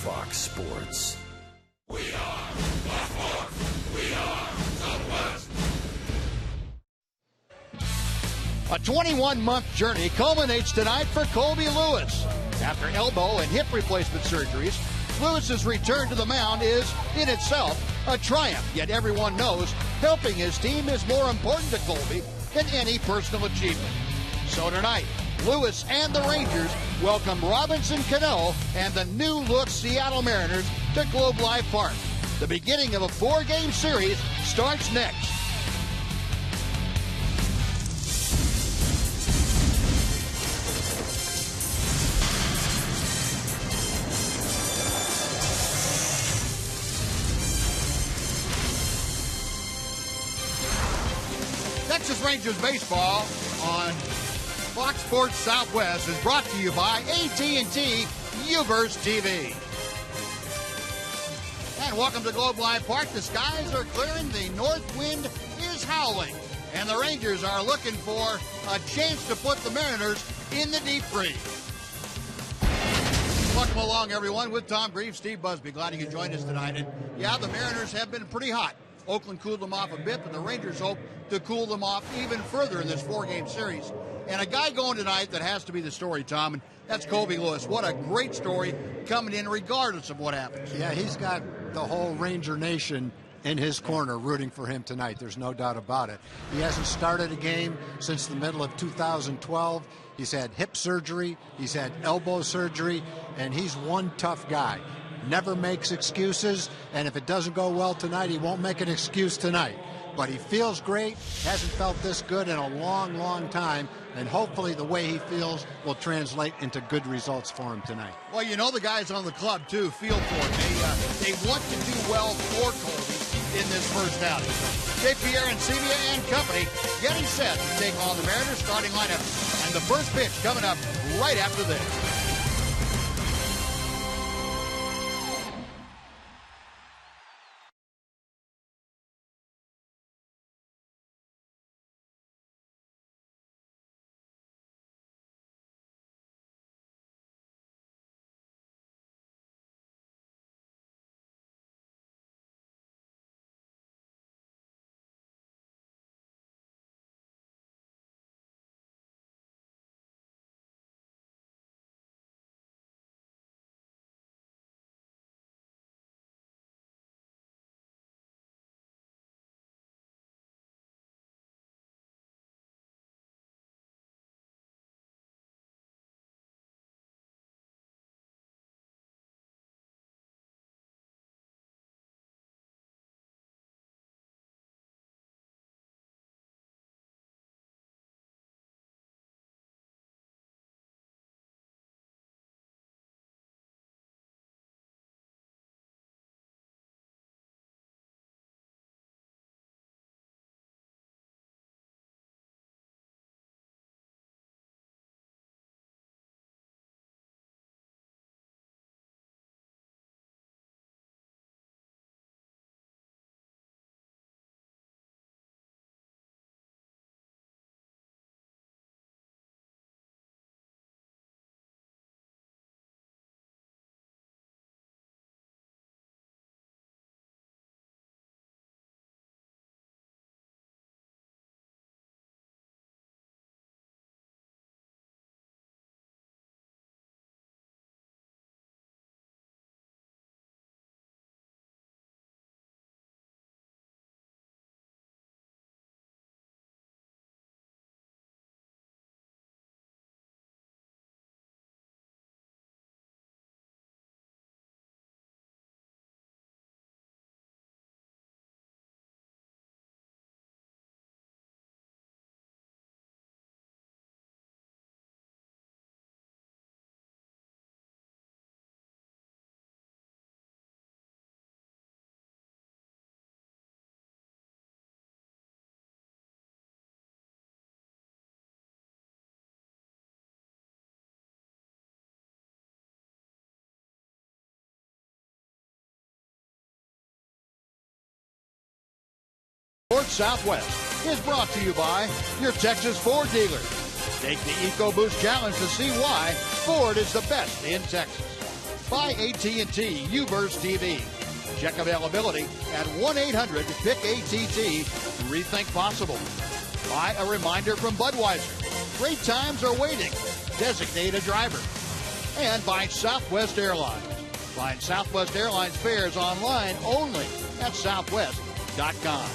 Fox Sports. We are Baltimore. We are Southwest. A 21-month journey culminates tonight for Colby Lewis. After elbow and hip replacement surgeries, Lewis's return to the mound is, in itself, a triumph. Yet everyone knows helping his team is more important to Colby than any personal achievement. So tonight, Lewis and the Rangers welcome Robinson Cano and the new-look Seattle Mariners to Globe Life Park. The beginning of a 4-game series starts next. Texas Rangers baseball on Fox Sports Southwest is brought to you by AT Uverse TV. And welcome to Globe Life Park. The skies are clearing, the north wind is howling, and the Rangers are looking for a chance to put the Mariners in the deep freeze. Welcome along, everyone, with Tom Grieve, Steve Busby. Glad you can join us tonight. And yeah, the Mariners have been pretty hot. Oakland cooled them off a bit, but the Rangers hope to cool them off even further in this 4-game series. And a guy going tonight that has to be the story, Tom, and that's Colby Lewis. What a great story coming in regardless of what happens. Yeah, he's got the whole Ranger Nation in his corner rooting for him tonight. There's no doubt about it. He hasn't started a game since the middle of 2012. He's had hip surgery, he's had elbow surgery, and he's one tough guy. Never makes excuses, and if it doesn't go well tonight, he won't make an excuse tonight. But he feels great, hasn't felt this good in a long, long time, and hopefully the way he feels will translate into good results for him tonight. Well, you know the guys on the club, too, feel for it. They want to do well for Colby in this first outing. J. Pierre and Sevilla and company getting set to take on the Mariners starting lineup. And the first pitch coming up right after this. Sports Southwest is brought to you by your Texas Ford dealers. Take the EcoBoost Challenge to see why Ford is the best in Texas. by AT&T UVerse TV. Check availability at 1-800-PICK-ATT. Rethink possible. By a reminder from Budweiser. Great times are waiting. Designate a driver. And by Southwest Airlines. Find Southwest Airlines fares online only at southwest.com.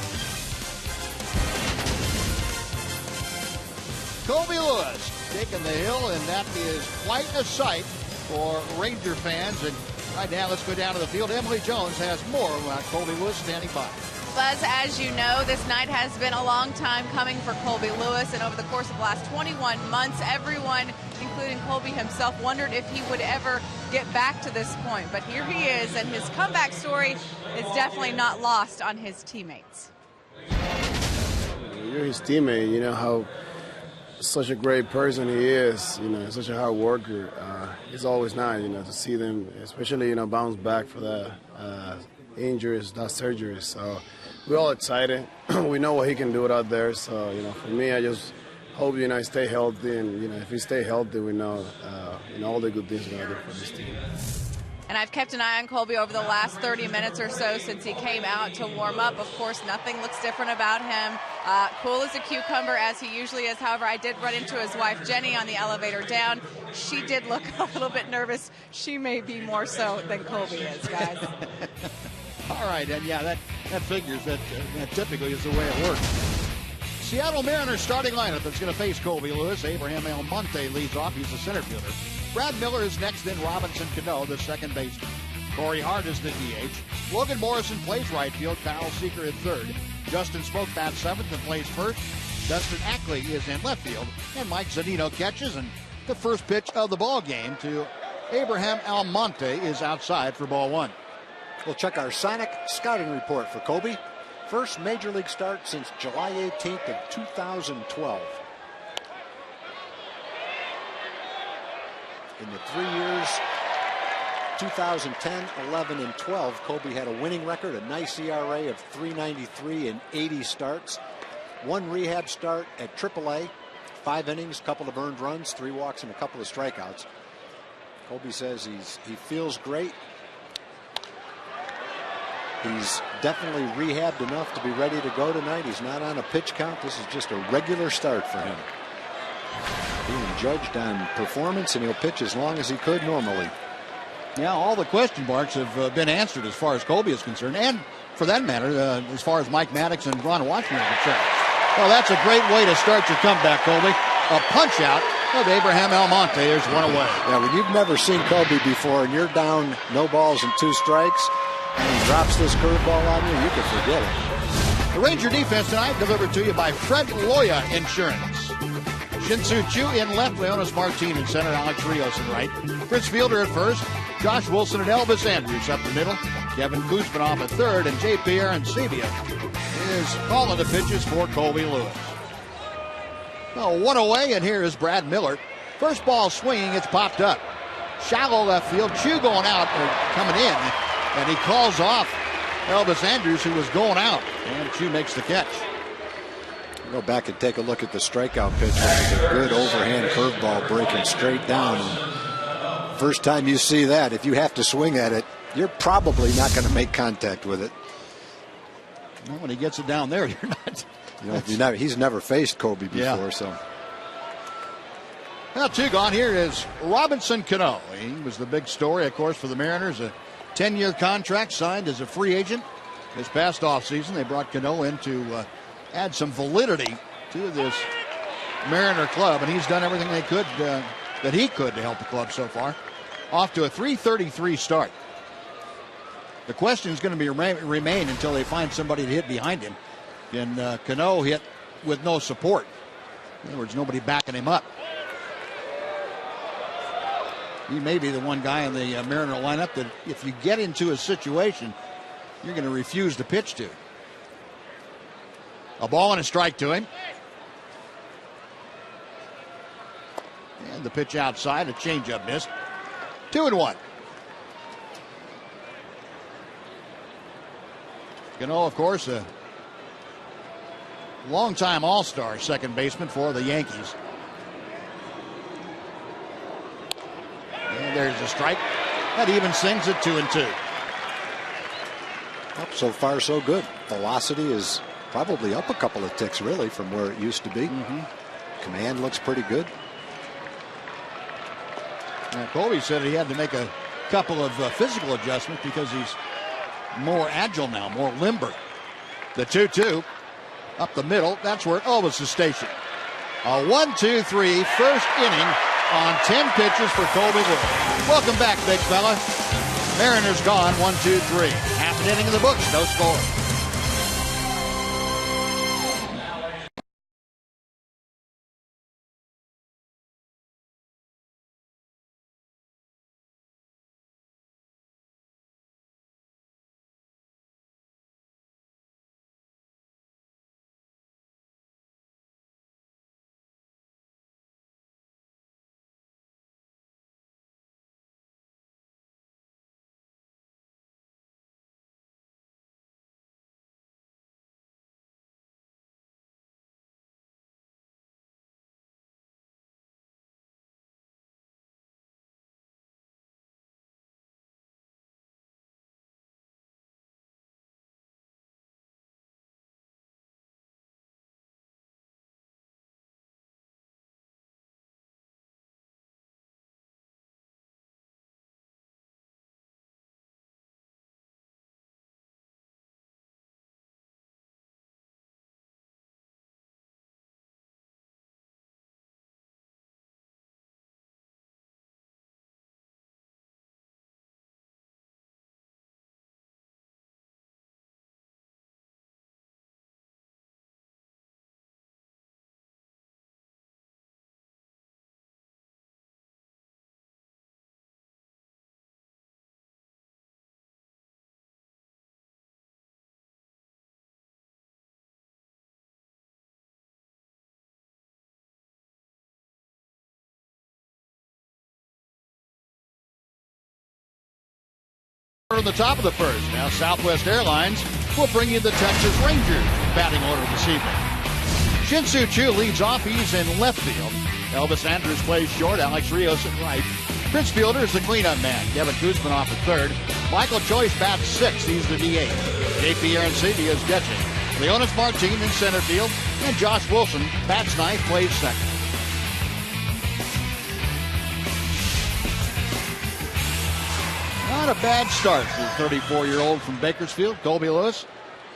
Colby Lewis taking the hill, and that is quite a sight for Ranger fans. And right now, let's go down to the field. Emily Jones has more about Colby Lewis standing by. Buzz, as you know, this night has been a long time coming for Colby Lewis, and over the course of the last 21 months, everyone, including Colby himself, wondered if he would ever get back to this point. But here he is, and his comeback story is definitely not lost on his teammates. You're his teammate. You know how such a great person he is. You know, such a hard worker. It's always nice, you know, to see them, especially, you know, bounce back for the injuries, that surgery. So we're all excited. We know what he can do out there. So, you know, for me, I just hope, you know, I stay healthy. And, you know, if he stay healthy, we know, you know, all the good things we're going to do for this team. And I've kept an eye on Colby over the last 30 minutes or so since he came out to warm up. Of course, nothing looks different about him. Cool as a cucumber, as he usually is. However, I did run into his wife, Jenny, on the elevator down. She did look a little bit nervous. She may be more so than Colby is, guys. All right, and yeah, that figures. That typically is the way it works. Seattle Mariners starting lineup that's going to face Colby Lewis. Abraham Almonte leads off. He's the center fielder. Brad Miller is next, then Robinson Cano, the second baseman. Corey Hart is the DH. Logan Morrison plays right field. Kyle Seeger in third. Justin Smoke bats seventh and plays first. Dustin Ackley is in left field. And Mike Zunino catches. And the first pitch of the ball game to Abraham Almonte is outside for ball one. We'll check our Sonic scouting report for Colby. First major league start since July 18th of 2012. In the 3 years, 2010, 11, and 12, Colby had a winning record, a nice ERA of 3.93 in 80 starts. One rehab start at AAA, 5 innings, couple of earned runs, 3 walks, and a couple of strikeouts. Colby says he feels great. He's definitely rehabbed enough to be ready to go tonight. He's not on a pitch count. This is just a regular start for him. Being judged on performance, and he'll pitch as long as he could normally. Yeah, all the question marks have been answered as far as Colby is concerned, and for that matter, as far as Mike Maddox and Ron Washington are concerned. Well, that's a great way to start your comeback, Colby. A punch out of Abraham Almonte. There's one away. Yeah, when you've never seen Colby before and you're down no balls and 2 strikes, and he drops this curveball on you, you can forget it. The Ranger defense tonight delivered to you by Fred Loya Insurance. Shin-Soo Choo in left, Leonis Martin in center, Alex Rios in right. Fritz Fielder at first, Josh Wilson and Elvis Andrews up the middle, Kevin Kuzmanoff at third, and J.P. Arancibia is calling the pitches for Colby Lewis. Well, one away, and here is Brad Miller. First ball swinging, it's popped up. Shallow left field, Choo going out, or coming in, and he calls off Elvis Andrews, who was going out, and Choo makes the catch. Go back and take a look at the strikeout pitch. This is a good overhand curveball breaking straight down. First time you see that, if you have to swing at it, you're probably not going to make contact with it. Well, when he gets it down there, you're not. He's never faced Colby before, yeah. So. Now, 2 gone. Here is Robinson Cano. He was the big story, of course, for the Mariners. A 10-year contract signed as a free agent this past offseason. They brought Cano in to add some validity to this Mariner club, and he's done everything that he could to help the club so far. Off to a .333 start. The question is going to remain until they find somebody to hit behind him. And Cano hit with no support. In other words, nobody backing him up. He may be the one guy in the Mariner lineup that if you get into a situation, you're going to refuse to pitch to. A ball and a strike to him. And the pitch outside, a changeup missed. 2-1. Cano, of course, a longtime All-Star second baseman for the Yankees. And there's a strike. That evens things at 2-2. Well, so far, so good. Velocity is probably up a couple of ticks, really, from where it used to be. Command looks pretty good. Now, Colby said he had to make a couple of physical adjustments because he's more agile now, more limber. The 2-2 up the middle. That's where it always is stationed. A 1-2-3 first inning on 10 pitches for Colby Lewis. Welcome back, big fella. Mariners gone 1-2-3. Half an inning in the books, no score. On the top of the first. Now Southwest Airlines will bring you the Texas Rangers batting order this evening. Shin-Soo Choo leads off. He's in left field. Elvis Andrews plays short. Alex Rios at right. Prince Fielder is the cleanup man. Kevin Koosman off at third. Michael Choice bats sixth. He's the DH. JP Arancibia is catching. Leonis Martin in center field. And Josh Wilson bats ninth, plays second. Not a bad start for the 34-year-old from Bakersfield, Colby Lewis.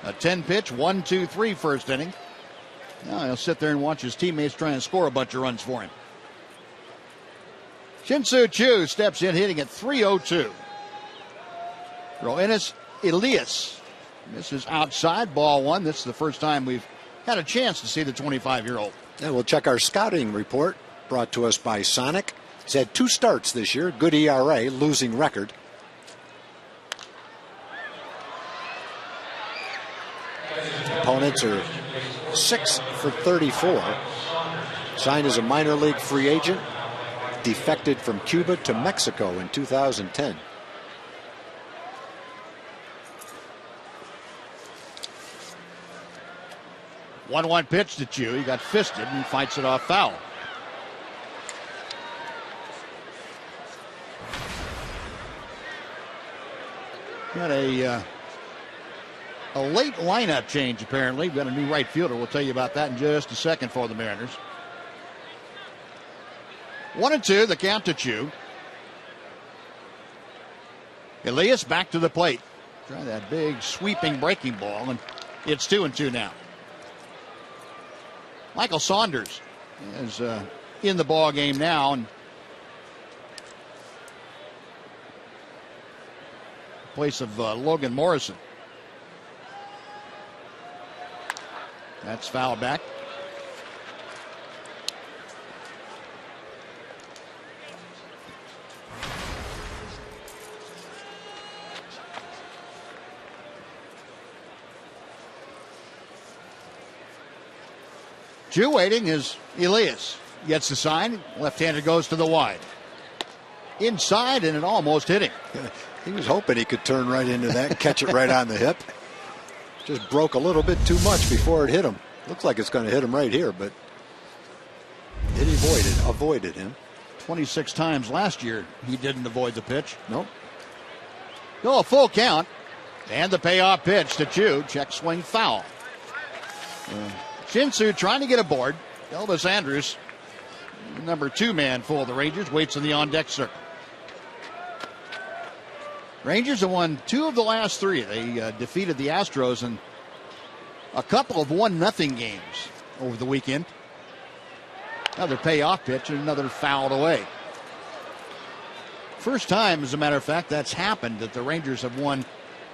A 10-pitch, 1-2-3 first inning. Now he'll sit there and watch his teammates try and score a bunch of runs for him. Shin-Soo Choo steps in, hitting at .302. Roenis Elias. This is outside, ball one. This is the first time we've had a chance to see the 25-year-old. And we'll check our scouting report, brought to us by Sonic. He's had 2 starts this year, good ERA, losing record. Opponents are 6 for 34. Signed as a minor league free agent. Defected from Cuba to Mexico in 2010. One pitch to Choo. He got fisted and fights it off foul. Got a late lineup change, apparently. We've got a new right fielder. We'll tell you about that in just a second for the Mariners. 1-2, the count to Choo. Elias back to the plate. Try that big sweeping breaking ball, and it's 2-2 now. Michael Saunders is in the ball game now, and in place of Logan Morrison. That's foul back. Choo waiting is Elias. Gets the sign. Left-hander goes to the wide. Inside, and it almost hit him. He was hoping he could turn right into that and catch it right on the hip. Just broke a little bit too much before it hit him. Looks like it's going to hit him right here, but it avoided him. 26 times last year he didn't avoid the pitch. Nope. Go a full count. And the payoff pitch to Chu. Check swing foul. Shin-Soo trying to get aboard. Elvis Andrus, number 2 man for the Rangers, waits in the on-deck circle. Rangers have won 2 of the last 3. They defeated the Astros in a couple of 1-0 games over the weekend. Another payoff pitch and another fouled away. First time, as a matter of fact, that's happened, that the Rangers have won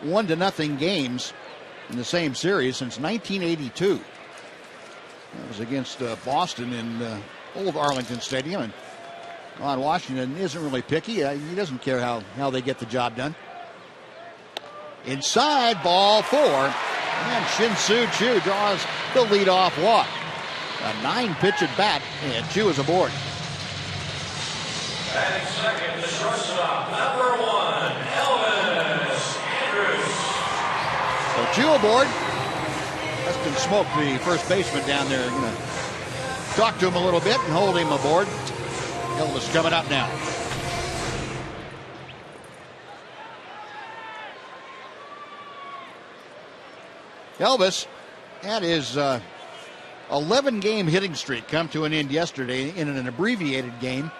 1-0 games in the same series since 1982. That was against Boston in old Arlington Stadium. And Ron Washington isn't really picky. He doesn't care how they get the job done. Inside, ball 4. And Shin-Soo Chu draws the leadoff walk. A 9-pitch at bat, and Chu is aboard. Batting second, the shortstop, number 1, Elvis Andrus. So Chu aboard. Preston Smoke, the first baseman down there, going to talk to him a little bit and hold him aboard. Elvis coming up now. Elvis had his 11-game hitting streak come to an end yesterday in an abbreviated game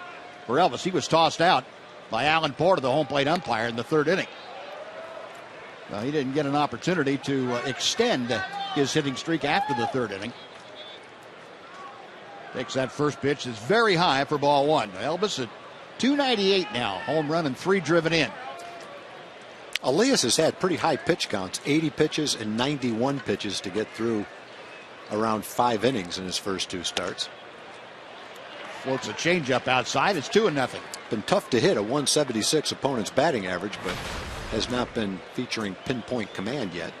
for Elvis. He was tossed out by Alan Porter, the home plate umpire, in the 3rd inning. He didn't get an opportunity to extend his hitting streak after the 3rd inning. Takes that first pitch. It's very high for ball 1. Elvis at 298 now. Home run and 3 driven in. Elias has had pretty high pitch counts, 80 pitches and 91 pitches to get through around 5 innings in his first 2 starts. Floats a changeup outside. It's 2-0. Been tough to hit a 176 opponent's batting average, but has not been featuring pinpoint command yet.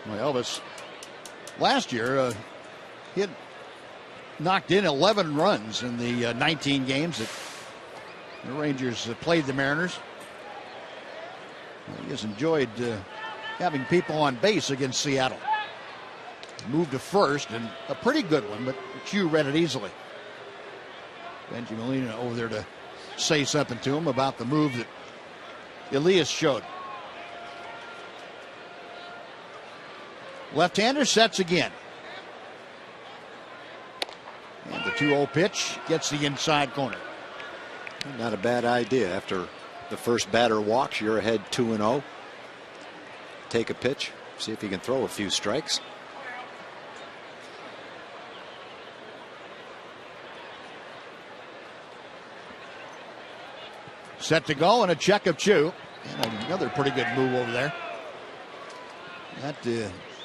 Well, Elvis last year he had knocked in 11 runs in the 19 games that the Rangers played the Mariners. He has enjoyed having people on base against Seattle. Moved to first, and a pretty good one, but Chu read it easily. Benji Molina over there to say something to him about the move that Elias showed. Left-hander sets again. And the 2-0 pitch gets the inside corner. Not a bad idea. After the first batter walks, you're ahead 2-0. Take a pitch, see if you can throw a few strikes. Set to go, and a check of Chu. And another pretty good move over there.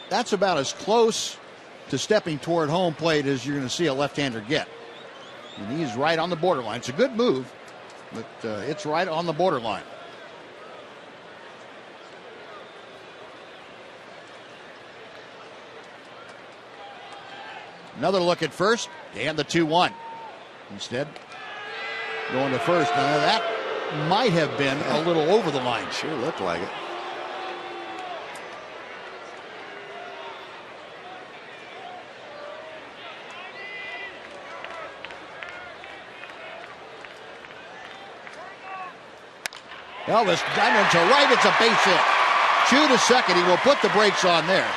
That's about as close to stepping toward home plate as you're going to see a left-hander get. And he's right on the borderline. It's a good move, but it's right on the borderline. Another look at first, and the 2-1. Instead, going to first. Now that might have been a little over the line. Sure looked like it. Elvis diamond to right. It's a base hit. Chu to second. He will put the brakes on there.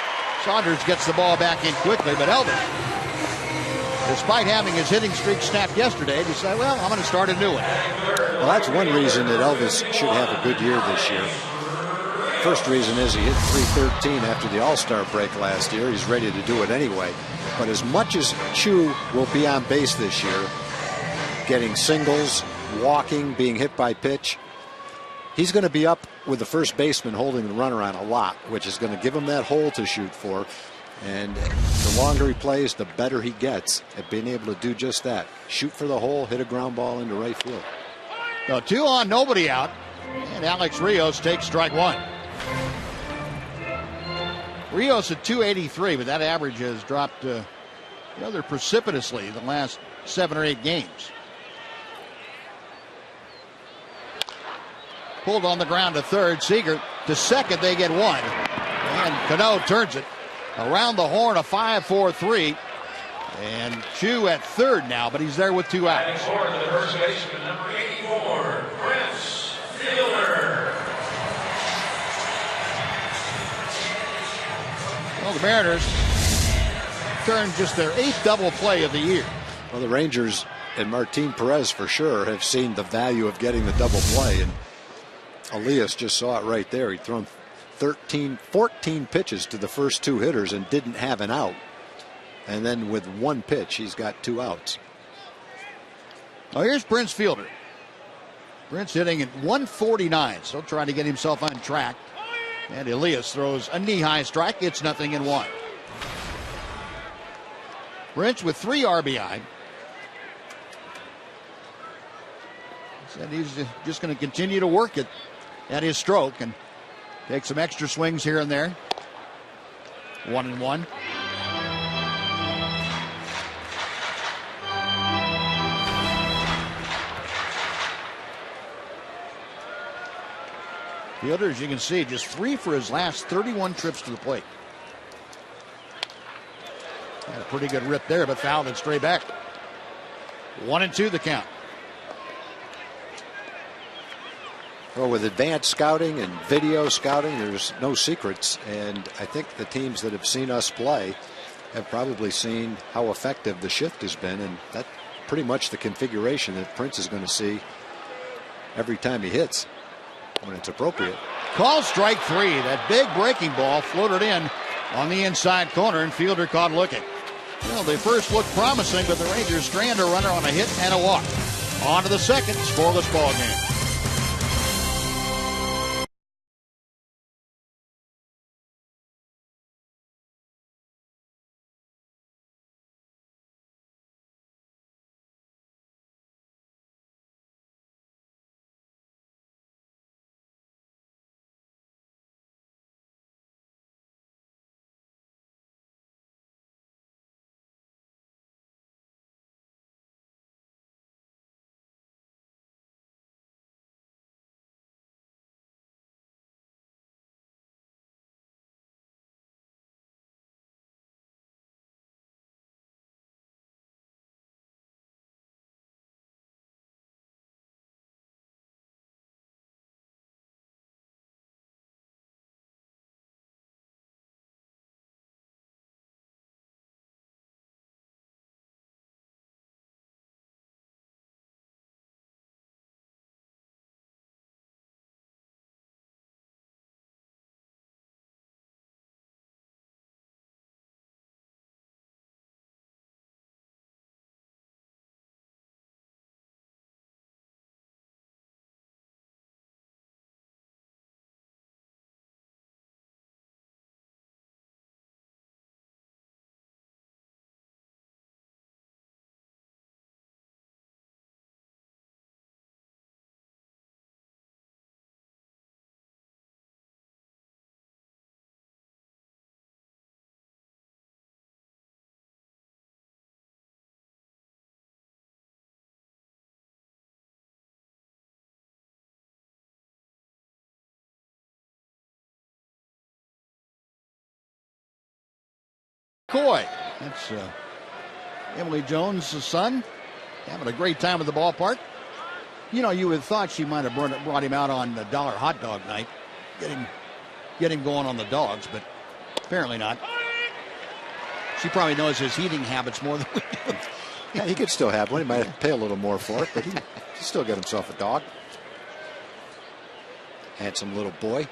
Saunders gets the ball back in quickly, but Elvis, despite having his hitting streak snapped yesterday, decided, well, I'm going to start a new one. Well, that's one reason that Elvis should have a good year this year. First reason is he hit .313 after the All-Star break last year. He's ready to do it anyway. But as much as Chu will be on base this year, getting singles, walking, being hit by pitch, he's going to be up with the first baseman holding the runner on a lot, which is going to give him that hole to shoot for. And the longer he plays, the better he gets at being able to do just that. Shoot for the hole, hit a ground ball into right field. So 2 on, nobody out. And Alex Rios takes strike 1. Rios at 283, but that average has dropped rather precipitously the last 7 or 8 games. Pulled on the ground to third. Seager to second. They get 1. And Cano turns it around the horn. A 5-4-3. And Chu at third now, but he's there with 2 outs. Batting forward to the first baseman, number 84, Prince Fielder. Well, the Mariners turned just their 8th double play of the year. Well, the Rangers and Martin Perez for sure have seen the value of getting the double play, and Elias just saw it right there. He'd thrown 14 pitches to the first 2 hitters and didn't have an out. And then with 1 pitch, he's got 2 outs. Now here's Prince Fielder. Prince hitting at 149, still trying to get himself on track. And Elias throws a knee-high strike. It's 0-1. Prince with 3 RBI. Said he's just going to continue to work it at his stroke and take some extra swings here and there. 1-1. Fielder, as you can see, just 3 for his last 31 trips to the plate. Had a pretty good rip there, but fouled it straight back. 1-2 the count. Well, with advanced scouting and video scouting, there's no secrets. And I think the teams that have seen us play have probably seen how effective the shift has been. And that's pretty much the configuration that Prince is going to see every time he hits, when it's appropriate. Call strike 3. That big breaking ball floated in on the inside corner, and Fielder caught looking. Well, they first looked promising, but the Rangers strand a runner on a hit and a walk. On to the second, scoreless ball game. McCoy. That's Emily Jones' son, having a great time at the ballpark. You know, you would have thought she might have brought him out on the Dollar Hot Dog night, get him going on the dogs, but apparently not. She probably knows his eating habits more than we do. Yeah, he could still have one. He might have to pay a little more for it, but he still got himself a dog. Handsome little boy.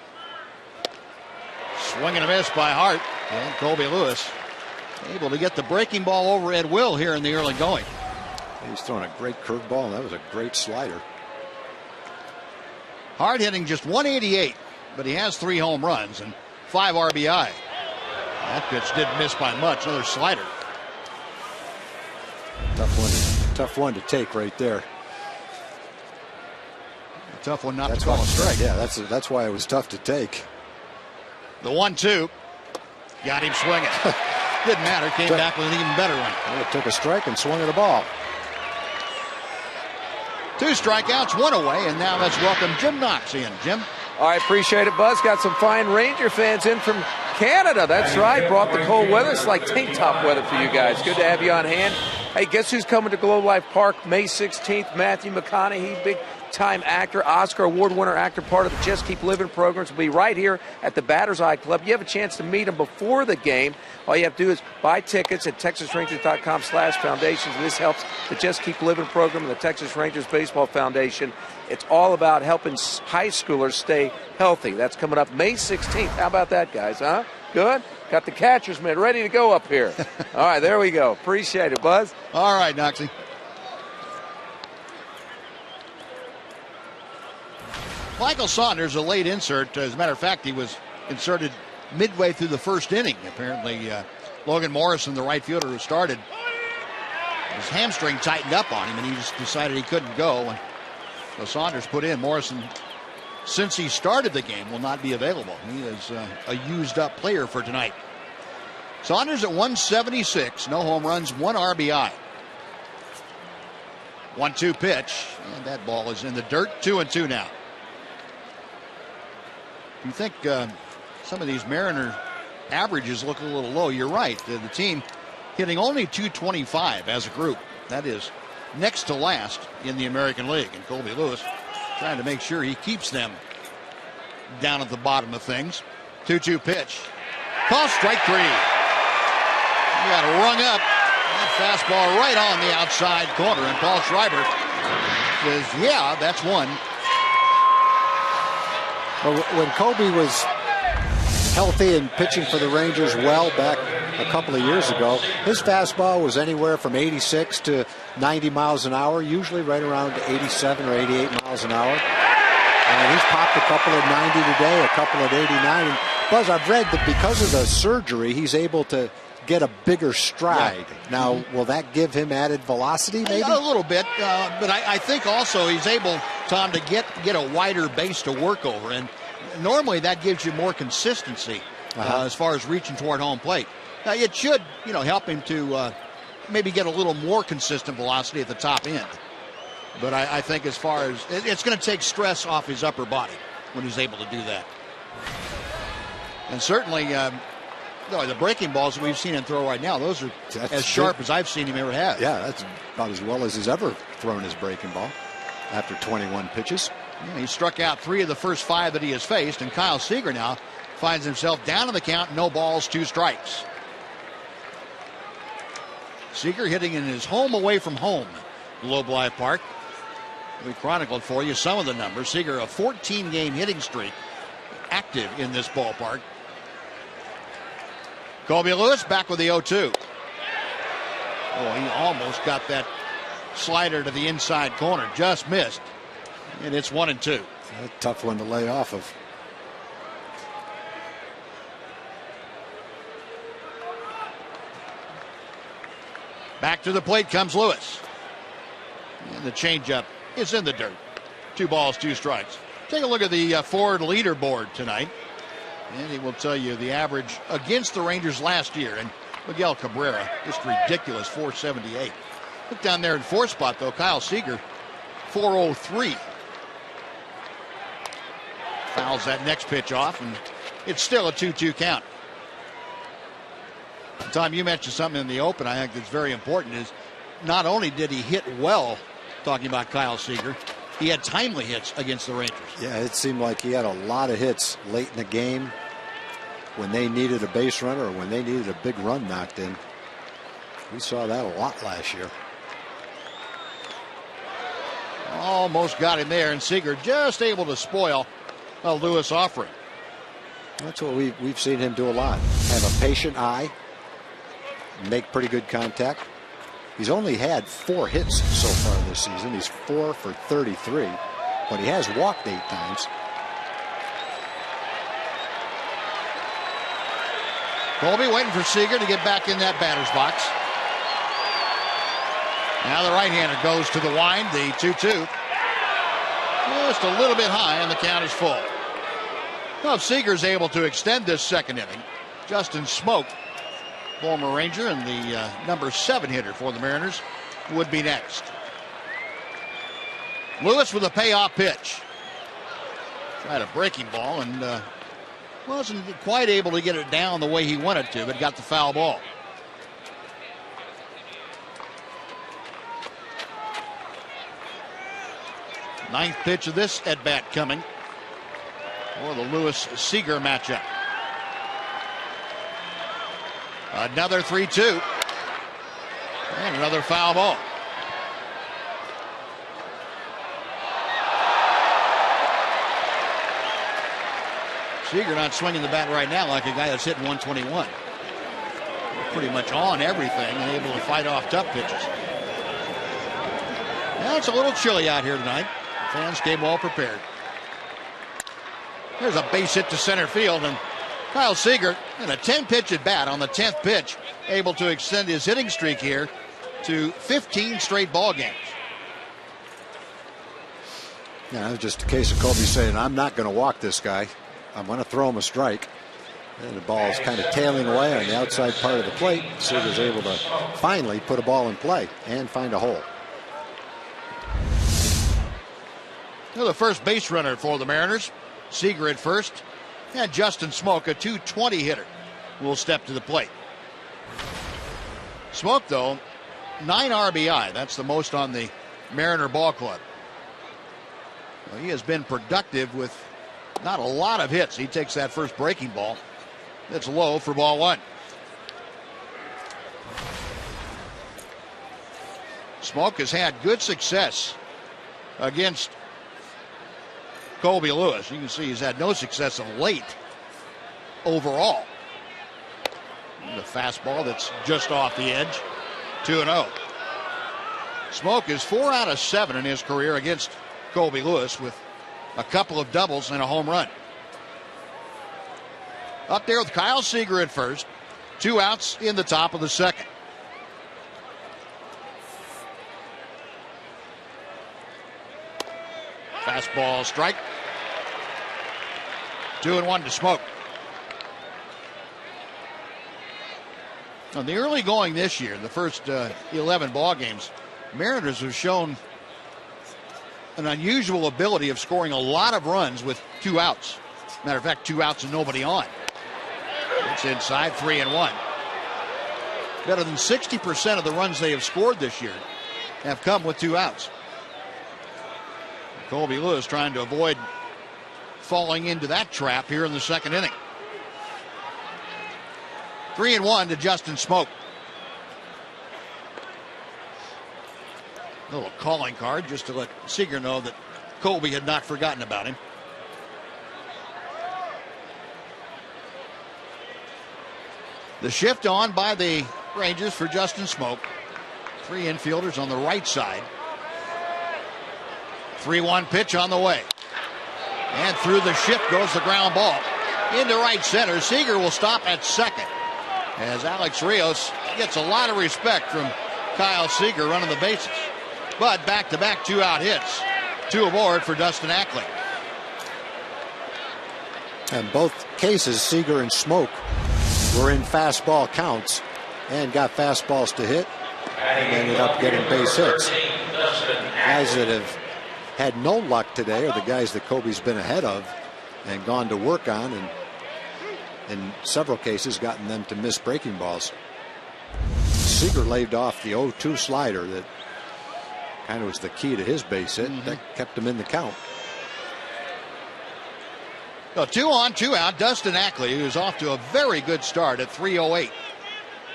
Swing and a miss by Hart. And Colby Lewis able to get the breaking ball over at will here in the early going. He's throwing a great curveball, and that was a great slider. Hart hitting just 188, but he has 3 home runs and 5 RBI. That pitch didn't miss by much. Another slider. Tough one to take right there. A tough one not to call a strike. Yeah, that's why it was tough to take. The 1-2 got him swinging. Didn't matter. Came back with an even better one. Well, it took a strike and swung at the ball. 2 strikeouts, 1 away, and now let's welcome Jim Knox in. Jim. I appreciate it, Buzz. Got some fine Ranger fans in from Canada, that's right. Brought the cold weather. It's like tank top weather for you guys. Good to have you on hand. Hey, guess who's coming to Globe Life Park May 16th? Matthew McConaughey, big-time actor, Oscar Award winner actor, part of the Just Keep Living programs. Will be right here at the Batter's Eye Club. You have a chance to meet him before the game. All you have to do is buy tickets at TexasRangers.com/foundations. And this helps the Just Keep Living program and the Texas Rangers Baseball Foundation. It's all about helping high schoolers stay healthy. That's coming up May 16th. How about that, guys, huh? Good? Got the catcher's mitt ready to go up here. All right, there we go. Appreciate it, Buzz. All right, Noxie. Michael Saunders, a late insert. As a matter of fact, he was inserted midway through the first inning. Apparently, Logan Morrison, the right fielder who started, his hamstring tightened up on him, and he just decided he couldn't go. And so Saunders put in. Morrison, since he started the game, will not be available. He is a used-up player for tonight. Saunders at 176, no home runs, 1 RBI. 1-2 pitch, and that ball is in the dirt. 2-2 now. You think some of these Mariner averages look a little low? You're right. The team hitting only .225 as a group. That is next to last in the American League. And Colby Lewis trying to make sure he keeps them down at the bottom of things. 2-2 pitch. Call strike 3. You got it rung up. That fastball right on the outside corner. And Paul Schreiber says, yeah, that's one. Well, when Kobe was healthy and pitching for the Rangers well back a couple of years ago, his fastball was anywhere from 86 to 90 miles an hour, usually right around 87 or 88 miles an hour. And he's popped a couple at 90 today, a couple at 89. And Buzz, I've read that because of the surgery, he's able to get a bigger stride. Yeah. Now, will that give him added velocity, maybe? A little bit, but I think also he's able, Tom, to get a wider base to work over. And normally that gives you more consistency as far as reaching toward home plate. It should, help him to maybe get a little more consistent velocity at the top end. But I think as far as it's going to take stress off his upper body when he's able to do that. And certainly, the breaking balls that we've seen him throw right now, those are as sharp as I've seen him ever have. Yeah, that's about as well as he's ever thrown his breaking ball after 21 pitches. Yeah, he struck out 3 of the first 5 that he has faced, and Kyle Seager now finds himself down in the count, no balls, 2 strikes. Seager hitting in his home away from home, Globe Life Park. We chronicled for you some of the numbers. Seager, a 14-game hitting streak, active in this ballpark. Colby Lewis back with the 0-2. Oh, he almost got that slider to the inside corner. Just missed. And it's 1-2. A tough one to lay off of. Back to the plate comes Lewis. And the changeup is in the dirt. 2 balls, 2 strikes. Take a look at the Ford leaderboard tonight. And he will tell you the average against the Rangers last year. And Miguel Cabrera, just ridiculous, 478. Look down there in 4th spot, though. Kyle Seager, 403. Fouls that next pitch off, and it's still a 2-2 count. Tom, you mentioned something in the open I think that's very important is not only did he hit well, talking about Kyle Seager, he had timely hits against the Rangers. Yeah, it seemed like he had a lot of hits late in the game when they needed a base runner or when they needed a big run knocked in. We saw that a lot last year. Almost got him there, and Seager just able to spoil a Lewis offering. That's what we've seen him do a lot. Have a patient eye, make pretty good contact. He's only had 4 hits so far this season. He's 4 for 33, but he has walked 8 times. Colby waiting for Seager to get back in that batter's box. Now the right-hander goes to the wind, the 2-2. Just a little bit high, and the count is full. Well, if Seager's able to extend this second inning, Justin Smoke, former Ranger and the number 7 hitter for the Mariners, would be next. Lewis with a payoff pitch. Tried a breaking ball, and Wasn't quite able to get it down the way he wanted to, but got the foul ball. Ninth pitch of this at-bat coming for the Lewis-Seager matchup. Another 3-2. And another foul ball. Seager not swinging the bat right now like a guy that's hitting 121. Pretty much on everything and able to fight off tough pitches. Now it's a little chilly out here tonight. The fans came well prepared. There's a base hit to center field, and Kyle Seager in a 10-pitch at bat on the 10th pitch, able to extend his hitting streak here to 15 straight ball games. Yeah, it's just a case of Kobe saying, I'm not going to walk this guy. I'm going to throw him a strike. And the ball is kind of tailing away on the outside part of the plate. Seager's able to finally put a ball in play and find a hole. The first base runner for the Mariners, Seager at first, and Justin Smoke, a .220 hitter, will step to the plate. Smoke, though, 9 RBI. That's the most on the Mariner ball club. Well, he has been productive with not a lot of hits. He takes that first breaking ball. That's low for ball one. Smoke has had good success against Colby Lewis. You can see he's had no success of late overall. The fastball that's just off the edge. 2-0. Smoke is 4 out of 7 in his career against Colby Lewis with a couple of doubles and a home run. Up there with Kyle Seager at first. 2 outs in the top of the second. Fastball strike. 2-1 to Smoke. On the early going this year, the first 11 ball games, Mariners have shown an unusual ability of scoring a lot of runs with 2 outs. Matter of fact, 2 outs and nobody on. It's inside, 3-1. Better than 60% of the runs they have scored this year have come with 2 outs. Colby Lewis trying to avoid falling into that trap here in the second inning. 3-1 to Justin Smoke. A little calling card just to let Seager know that Colby had not forgotten about him. The shift on by the Rangers for Justin Smoke. 3 infielders on the right side. 3-1 pitch on the way. And through the shift goes the ground ball. Into right center. Seager will stop at second, as Alex Rios gets a lot of respect from Kyle Seager running the bases. But back-to-back 2-out hits. 2 aboard for Dustin Ackley. In both cases, Seager and Smoke were in fastball counts and got fastballs to hit and ended up getting base hits. Guys that have had no luck today are the guys that Kobe's been ahead of and gone to work on, and in several cases gotten them to miss breaking balls. Seager laid off the 0-2 slider that kind of was the key to his base hit. That kept him in the count. So 2 on, 2 out. Dustin Ackley, who's off to a very good start at 3:08,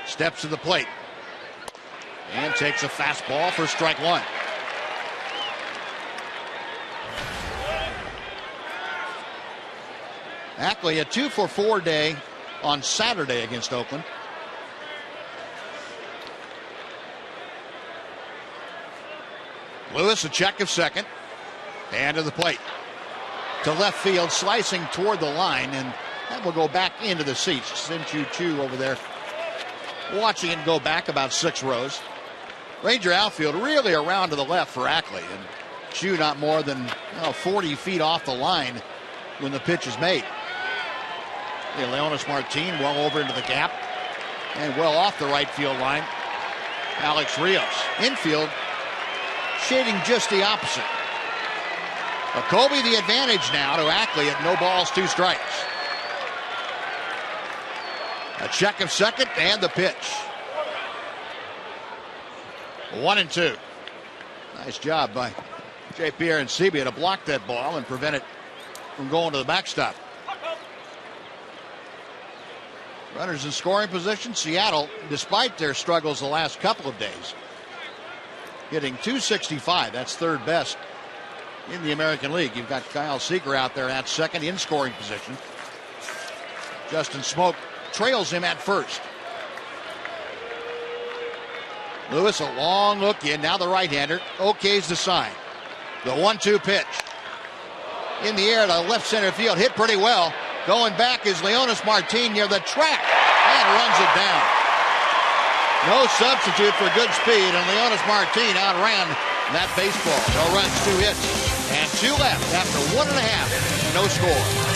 steps to the plate and takes a fastball for strike 1. Ackley a 2-for-4 day on Saturday against Oakland. Lewis a check of second. And to the plate. To left field, slicing toward the line, and that will go back into the seats. Sin-Chu Chu over there watching it go back about 6 rows. Ranger outfield really around to the left for Ackley, and Chu not more than 40 feet off the line when the pitch is made. Leonis Martin well over into the gap and well off the right field line. Alex Rios infield shading just the opposite. But Colby the advantage now to Ackley at 0 balls, 2 strikes. A check of second and the pitch. 1-2. Nice job by J.P. Arencibia to block that ball and prevent it from going to the backstop. Runners in scoring position. Seattle, despite their struggles the last couple of days, hitting .265. That's third best in the American League. You've got Kyle Seager out there at second in scoring position. Justin Smoke trails him at first. Lewis, a long look in. Now the right-hander. OK's the sign. The 1-2 pitch. In the air to left center field. Hit pretty well. Going back is Leonis Martin near the track. And runs it down. No substitute for good speed. And Leonis Martin outran that baseball. No runs, 2 hits. And 2 left after 1.5. No score.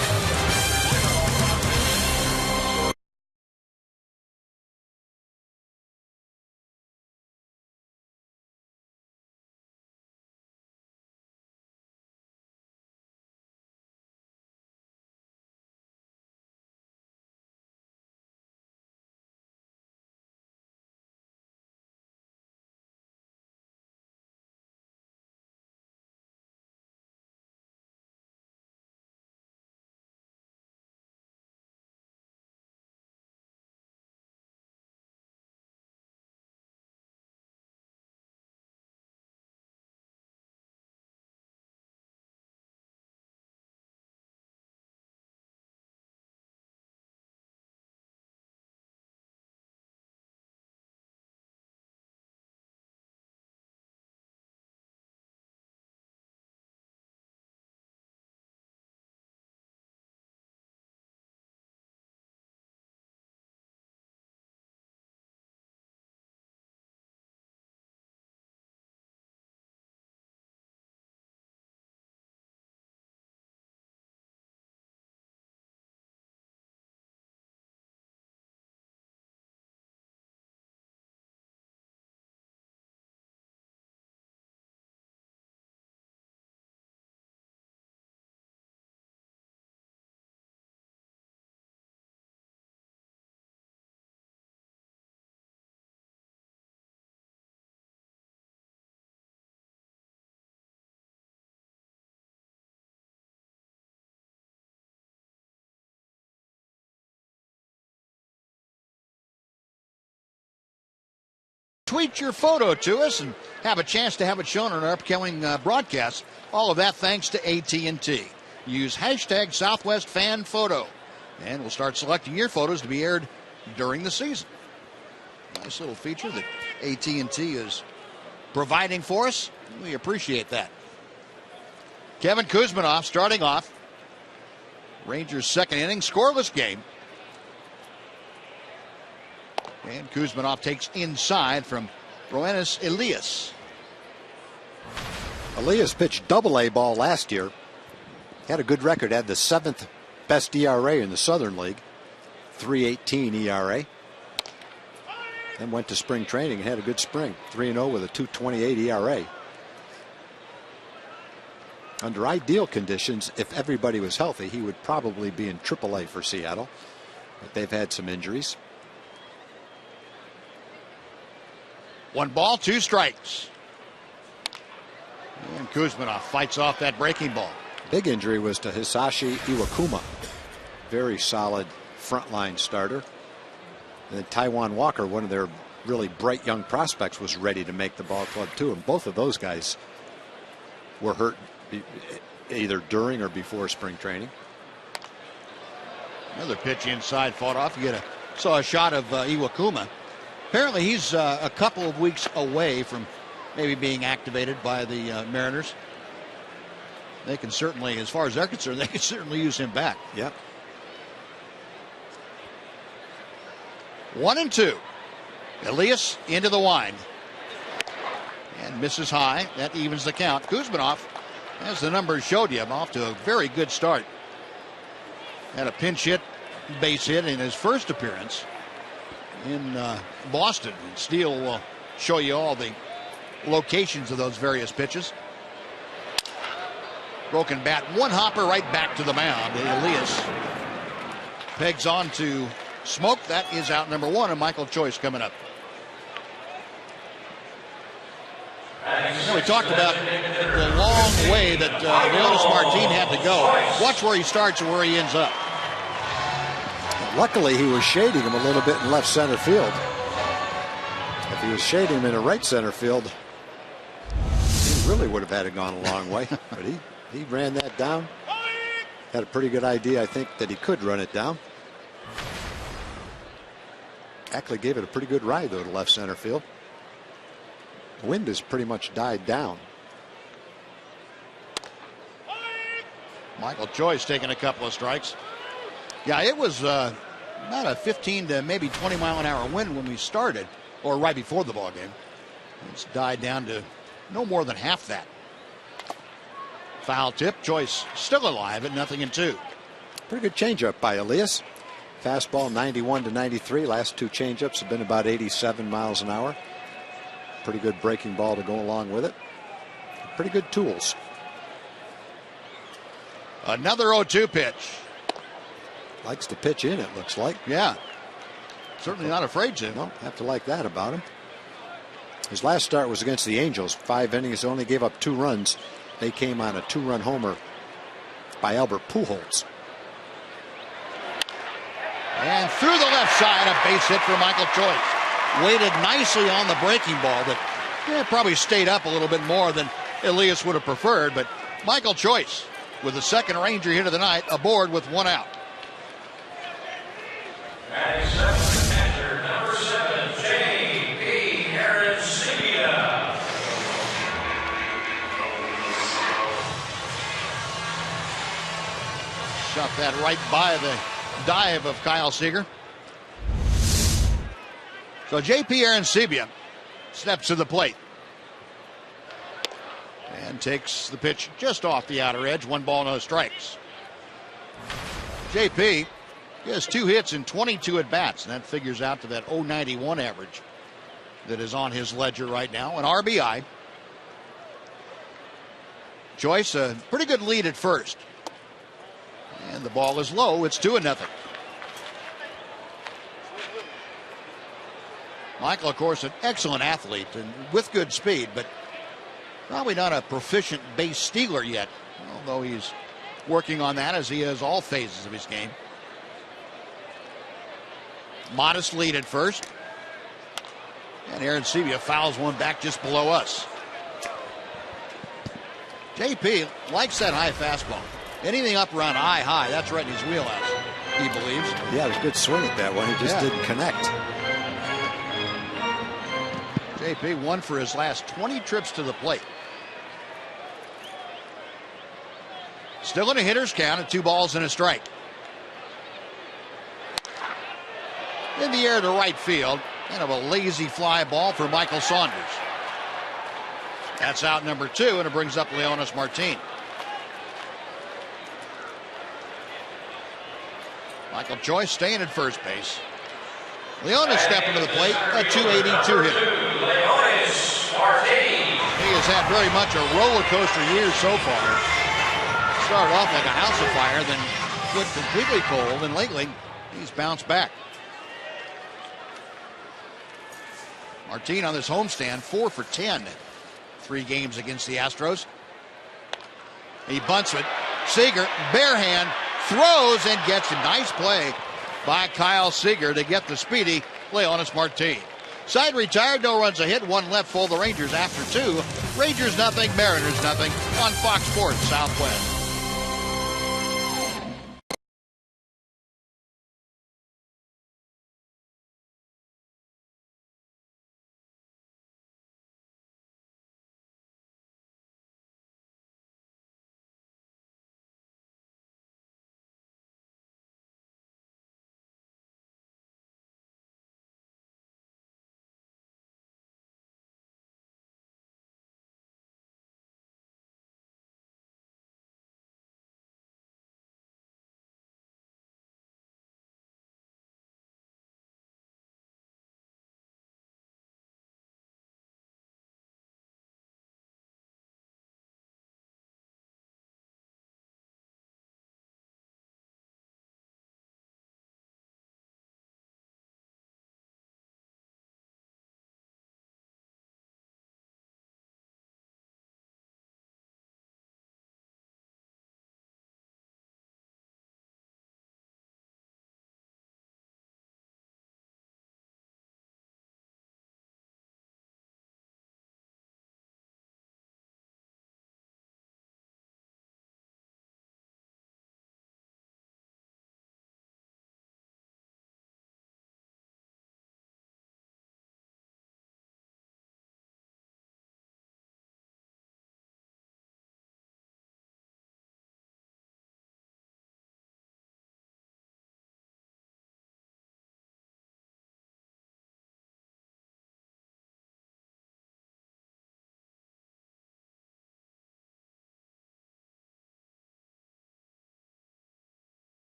Tweet your photo to us and have a chance to have it shown on our upcoming broadcast. All of that thanks to AT&T. Use hashtag Southwest Fan Photo, and we'll start selecting your photos to be aired during the season. Nice little feature that AT&T is providing for us. We appreciate that. Kevin Kuzminoff starting off. Rangers' second inning, scoreless game. And Kuzminoff takes inside from Roenis Elias. Elias pitched double-A ball last year. Had a good record, had the 7th best ERA in the Southern League. 3.18 ERA. Then went to spring training and had a good spring. 3-0 with a 2.28 ERA. Under ideal conditions, if everybody was healthy, he would probably be in AAA for Seattle. But they've had some injuries. 1 ball, 2 strikes. And Kuzminoff fights off that breaking ball. Big injury was to Hisashi Iwakuma. Very solid frontline starter. And then Taijuan Walker, one of their really bright young prospects, was ready to make the ball club too. And both of those guys were hurt either during or before spring training. Another pitch inside, fought off. You saw a shot of Iwakuma. Apparently he's a couple of weeks away from maybe being activated by the Mariners. They can certainly, as far as they're concerned, they can certainly use him back. Yep. 1-2. Elias into the wind. And misses high. That evens the count. Kuzminoff, as the numbers showed you, off to a very good start. Had a pinch hit, base hit in his first appearance in Boston. And Steele will show you all the locations of those various pitches. Broken bat, 1 hopper right back to the mound. Elias pegs on to Smoke, that is out number 1, and Michael Choice coming up. We talked about the long way that Leonis Martin had to go. Watch where he starts and where he ends up. Luckily, he was shading him a little bit in left center field. If he was shading him in a right center field, he really would have had it gone a long way. But he ran that down. Had a pretty good idea, I think, that he could run it down. Actually gave it a pretty good ride, though, to left center field. The wind has pretty much died down. Michael Choice taking a couple of strikes. Yeah, it was about a 15 to maybe 20 mile an hour wind when we started, or right before the ball game. It's died down to no more than half that. Foul tip. Choice still alive at 0-2. Pretty good changeup by Elias. Fastball 91 to 93. Last 2 changeups have been about 87 miles an hour. Pretty good breaking ball to go along with it. Pretty good tools. Another 0-2 pitch. Likes to pitch in, it looks like. Yeah. Certainly not afraid to. No, have to like that about him. His last start was against the Angels. 5 innings, only gave up 2 runs. They came on a 2-run homer by Albert Pujols. And through the left side, a base hit for Michael Choice. Waited nicely on the breaking ball that probably stayed up a little bit more than Elias would have preferred. But Michael Choice with the second Ranger hit of the night, aboard with 1 out. Batting seventh, catcher number 7, J.P. Arencibia. Shot that right by the dive of Kyle Seager. So J.P. Arencibia steps to the plate and takes the pitch just off the outer edge. 1 ball, no strikes. J.P. has 2 hits and 22 at bats, and that figures out to that .091 average that is on his ledger right now. An RBI. Choice, a pretty good lead at first, and the ball is low. It's 2-0. Michael, of course, an excellent athlete and with good speed, but probably not a proficient base stealer yet, although he's working on that as he is all phases of his game. Modest lead at first, and Arencibia fouls one back just below us. JP likes that high fastball. Anything up around high, that's right in his wheelhouse, he believes. Yeah, it was a good swing at that one. He just didn't connect. JP won for his last 20 trips to the plate. Still in a hitter's count at 2 balls and a strike. In the air to right field. Kind of a lazy fly ball for Michael Saunders. That's out number 2, and it brings up Leonis Martin. Michael Choice staying at first base. Leonis stepping to the plate, a .282 hitter. Leonis Martin. He has had very much a roller coaster year so far. Started off like a house of fire, then went completely cold, and lately he's bounced back. Martin on this homestand, 4 for 10 in 3 games against the Astros. He bunts it. Seager, bare hand, throws and gets a nice play by Kyle Seager to get the speedy Leonis Martin. Side retired, no runs a hit, 1 left for the Rangers after 2. Rangers nothing, Mariners nothing on Fox Sports Southwest.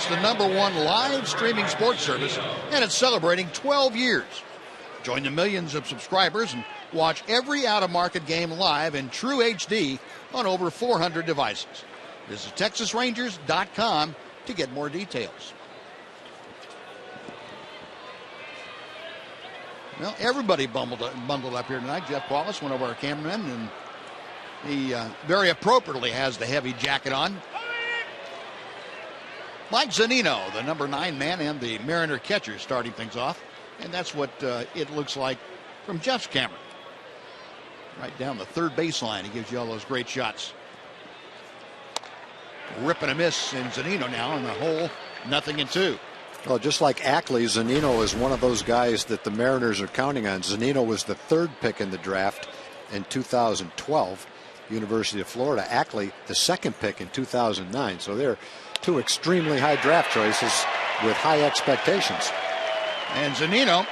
the #1 live streaming sports service, and it's celebrating 12 years. Join the millions of subscribers and watch every out-of-market game live in true HD on over 400 devices. Visit TexasRangers.com to get more details. Well, everybody bundled up here tonight. Jeff Wallace, one of our cameramen, and he very appropriately has the heavy jacket on. Mike Zunino, the #9 man and the Mariner catcher, starting things off. And that's what it looks like from Jeff's camera. Right down the third baseline, he gives you all those great shots. Rip and a miss in Zunino now in the hole, 0-2. Well, just like Ackley, Zunino is one of those guys that the Mariners are counting on. Zunino was the 3rd pick in the draft in 2012, University of Florida. Ackley, the 2nd pick in 2009. So they're 2 extremely high draft choices with high expectations. And Zunino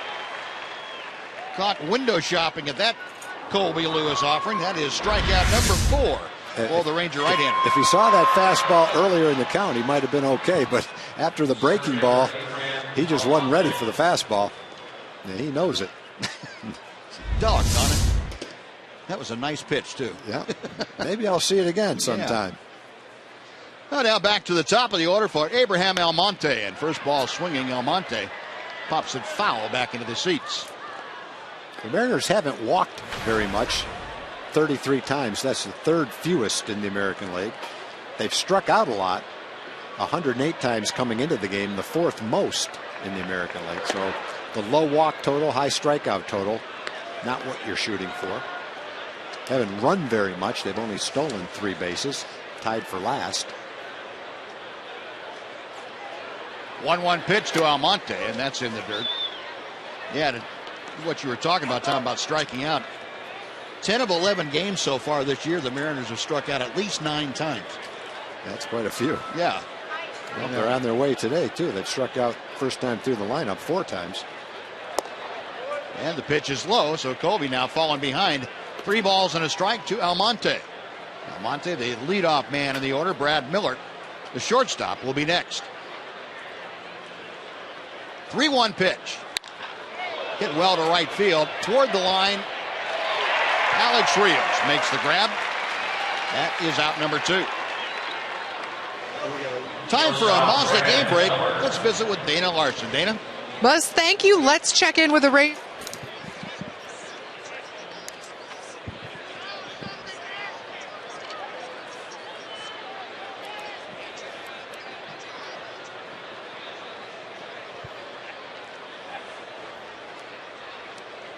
caught window shopping at that Colby Lewis offering. That is strikeout number 4 for the Ranger right-hander. If he saw that fastball earlier in the count, he might have been okay. But after the breaking ball, he just wasn't ready for the fastball. And he knows it. Doggone it. That was a nice pitch, too. Yeah. Maybe I'll see it again sometime. Yeah. Well, now back to the top of the order for Abraham Almonte. And first ball swinging, Almonte pops it foul back into the seats. The Mariners haven't walked very much, 33 times. That's the 3rd fewest in the American League. They've struck out a lot, 108 times coming into the game, the 4th most in the American League. So the low walk total, high strikeout total, not what you're shooting for. Haven't run very much. They've only stolen 3 bases, tied for last. 1-1 pitch to Almonte, and that's in the dirt. Yeah, what you were talking about, Tom, about striking out. 10 of 11 games so far this year, the Mariners have struck out at least 9 times. That's quite a few. Yeah. Well, they're on their way today, too. They've struck out first time through the lineup 4 times. And the pitch is low, so Colby now falling behind. 3 balls and a strike to Almonte. Almonte, the leadoff man in the order. Brad Miller, the shortstop, will be next. 3-1 pitch. Hit well to right field. Toward the line, Alex Rios makes the grab. That is out number 2. Time for a Mazda game break. Let's visit with Dana Larson. Dana? Buzz, thank you. Let's check in with the Rays.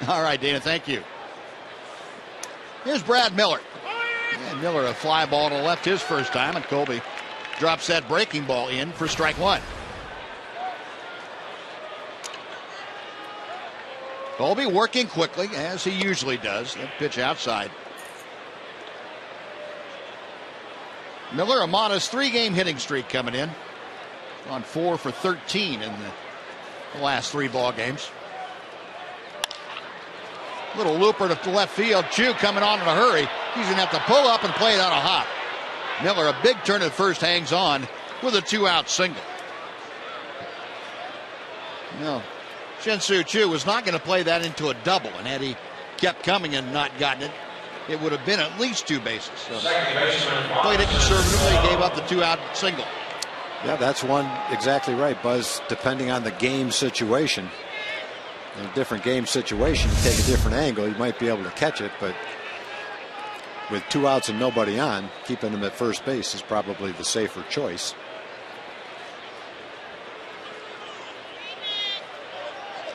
All right, Dana, thank you. Here's Brad Miller. And Miller, a fly ball to the left his first time, and Colby drops that breaking ball in for strike 1. Colby working quickly, as he usually does. That pitch outside. Miller, a modest 3-game hitting streak coming in. On 4 for 13 in the last 3 ball games. Little looper to left field. Chu coming on in a hurry. He's going to have to pull up and play it on a hop. Miller, a big turn at first, hangs on with a 2-out single. No, Shin-Soo Choo was not going to play that into a double, and had he kept coming and not gotten it, it would have been at least 2 bases. So played it conservatively, gave up the 2-out single. Yeah, that's one exactly right, Buzz. Depending on the game situation, in a different game situation, you take a different angle, you might be able to catch it, but with 2 outs and nobody on, keeping him at first base is probably the safer choice.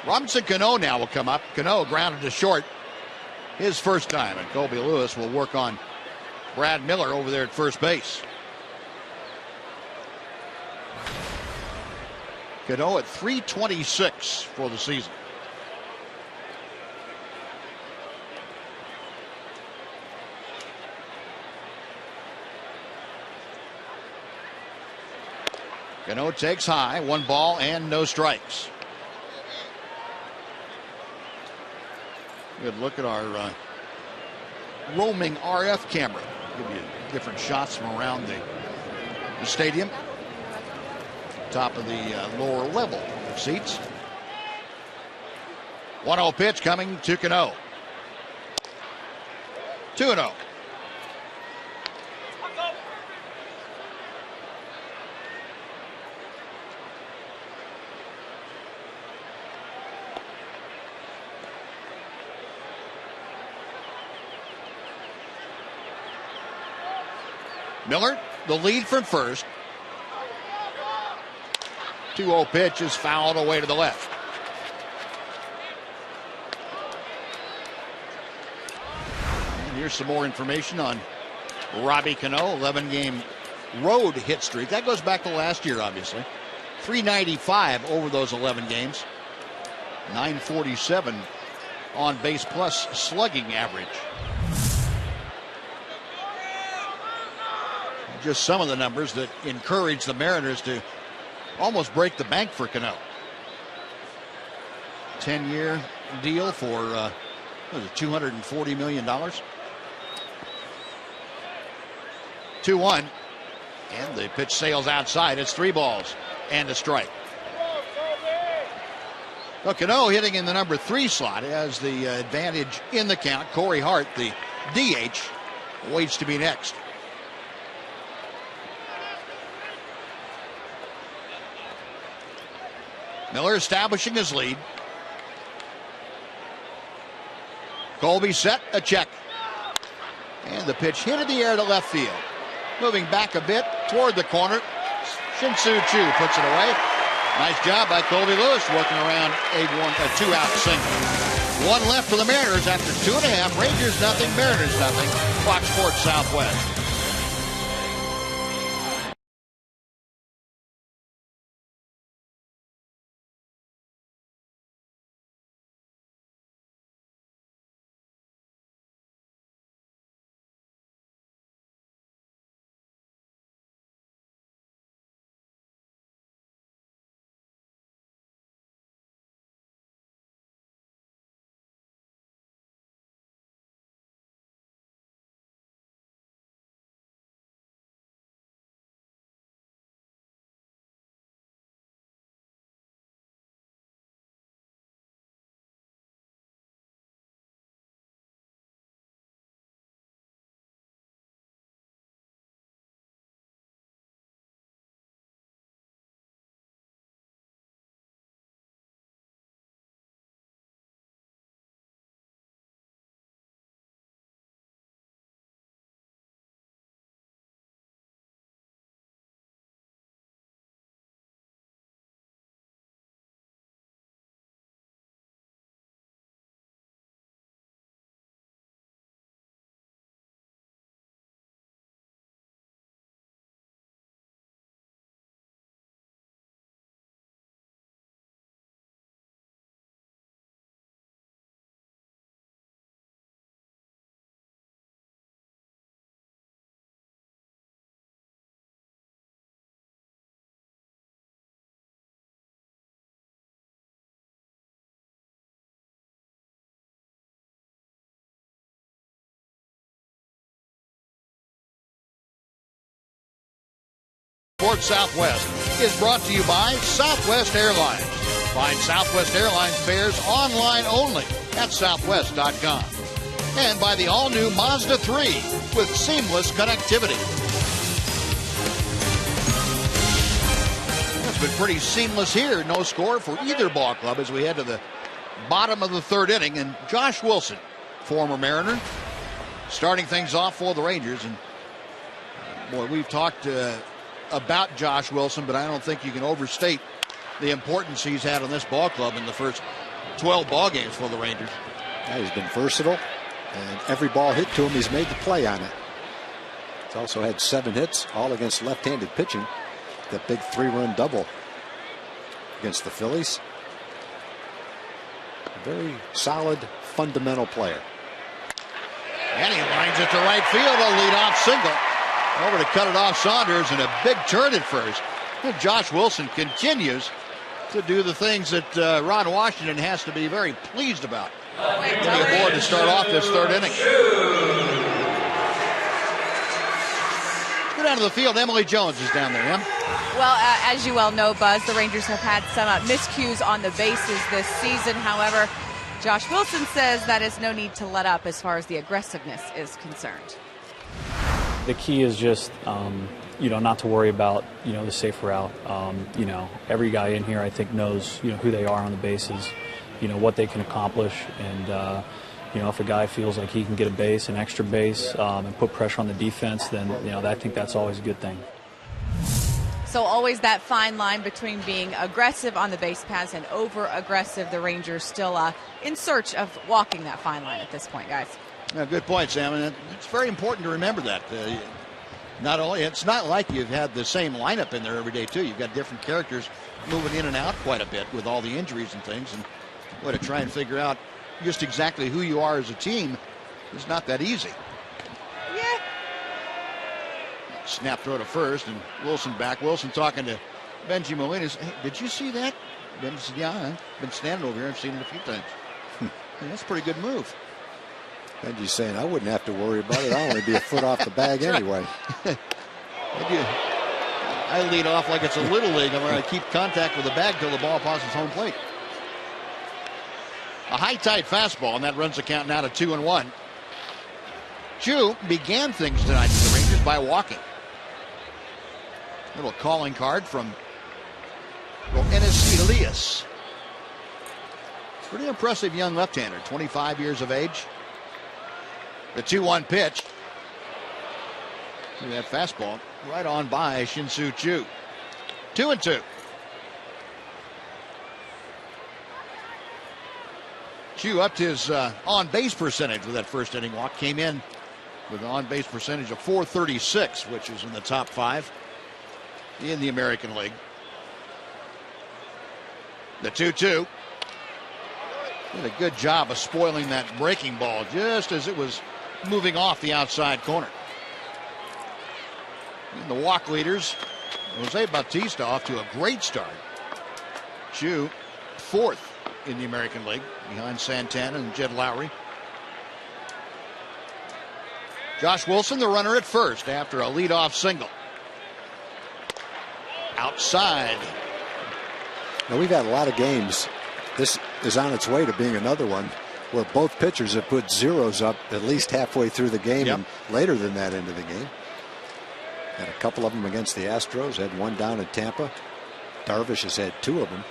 Robinson Cano now will come up. Cano grounded to short his first time, and Colby Lewis will work on Brad Miller over there at first base. Cano at .326 for the season. Cano takes high, 1 ball and no strikes. Good look at our roaming RF camera. Give you different shots from around the stadium. top of the lower level seats. 1-0 pitch coming to Cano. 2-0. Miller, the lead from first. 2-0 pitch is fouled away to the left. And here's some more information on Robbie Cano, 11-game road hit streak. That goes back to last year, obviously. 395 over those 11 games. 947 on base plus slugging average. Just some of the numbers that encourage the Mariners to almost break the bank for Cano. 10-year deal for $240 million. 2-1, and the pitch sails outside. It's 3 balls and a strike. Well, Cano hitting in the number 3 slot has the advantage in the count. Corey Hart, the DH, waits to be next. Miller establishing his lead. Colby set, a check. And the pitch hit in the air to left field. Moving back a bit toward the corner. Shin-Soo Choo puts it away. Nice job by Colby Lewis working around a 2-out single. 1 left for the Mariners after 2.5. Rangers nothing, Mariners nothing. Fox Sports Southwest. Sports Southwest is brought to you by Southwest Airlines. Find Southwest Airlines fares online only at southwest.com. And by the all-new Mazda 3 with seamless connectivity. It's been pretty seamless here. No score for either ball club as we head to the bottom of the 3rd inning. And Josh Wilson, former Mariner, starting things off for the Rangers. And boy, we've talked about Josh Wilson, but I don't think you can overstate the importance he's had on this ball club in the first 12 ball games for the Rangers. Yeah, he's been versatile, and every ball hit to him, he's made the play on it. He's also had 7 hits, all against left-handed pitching. That big 3-run double against the Phillies. A very solid, fundamental player. And he lines it to right field, a leadoff single. Over to cut it off Saunders, and a big turn at first. And Josh Wilson continues to do the things that Ron Washington has to be very pleased about. Coming aboard to start off this 3rd inning. Go down to the field. Emily Jones is down there, Em. Well, as you well know, Buzz, the Rangers have had some miscues on the bases this season. However, Josh Wilson says that is no need to let up as far as the aggressiveness is concerned. The key is just, not to worry about, the safe route. Every guy in here, I think, knows, who they are on the bases, what they can accomplish. And, if a guy feels like he can get a base, an extra base, and put pressure on the defense, then, I think that's always a good thing. So always that fine line between being aggressive on the base paths and over-aggressive. The Rangers still in search of walking that fine line at this point, guys. Yeah, good point, Sam. And it's very important to remember that. Not only, it's not like you've had the same lineup in there every day, too. You've got different characters moving in and out quite a bit with all the injuries and things. And to try and figure out just exactly who you are as a team is not that easy. Yeah. Snap throw to first, and Wilson back. Wilson talking to Benji Molina. Hey, did you see that? Ben said, yeah, I've been standing over here. I've seen it a few times. That's a pretty good move. Benji's saying, I wouldn't have to worry about it. I'll only be a foot off the bag anyway. I lead off like it's a little league. I'm going to keep contact with the bag till the ball passes home plate. A high-tight fastball, and that runs the count now to 2-1. Chu began things tonight for the Rangers by walking. Little calling card from Enes Elias. Pretty impressive young left-hander, 25 years of age. The 2-1 pitch. See that fastball right on by Shin-Soo Choo. 2-2. Choo upped his on-base percentage with that first inning walk. Came in with an on-base percentage of .436, which is in the top 5 in the American League. The 2-2. Did a good job of spoiling that breaking ball just as it was moving off the outside corner. And the walk leaders, Jose Bautista off to a great start. Choo, 4th in the American League, behind Santana and Jed Lowry. Josh Wilson, the runner at first after a leadoff single. Outside. Now, we've had a lot of games. This is on its way to being another one where both pitchers have put zeros up at least halfway through the game and later than that into the game. Had a couple of them against the Astros, had one down in Tampa. Darvish has had 2 of them.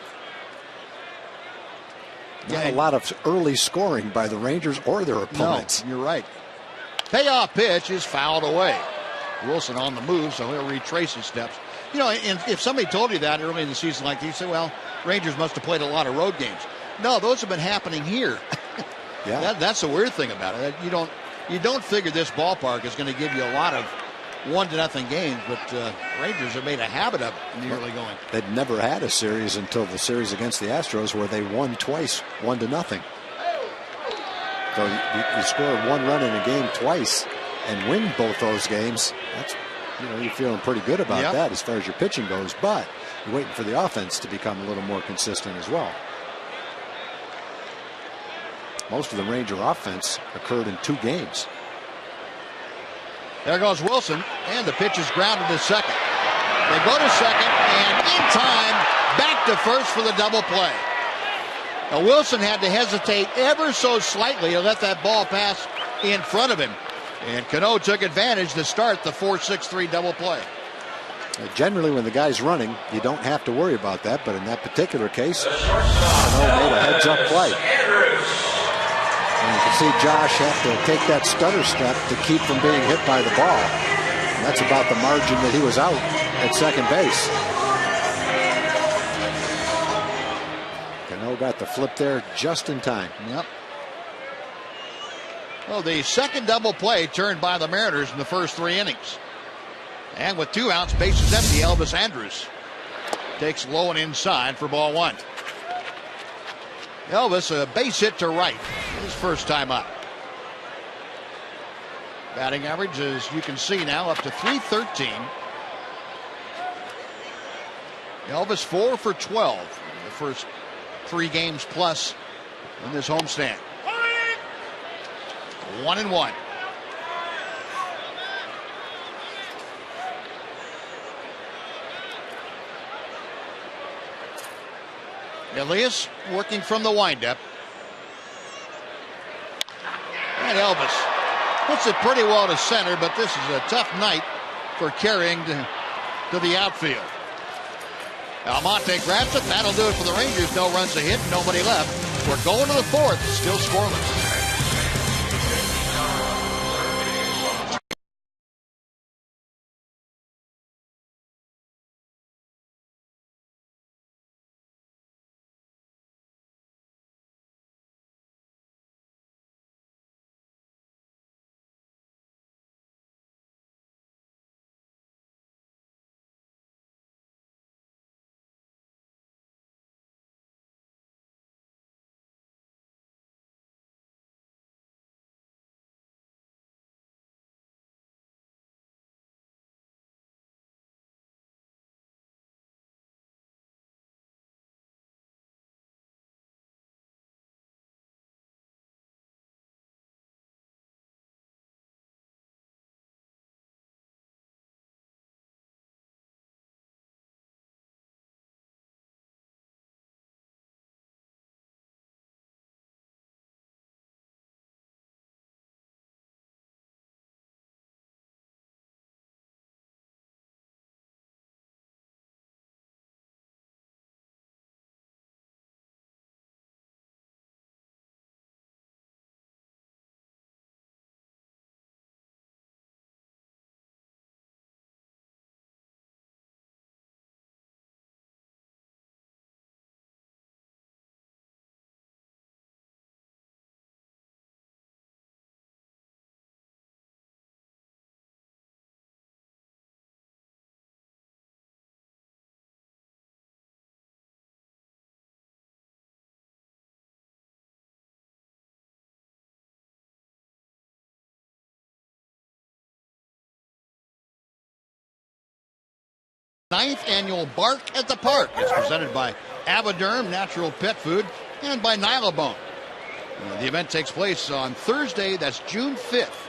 Not a lot of early scoring by the Rangers or their opponents. No, you're right. Payoff pitch is fouled away. Wilson on the move, so he'll retrace his steps. And if somebody told you that early in the season like this, you say, well, Rangers must have played a lot of road games. No, those have been happening here. Yeah, that's the weird thing about it. You don't figure this ballpark is going to give you a lot of 1-0 games, but Rangers have made a habit of it in the early going. They'd never had a series until the series against the Astros where they won twice, 1-0. So you score 1 run in a game twice and win both those games. That's, you're feeling pretty good about that as far as your pitching goes, but you're waiting for the offense to become a little more consistent as well. Most of the Ranger offense occurred in 2 games. There goes Wilson, and the pitch is grounded to second. They go to second, and in time, back to first for the double play. Now, Wilson had to hesitate ever so slightly to let that ball pass in front of him. And Cano took advantage to start the 4-6-3 double play. Generally, when the guy's running, you don't have to worry about that, but in that particular case, Cano made a heads-up play. And you can see Josh have to take that stutter step to keep from being hit by the ball. And that's about the margin that he was out at second base. Cano got the flip there just in time. Yep. Well, the second double play turned by the Mariners in the first 3 innings. And with 2 outs, bases empty, Elvis Andrus takes low and inside for ball 1. Elvis, a base hit to right, his first time up. Batting average, as you can see now, up to .313. Elvis 4 for 12 in the first 3 games plus in this homestand. 1-1. Elias working from the windup. And Elvis puts it pretty well to center, but this is a tough night for carrying to the outfield. Almonte grabs it. That'll do it for the Rangers. No runs to hit, nobody left. We're going to the fourth, still scoreless. Ninth annual Bark at the Park is presented by Avoderm Natural Pet Food and by Nylabone. The event takes place on Thursday, that's June 5th.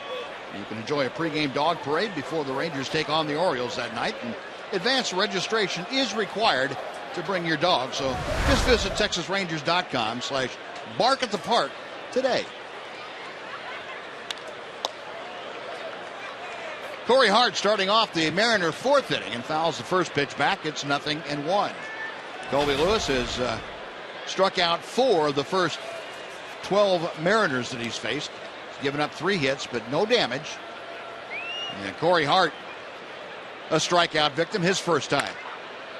You can enjoy a pregame dog parade before the Rangers take on the Orioles that night. And advanced registration is required to bring your dog, so just visit TexasRangers.com/Bark at the Park today. Corey Hart starting off the Mariner fourth inning and fouls the first pitch back. It's 0-1. Colby Lewis has struck out 4 of the first 12 Mariners that he's faced. He's given up 3 hits, but no damage. And Corey Hart, a strikeout victim, his first time.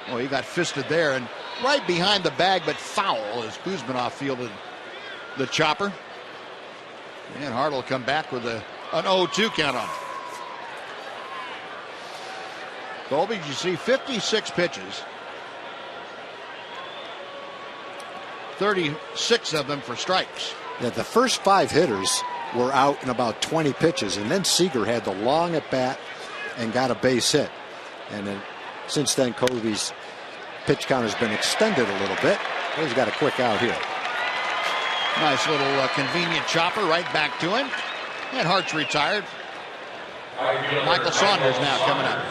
Oh, he got fisted there and right behind the bag, but foul as Kuzminoff fielded the chopper. And Hart will come back with an 0-2 count on him. Colby, you see 56 pitches, 36 of them for strikes. Yeah, the first 5 hitters were out in about 20 pitches, and then Seager had the long at bat and got a base hit. And then since then, Colby's pitch count has been extended a little bit. He's got a quick out here. Nice little convenient chopper right back to him. And Hart's retired. Michael Saunders now coming up.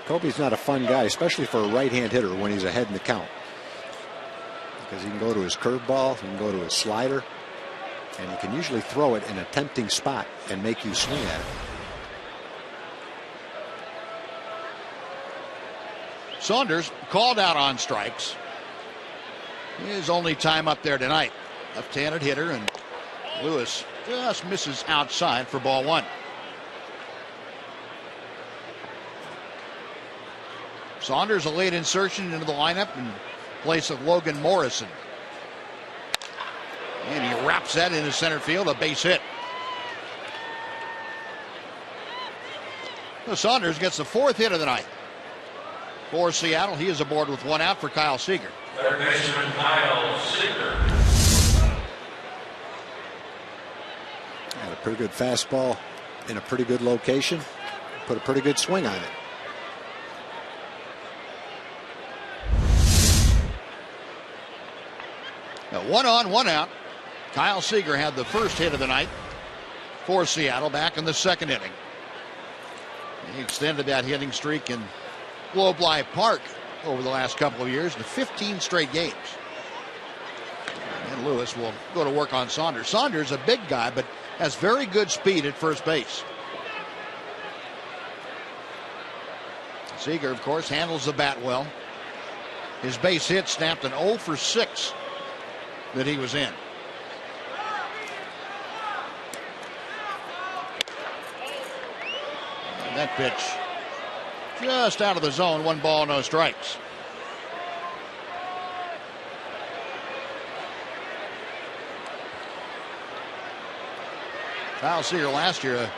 Colby's not a fun guy, especially for a right-hand hitter when he's ahead in the count. Because he can go to his curveball, he can go to his slider, and he can usually throw it in a tempting spot and make you swing at it. Saunders called out on strikes. His only time up there tonight. Left-handed hitter, and Lewis just misses outside for ball 1. Saunders a late insertion into the lineup in place of Logan Morrison. And he wraps that into center field, a base hit. So Saunders gets the 4th hit of the night. For Seattle, he is aboard with 1 out for Kyle Seager. Third baseman Kyle Seager. Had a pretty good fastball in a pretty good location. Put a pretty good swing on it. Now 1 on, 1 out. Kyle Seager had the first hit of the night for Seattle back in the 2nd inning. He extended that hitting streak in Globe Life Park over the last couple of years to 15 straight games. And Lewis will go to work on Saunders. Saunders, a big guy, but has very good speed at first base. Seager, of course, handles the bat well. His base hit snapped an 0 for 6 that he was in. And that pitch just out of the zone, 1 ball, no strikes. Kyle Seager last year,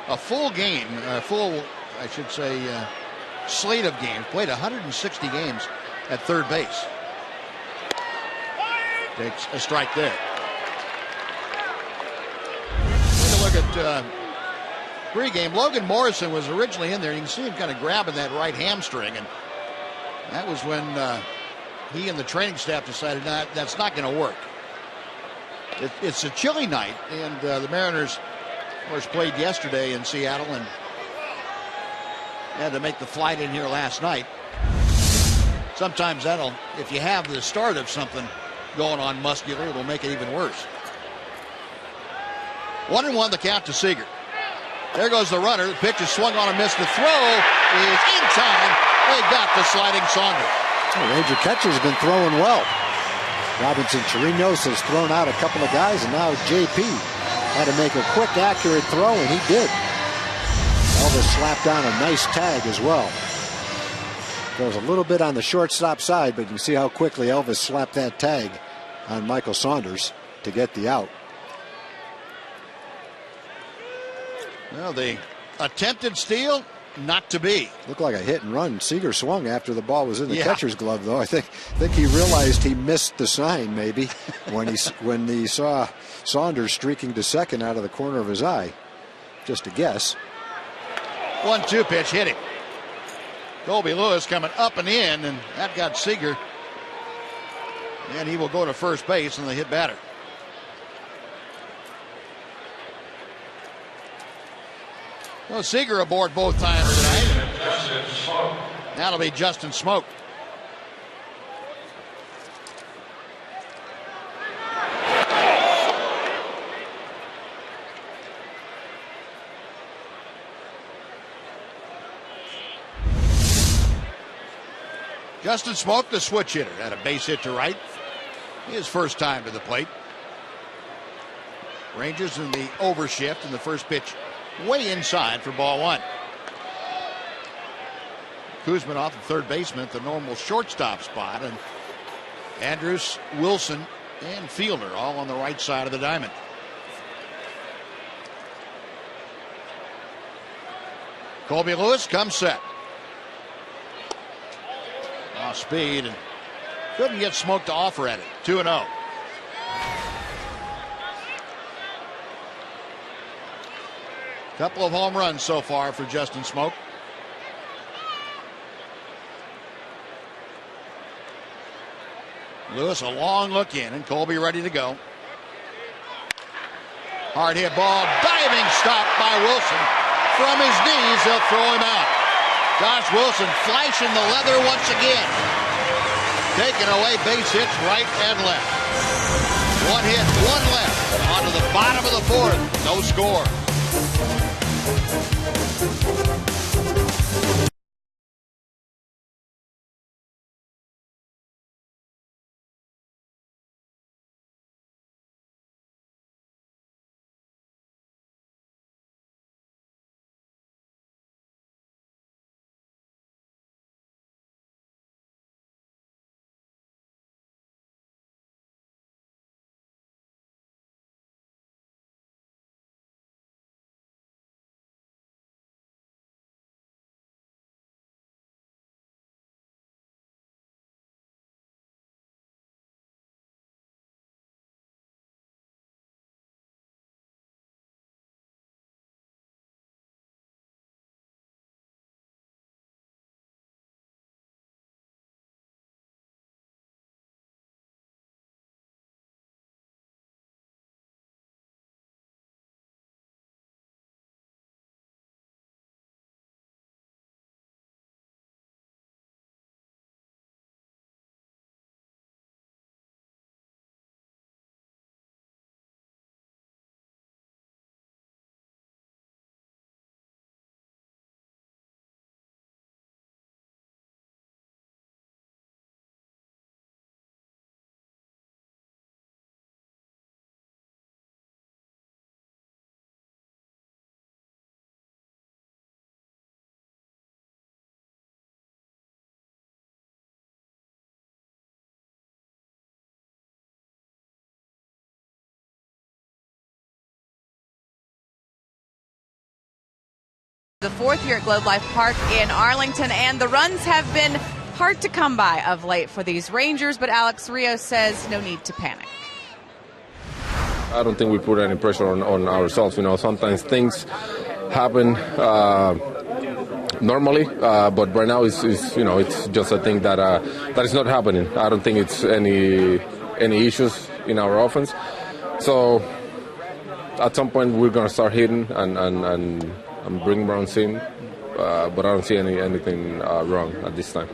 a full game, slate of games, played 160 games at third base. Takes a strike there. Take a look at pregame. Logan Morrison was originally in there. You can see him kind of grabbing that right hamstring, and that was when he and the training staff decided that's not going to work. It's a chilly night, and the Mariners, of course, played yesterday in Seattle and had to make the flight in here last night. Sometimes if you have the start of something going on muscular, it'll make it even worse. 1-1 the count to Seager. There goes the runner. The pitch is swung on and missed. The throw is in time. They got the sliding Saunders. The Ranger catcher's been throwing well. Robinson Chirinos has thrown out a couple of guys, and now JP had to make a quick, accurate throw, and he did. Elvis slapped down a nice tag as well. Goes a little bit on the shortstop side, but you can see how quickly Elvis slapped that tag on Michael Saunders to get the out. Well, the attempted steal, not to be. Looked like a hit and run. Seager swung after the ball was in the catcher's glove, though. I think he realized he missed the sign maybe when he saw Saunders streaking to second out of the corner of his eye. Just a guess. 1-2 pitch hit him. Colby Lewis coming up and in, and that got Seager. And he will go to first base, and the hit batter. Well, Seager aboard both times tonight. That'll be Justin Smoke. Justin Smoke, the switch hitter, had a base hit to right. His first time to the plate. Rangers in the overshift, and the first pitch way inside for ball 1. Kuzman off the third baseman at the normal shortstop spot, and Andrews, Wilson, and Fielder all on the right side of the diamond. Colby Lewis comes set. Off speed, and couldn't get Smoke to offer at it. 2-0. Couple of home runs so far for Justin Smoke. Lewis a long look in, and Colby ready to go. Hard hit ball, diving stop by Wilson. From his knees, they'll throw him out. Josh Wilson flashing the leather once again. Taking away base hits right and left. 1 hit, 1 left. Onto the bottom of the 4th. No score. The fourth year at Globe Life Park in Arlington, and the runs have been hard to come by of late for these Rangers, but Alex Rios says no need to panic. I don't think we put any pressure on ourselves. Sometimes things happen normally, but right now it's just a thing that is not happening. I don't think it's any issues in our offense. So at some point we're going to start hitting and bring runs in, but I don't see anything wrong at this time.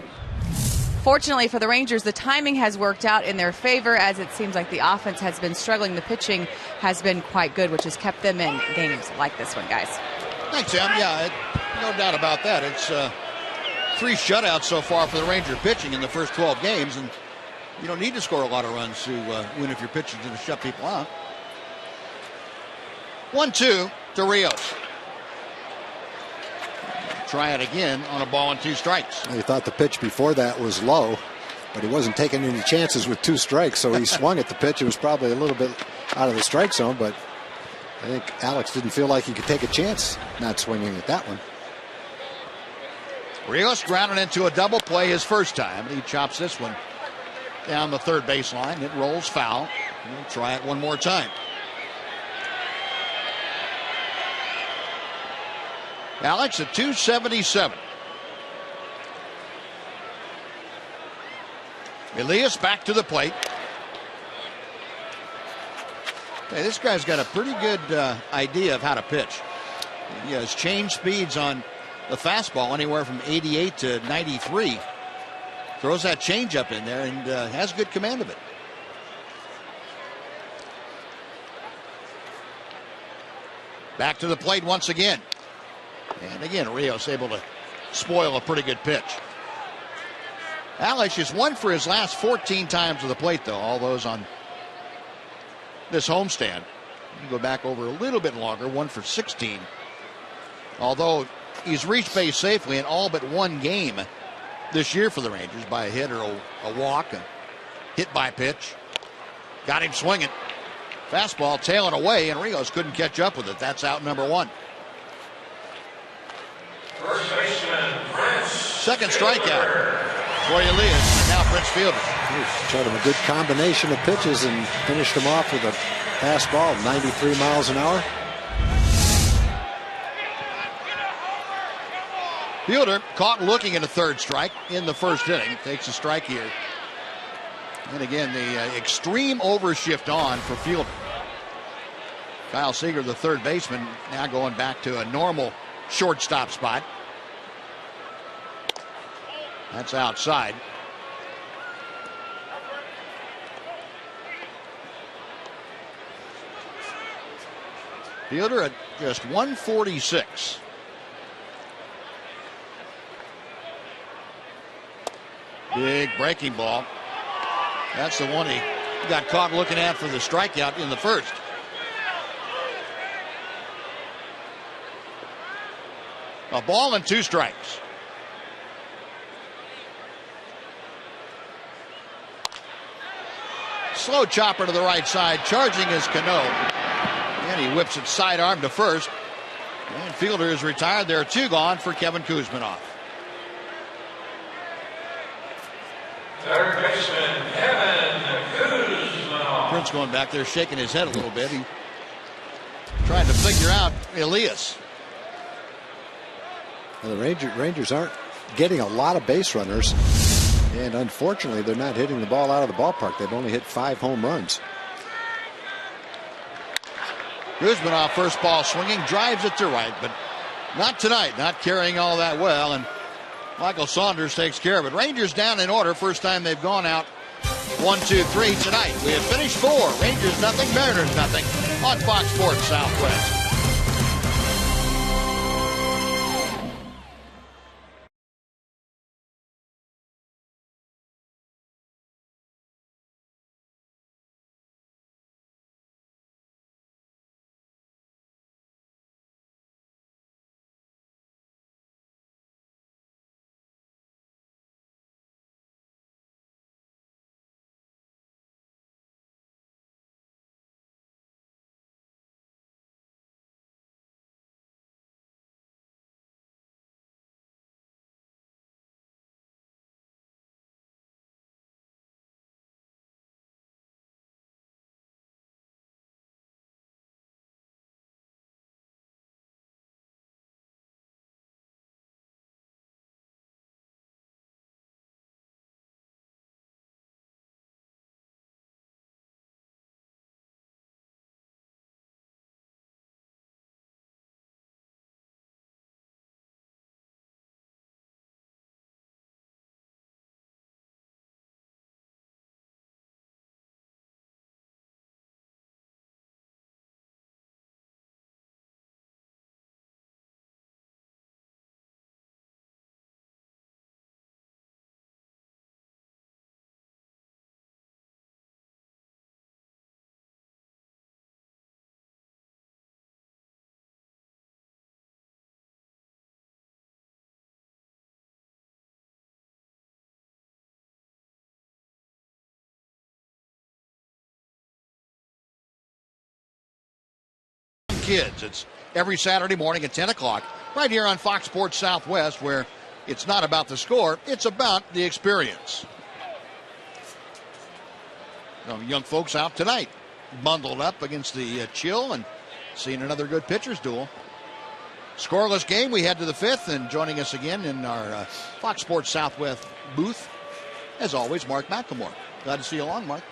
Fortunately for the Rangers, the timing has worked out in their favor, as it seems like the offense has been struggling. The pitching has been quite good, which has kept them in games like this one, guys. Thanks, Em. Yeah, no doubt about that. It's 3 shutouts so far for the Ranger pitching in the first 12 games, and you don't need to score a lot of runs to win if your pitching's going to shut people out. 1-2 to Rios. Try it again on a ball and 2 strikes. He thought the pitch before that was low, but he wasn't taking any chances with 2 strikes, so he swung at the pitch. It was probably a little bit out of the strike zone, but I think Alex didn't feel like he could take a chance not swinging at that one. Rios grounded into a double play his first time, and he chops this one down the third baseline. It rolls foul. We'll try it one more time. Alex at 277. Elias back to the plate. Hey, this guy's got a pretty good idea of how to pitch. He has change speeds on the fastball anywhere from 88 to 93. Throws that changeup in there and has good command of it. Back to the plate once again. And again, Rios able to spoil a pretty good pitch. Alex is 1 for his last 14 times to the plate, though. All those on this homestand. You can go back over a little bit longer, 1 for 16. Although he's reached base safely in all but 1 game this year for the Rangers by a hit or a walk, a hit by pitch. Got him swinging. Fastball tailing away, and Rios couldn't catch up with it. That's out number 1. First baseman, Prince. Second strikeout for Elias, and now Prince Fielder. He tried him a good combination of pitches and finished him off with a fastball, 93 miles an hour. Fielder caught looking at a third strike in the first inning. Takes a strike here. And again, the extreme overshift on for Fielder. Kyle Seager, the third baseman, now going back to a normal shortstop spot. That's outside. Fielder at just 146. Big breaking ball. That's the one he got caught looking at for the strikeout in the first. A ball and 2 strikes. Slow chopper to the right side, charging his Cano. And he whips it sidearm to first. And Fielder is retired. There are 2 gone for Kevin Kuzminoff. Third baseman, Kevin Kuzminoff. Prince going back there shaking his head a little bit. He trying to figure out Elias. Well, the Rangers aren't getting a lot of base runners, and unfortunately they're not hitting the ball out of the ballpark. They've only hit 5 home runs. Kuzminoff, first ball swinging, drives it to right, but not tonight, not carrying all that well, and Michael Saunders takes care of it. Rangers down in order, first time they've gone out 1-2-3 tonight. We have finished 4, Rangers nothing, Mariners nothing on Fox Sports Southwest. kids. It's every Saturday morning at 10 o'clock right here on Fox Sports Southwest, where it's not about the score, it's about the experience. Young folks out tonight, bundled up against the chill and seeing another good pitchers duel. Scoreless game. We head to the 5th, and joining us again in our Fox Sports Southwest booth, as always, Mark McLemore. Glad to see you along, Mark.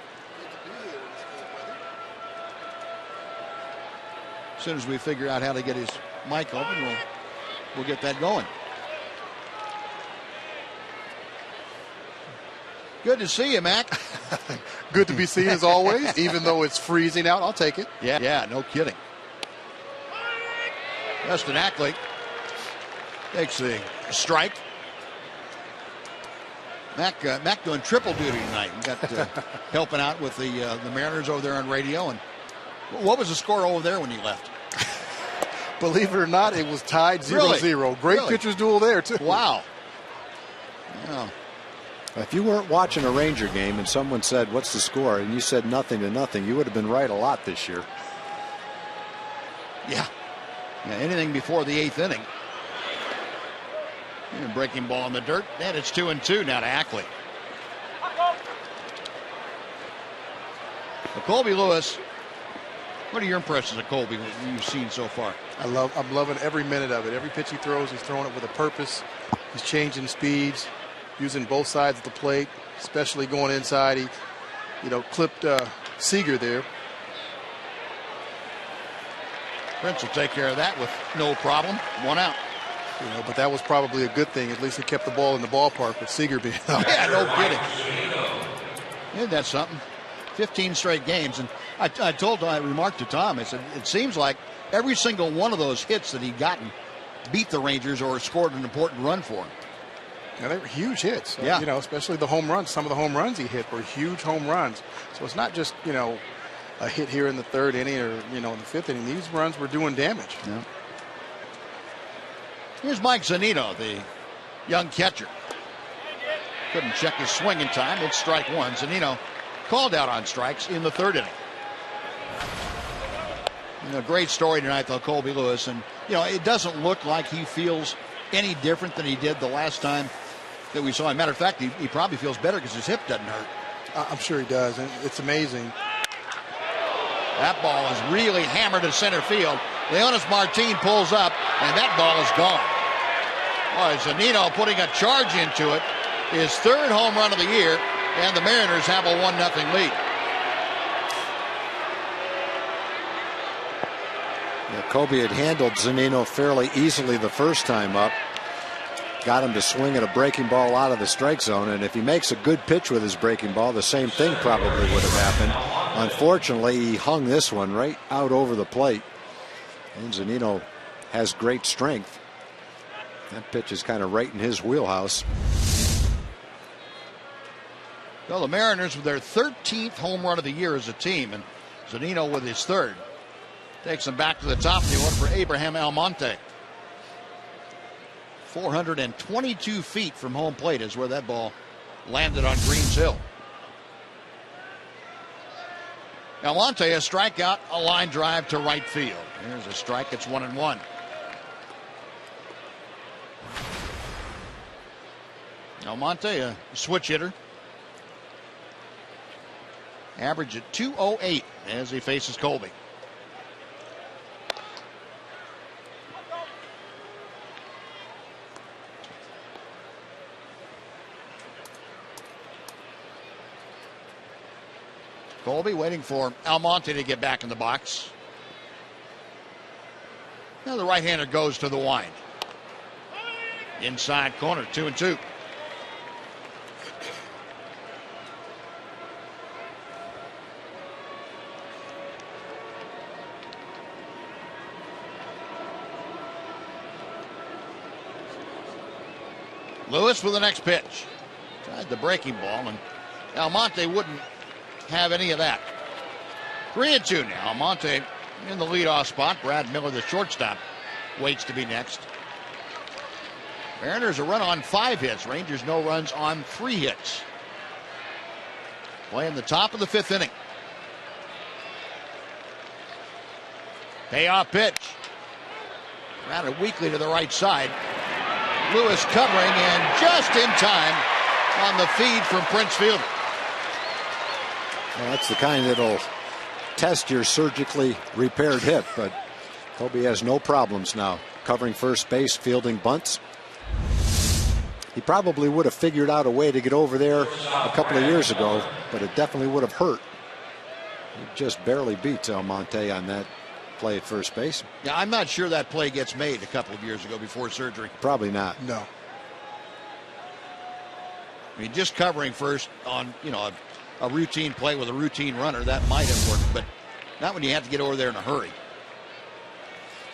As soon as we figure out how to get his mic open, we'll get that going. Good to see you, Mac. Good to be seen as always, even though it's freezing out. I'll take it. Yeah, no kidding. Justin Ackley takes the strike. Mac doing triple duty tonight. We got helping out with the Mariners over there on radio. And what was the score over there when you left? Believe it or not, it was tied 0-0. Great pitchers duel there, too. Wow. Yeah. If you weren't watching a Ranger game and someone said, what's the score? And you said 0-0, you would have been right a lot this year. Yeah, anything before the 8th inning. Breaking ball in the dirt, and it's 2-2 now to Ackley. Colby Lewis, what are your impressions of Colby you've seen so far? I'm loving every minute of it. Every pitch he throws, he's throwing it with a purpose. He's changing speeds, using both sides of the plate, especially going inside. He, clipped Seager there. Prince will take care of that with no problem. 1 out. But that was probably a good thing. At least he kept the ball in the ballpark with Seager being out. Yeah, no kidding. Isn't that something? 15 straight games. And I remarked to Tom, I said, it seems like every single one of those hits that he gotten beat the Rangers or scored an important run for him. Yeah, they were huge hits. Yeah. Especially the home runs. Some of the home runs he hit were huge home runs. So it's not just, a hit here in the 3rd inning or, in the 5th inning. These runs were doing damage. Yeah. Here's Mike Zunino, the young catcher. Couldn't check his swing in time. It's strike 1. Zunino called out on strikes in the 3rd inning. A great story tonight, though, Colby Lewis. And, it doesn't look like he feels any different than he did the last time that we saw him. Matter of fact, he probably feels better because his hip doesn't hurt. I'm sure he does. And it's amazing. That ball is really hammered to center field. Leonis Martin pulls up, and that ball is gone. Boy, Zunino putting a charge into it. His 3rd home run of the year, and the Mariners have a 1-0 lead. Yeah, Kobe had handled Zunino fairly easily the first time up. Got him to swing at a breaking ball out of the strike zone, and if he makes a good pitch with his breaking ball, the same thing probably would have happened. Unfortunately, he hung this one right out over the plate. And Zunino has great strength. That pitch is kind of right in his wheelhouse. Well, the Mariners with their 13th home run of the year as a team, and Zunino with his 3rd. Takes them back to the top of the order for Abraham Almonte. 422 feet from home plate is where that ball landed on Greens Hill. Almonte, a strikeout, a line drive to right field. Here's a strike. It's 1-1. Almonte, a switch hitter. Average at 208 as he faces Colby. Colby waiting for Almonte to get back in the box. Now the right-hander goes to the wind. Inside corner, 2-2. Lewis with the next pitch. Tried the breaking ball, and Almonte wouldn't have any of that. 3-2 now. Almonte in the leadoff spot. Brad Miller, the shortstop, waits to be next. Mariners a run on 5 hits. Rangers no runs on 3 hits. Playing the top of the 5th inning. Payoff pitch. Routed weakly to the right side. Lewis covering and just in time on the feed from Prince Fielder. Well, that's the kind that'll test your surgically repaired hip, but Kobe has no problems now covering first base, fielding bunts. He probably would have figured out a way to get over there a couple of years ago, but it definitely would have hurt. He just barely beats Almonte on that play at first base. Yeah, I'm not sure that play gets made a couple of years ago before surgery. Probably not. No. I mean, just covering first on, a routine play with a routine runner, that might have worked, but not when you have to get over there in a hurry.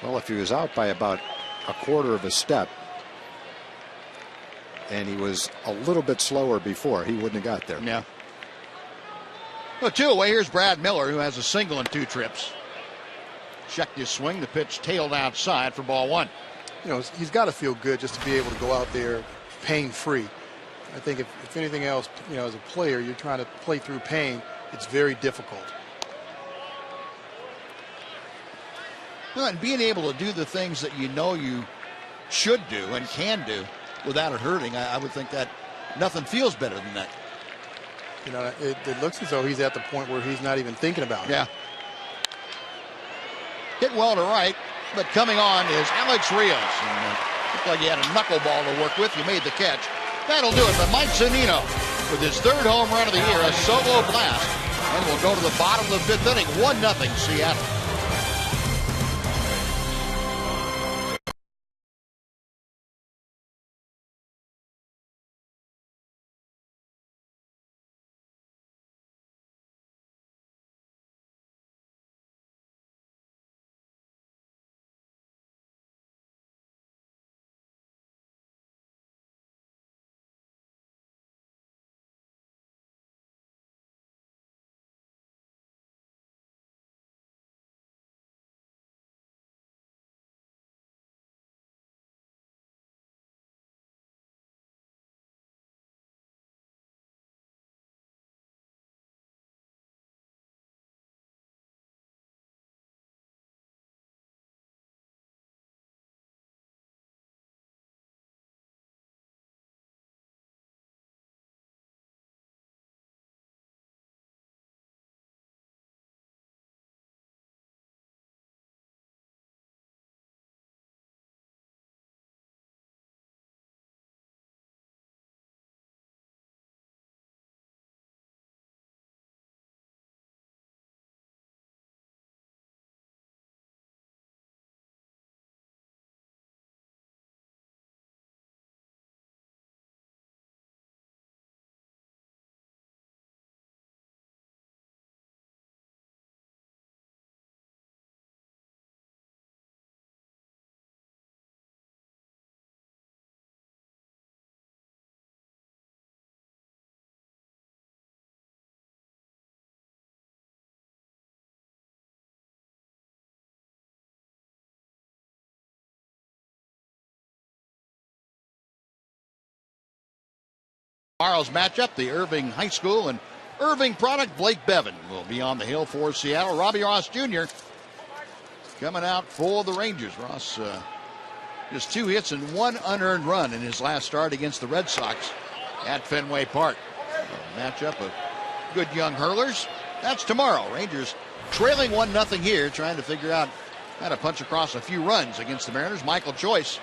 Well, if he was out by about a quarter of a step, and he was a little bit slower before, he wouldn't have got there. Yeah. Well, 2 away. Here's Brad Miller, who has a single and 2 trips. Checked his swing. The pitch tailed outside for ball 1. He's got to feel good just to be able to go out there pain-free. I think if anything else, as a player, you're trying to play through pain, it's very difficult. Well, and being able to do the things that you should do and can do without it hurting, I would think that nothing feels better than that. It looks as though he's at the point where he's not even thinking about it. Yeah. Hit well to right, but coming on is Alex Rios. And, looked like he had a knuckleball to work with. He made the catch. That'll do it. But Mike Zunino with his 3rd home run of the year, a solo blast. And we'll go to the bottom of the 5th inning, 1-0 Seattle. Tomorrow's matchup, the Irving High School and Irving product, Blake Bevan will be on the hill for Seattle. Robbie Ross Jr. coming out for the Rangers. Ross just 2 hits and 1 unearned run in his last start against the Red Sox at Fenway Park. A matchup of good young hurlers. That's tomorrow. Rangers trailing 1-0 here, trying to figure out how to punch across a few runs against the Mariners. Michael Choice,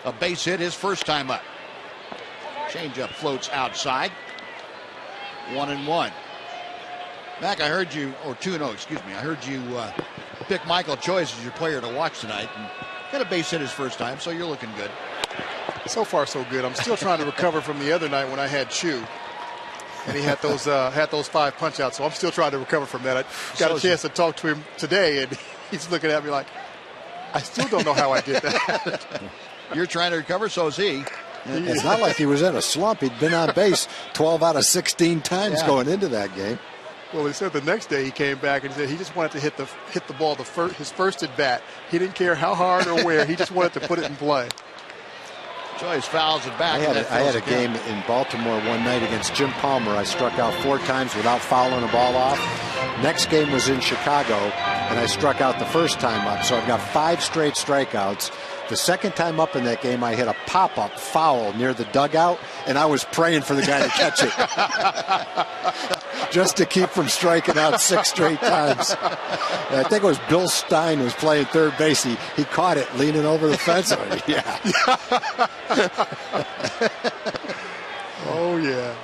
a base hit his first time up. Changeup floats outside. 1-1. Mac, I heard you, or 2-0, excuse me. I heard you pick Michael Choice as your player to watch tonight. And got a base hit his first time, so you're looking good. So far, so good. I'm still trying to recover from the other night when I had Chu, and he had those 5 punch outs. So I'm still trying to recover from that. I got a chance to talk to him today, and he's looking at me like, I still don't know how I did that. You're trying to recover, so is he. It's not like he was in a slump. He'd been on base 12 out of 16 times going into that game. Well, he said the next day he came back and said he just wanted to hit the ball his first at bat. He didn't care how hard or where. He just wanted to put it in play. Choice fouls it back. I had a game in Baltimore one night against Jim Palmer. I struck out 4 times without fouling a ball off. Next game was in Chicago, and I struck out the first time up. So I've got 5 straight strikeouts. The second time up in that game, I hit a pop-up foul near the dugout, and I was praying for the guy to catch it. Just to keep from striking out 6 straight times. And I think it was Bill Stein who was playing third base. He caught it leaning over the fence. Yeah. Oh, yeah.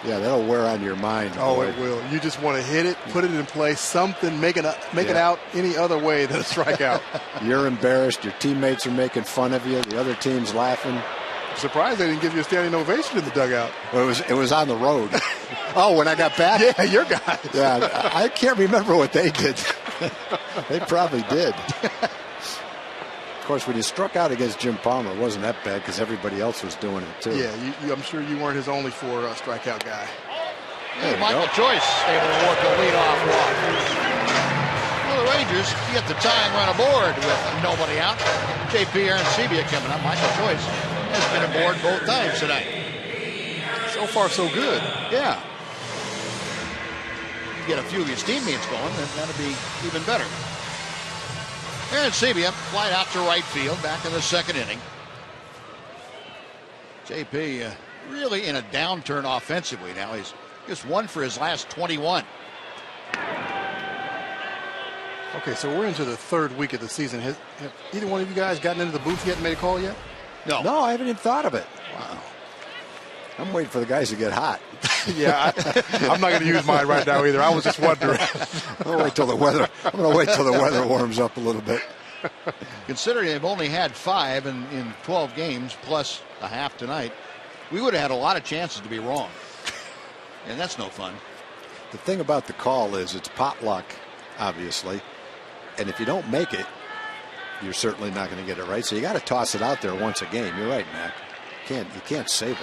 Yeah, that'll wear on your mind. Oh, boy. it will. You just want to hit it, put it in play, something, make it out any other way than a strikeout. You're embarrassed. Your teammates are making fun of you. The other team's laughing. I'm surprised they didn't give you a standing ovation in the dugout. Well, it was on the road. Oh, when I got back? Yeah, your guys. Yeah, I can't remember what they did. They probably did. Of course, when you struck out against Jim Palmer, it wasn't that bad because everybody else was doing it too. Yeah, I'm sure you weren't his only 4 strikeout guy. Hey, Michael Joyce able to work a leadoff walk. Well, the Rangers get the tying run aboard with nobody out. J.P. Arancibia coming up. Michael Joyce has been aboard both times tonight. So far, so good. Yeah. You get a few of his teammates going, then that'll be even better. Arancibia flied out to right field back in the second inning. J.P. Really in a downturn offensively now. He's just 1 for his last 21. Okay, so we're into the 3rd week of the season. Have either one of you guys gotten into the booth yet and made a call yet? No, I haven't even thought of it. Wow. I'm waiting for the guys to get hot. Yeah, I'm not going to use mine right now either. I was just wondering. I'm going to wait till the weather warms up a little bit. Considering they've only had 5 in 12 games plus a half tonight, we would have had a lot of chances to be wrong. And that's no fun. The thing about the call is it's potluck, obviously. And if you don't make it, you're certainly not going to get it right. So you got to toss it out there once a game. You're right, Mac. You can't save it.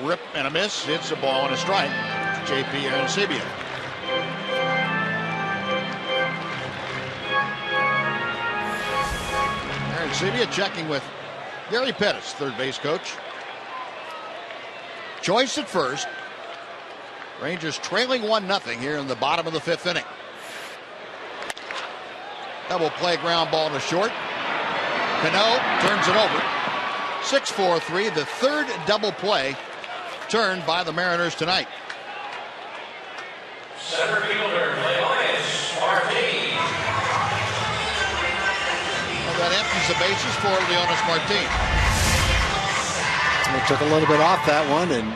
Rip and a miss. It's a ball and a strike. J.P. Arancibia. Arancibia checking with Gary Pettis, third base coach. Choice at first. Rangers trailing 1-0 here in the bottom of the 5th inning. Double play ground ball to short. Cano turns it over. 6-4-3, the 3rd double play turned by the Mariners tonight. Center fielder, Leonis Martin. Well, that empties the bases for Leonis Martin. They took a little bit off that one, and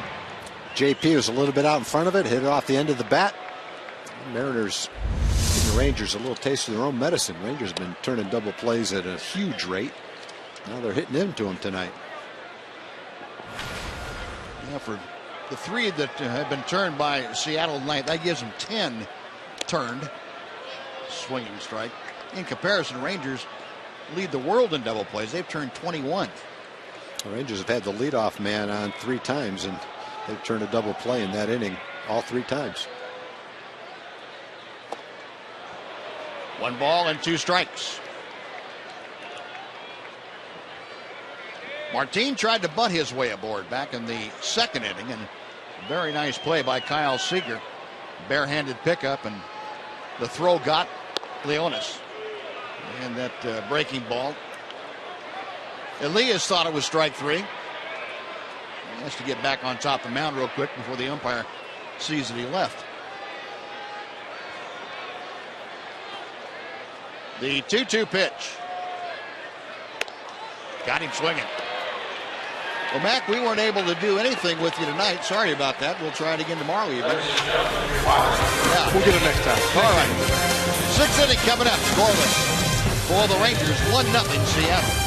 JP was a little bit out in front of it, hit it off the end of the bat. Mariners giving the Rangers a little taste of their own medicine. Rangers have been turning double plays at a huge rate. Now they're hitting into them tonight. Yeah, for the 3 that have been turned by Seattle tonight, that gives them 10 turned. Swinging strike. In comparison, Rangers lead the world in double plays. They've turned 21. The Rangers have had the leadoff man on 3 times, and they've turned a double play in that inning all 3 times. 1 ball and 2 strikes. Martin tried to butt his way aboard back in the 2nd inning, and very nice play by Kyle Seager. Barehanded pickup, and the throw got Leonis. And that breaking ball. Elias thought it was strike 3. He has to get back on top of the mound real quick before the umpire sees that he left. The 2-2 pitch. Got him swinging. Well, Mac, we weren't able to do anything with you tonight. Sorry about that. We'll try it again tomorrow even. Yeah. We'll get it next time. All right. 6th inning coming up. Scoreless for the Rangers. 1-0 Seattle.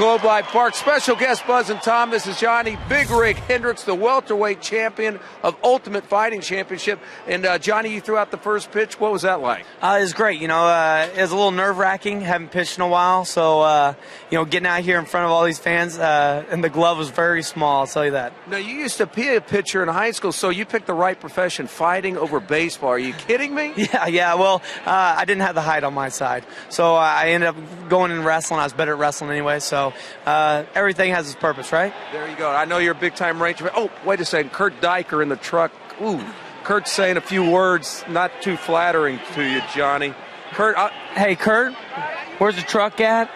Globe Life Park. Special guest Buzz and Tom. This is Johnny Big Rig Hendricks, the welterweight champion of Ultimate Fighting Championship. And Johnny, you threw out the first pitch. What was that like? It was great. You know, it was a little nerve-wracking. Haven't pitched in a while. So, you know, getting out here in front of all these fans, and the glove was very small, I'll tell you that. Now, you used to be a pitcher in high school, so you picked the right profession, fighting over baseball. Are you kidding me? Yeah. Well, I didn't have the height on my side. So I ended up going in wrestling. I was better at wrestling anyway. So everything has its purpose, right? There you go. I know you're a big-time Ranger. Oh, wait a second. Kurt Diker in the truck. Ooh, Kurt's saying a few words not too flattering to you, Johnny. Kurt. Hey, Kurt, where's the truck at?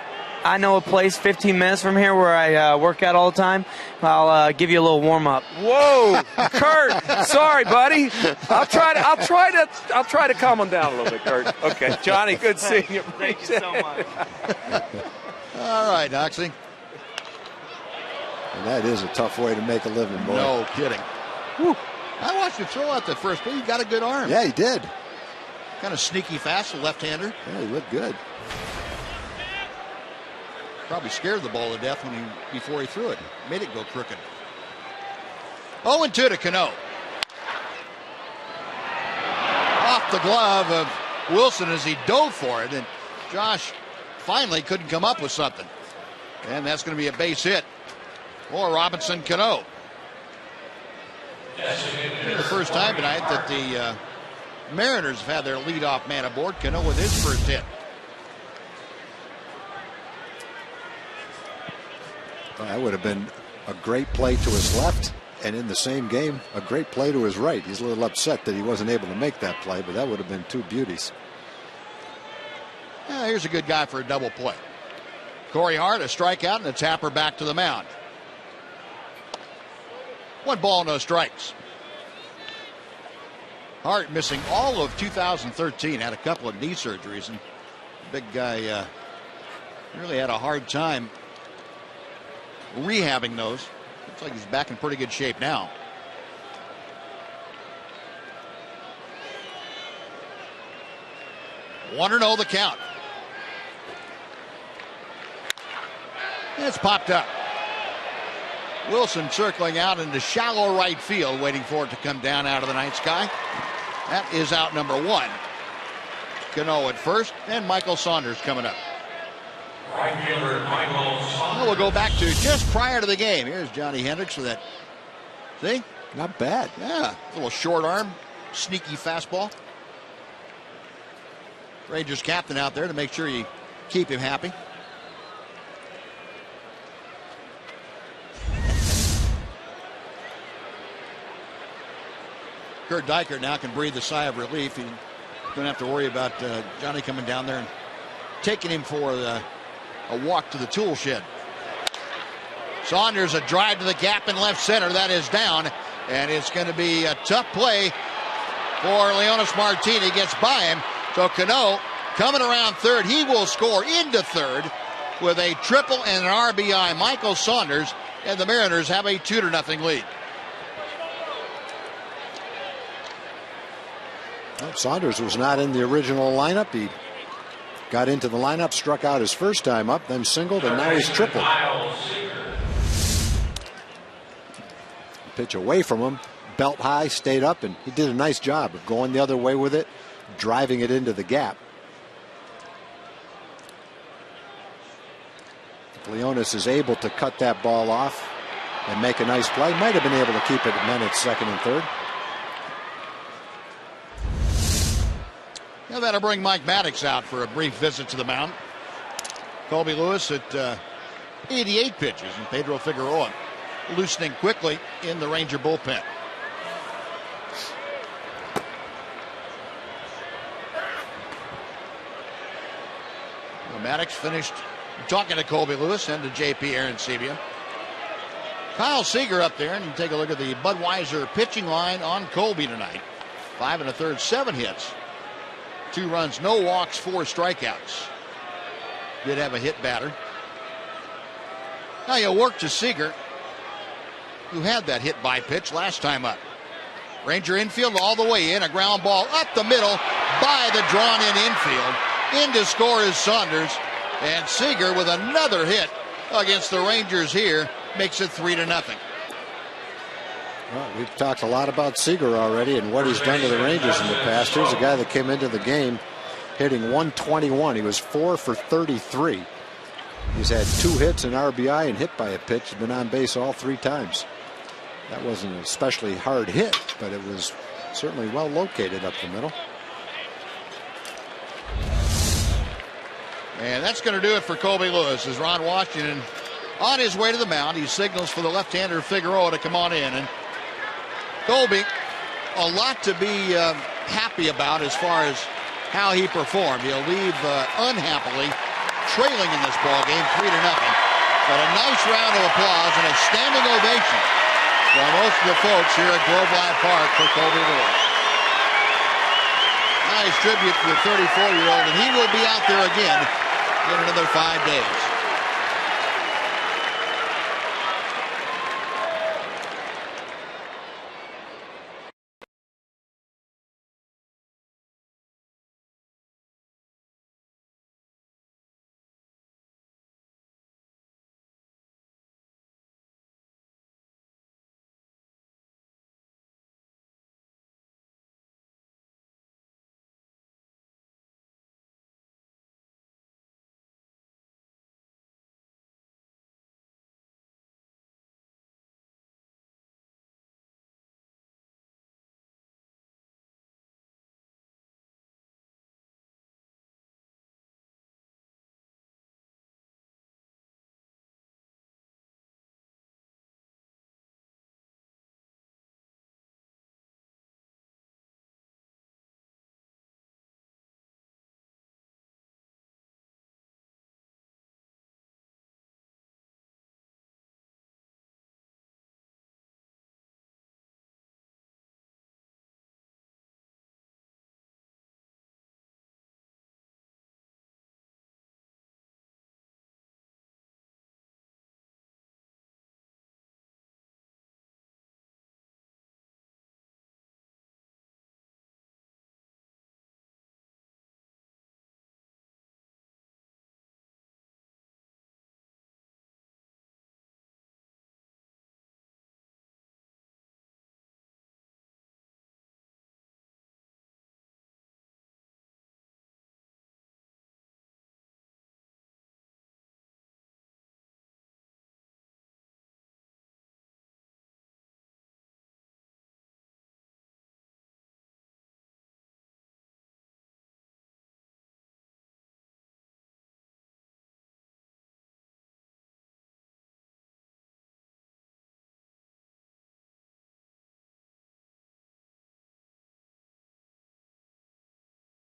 I know a place 15 minutes from here where I work out all the time. I'll give you a little warm up. Whoa, Kurt! Sorry, buddy. I'll try to calm him down a little bit, Kurt. Okay, Johnny, good seeing you. Thank you so much. All right, Oxley. And that is a tough way to make a living, boy. No kidding. Whew. I watched him throw out the first, but he got a good arm. Yeah, he did. Kind of sneaky fast, a left-hander. Yeah, he looked good. Probably scared the ball to death before he threw it. Made it go crooked. 0-2 to Cano. Off the glove of Wilson as he dove for it, and Josh finally couldn't come up with something. And that's going to be a base hit for Robinson Cano. The first time tonight that the Mariners have had their leadoff man aboard. Cano with his first hit. That would have been a great play to his left, and in the same game, a great play to his right. He's a little upset that he wasn't able to make that play, but that would have been two beauties. Yeah, here's a good guy for a double play. Corey Hart, a strikeout, and a tapper back to the mound. 1 ball, no strikes. Hart missing all of 2013, had a couple of knee surgeries, and the big guy really had a hard time rehabbing those. Looks like he's back in pretty good shape now. One or no the count. It's popped up. Wilson circling out into shallow right field, waiting for it to come down out of the night sky. That is out number 1. Cano at first, and Michael Saunders coming up. Right fielder Michael Saunders. We'll go back to just prior to the game. Here's Johnny Hendricks with that. See? Not bad. Yeah. A little short arm, sneaky fastball. Rangers captain out there to make sure you keep him happy. Kurt Diker now can breathe a sigh of relief. He don't have to worry about Johnny coming down there and taking him for a walk to the tool shed. Saunders, a drive to the gap in left center. That is down, and it's going to be a tough play for Leonis Martini. Gets by him. So Cano coming around third. He will score into third with a triple and an RBI. Michael Saunders, and the Mariners have a 2-0 lead. Well, Saunders was not in the original lineup. He got into the lineup, struck out his first time up, then singled, and now he's tripled. Pitch away from him, belt high, stayed up, and he did a nice job of going the other way with it, driving it into the gap. If Leonis is able to cut that ball off and make a nice play, might have been able to keep it men at second and third. Now that'll bring Mike Maddox out for a brief visit to the mound. Colby Lewis at 88 pitches, and Pedro Figueroa loosening quickly in the Ranger bullpen. Well, Maddox finished talking to Colby Lewis and to JP Arancibia. Kyle Seager up there, and you take a look at the Budweiser pitching line on Colby tonight. 5 1/3, 7 hits. 2 runs, no walks, 4 strikeouts. Did have a hit batter. Now you work to Seager, who had that hit by pitch last time up. Ranger infield all the way in. A ground ball up the middle by the drawn in infield. In to score is Saunders. And Seager with another hit against the Rangers here makes it 3-0. Well, we've talked a lot about Seager already and what he's done to the Rangers in the past. Here's a guy that came into the game hitting 121. He was 4 for 33. He's had 2 hits, an RBI, and hit by a pitch. He's been on base all 3 times. That wasn't an especially hard hit, but it was certainly well located up the middle. And that's going to do it for Colby Lewis as Ron Washington on his way to the mound. He signals for the left-hander Figueroa to come on in. And Colby, a lot to be happy about as far as how he performed. He'll leave unhappily trailing in this ball game 3-0. But a nice round of applause and a standing ovation from most of the folks here at Globe Life Park for Colby Lewis. Nice tribute to the 34-year-old, and he will be out there again in another 5 days.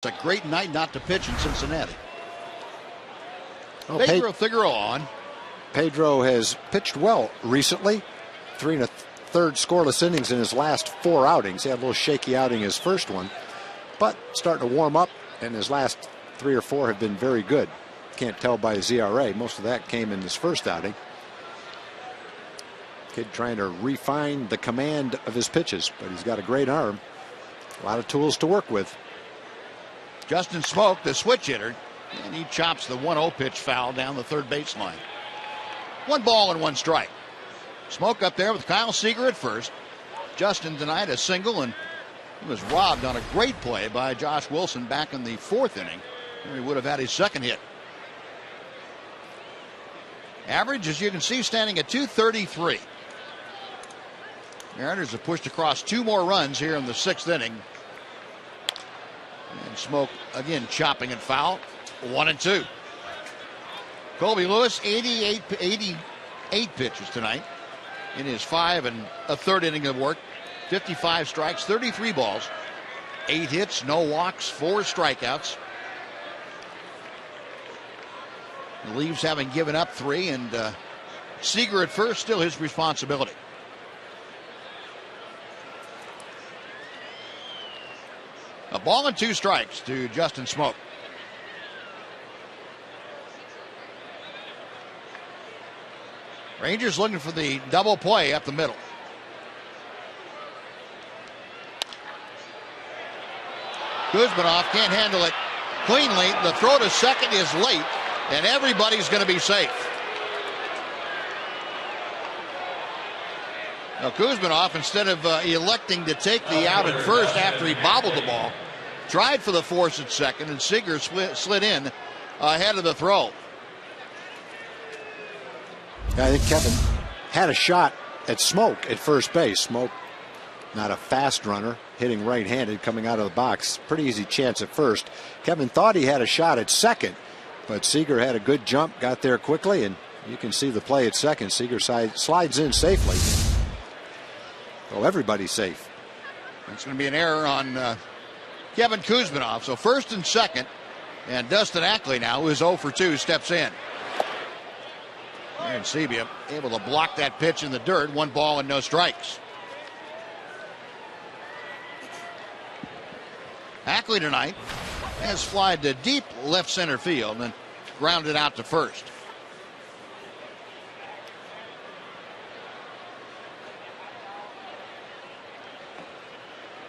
It's a great night not to pitch in Cincinnati. Pedro Figueroa on. Pedro has pitched well recently. 3 1/3 scoreless innings in his last 4 outings. He had a little shaky outing his first one, but starting to warm up, and his last 3 or 4 have been very good. Can't tell by his ERA. Most of that came in his first outing. Kid trying to refine the command of his pitches, but he's got a great arm. A lot of tools to work with. Justin Smoak, the switch hitter, and he chops the 1-0 pitch foul down the third baseline. 1 ball and 1 strike. Smoak up there with Kyle Seager at first. Justin denied a single, and he was robbed on a great play by Josh Wilson back in the 4th inning, where he would have had his second hit. Average, as you can see, standing at .233. Mariners have pushed across 2 more runs here in the 6th inning. And Smoak again chopping it foul. 1-2. Colby Lewis, 88 pitches tonight in his 5 1/3 inning of work. 55 strikes, 33 balls, 8 hits, no walks, 4 strikeouts. The Leaves having given up 3, and Seager at first, still his responsibility. A ball and 2 strikes to Justin Smoak. Rangers looking for the double play up the middle. Kuzminoff can't handle it cleanly. The throw to second is late, and everybody's going to be safe. Now Kuzminoff, instead of electing to take the out at first after he bobbled the ball, tried for the force at second, and Seager slid in ahead of the throw. I think Kevin had a shot at Smoke at first base. Smoke, not a fast runner, hitting right-handed coming out of the box. Pretty easy chance at first. Kevin thought he had a shot at second, but Seager had a good jump, got there quickly, and you can see the play at second. Seager slides in safely. Oh, everybody's safe. It's going to be an error on Kevin Kuzminoff. So first and second, and Dustin Ackley now, who is 0 for 2, steps in. Aaron Sebia able to block that pitch in the dirt. 1 ball and no strikes. Ackley tonight has flied to deep left center field and grounded out to first.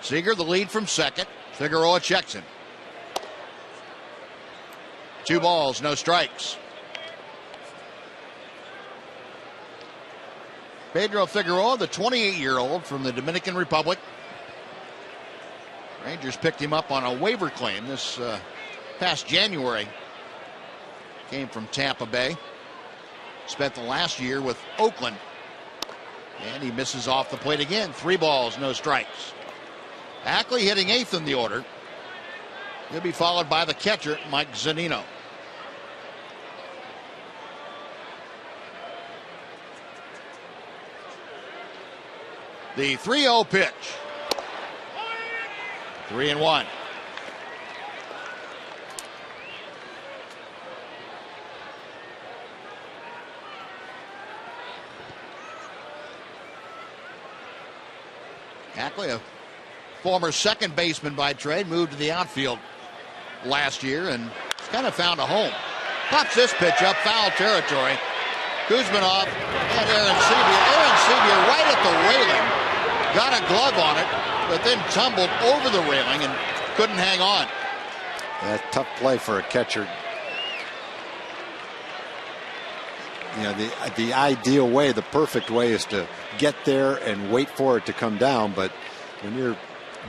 Seager the lead from second. Figueroa checks him. 2 balls, no strikes. Pedro Figueroa, the 28-year-old from the Dominican Republic. Rangers picked him up on a waiver claim this past January. Came from Tampa Bay. Spent the last year with Oakland. And he misses off the plate again. 3 balls, no strikes. Ackley hitting 8th in the order. He'll be followed by the catcher, Mike Zunino. The 3-0 pitch. 3-1. Ackley, a former second baseman by trade, moved to the outfield last year and kind of found a home. Pops this pitch up, foul territory. Kuzminoff and Aaron Sebia right at the railing. Got a glove on it, but then tumbled over the railing and couldn't hang on. That tough play for a catcher. You know, the ideal way, the perfect way is to get there and wait for it to come down. But when you're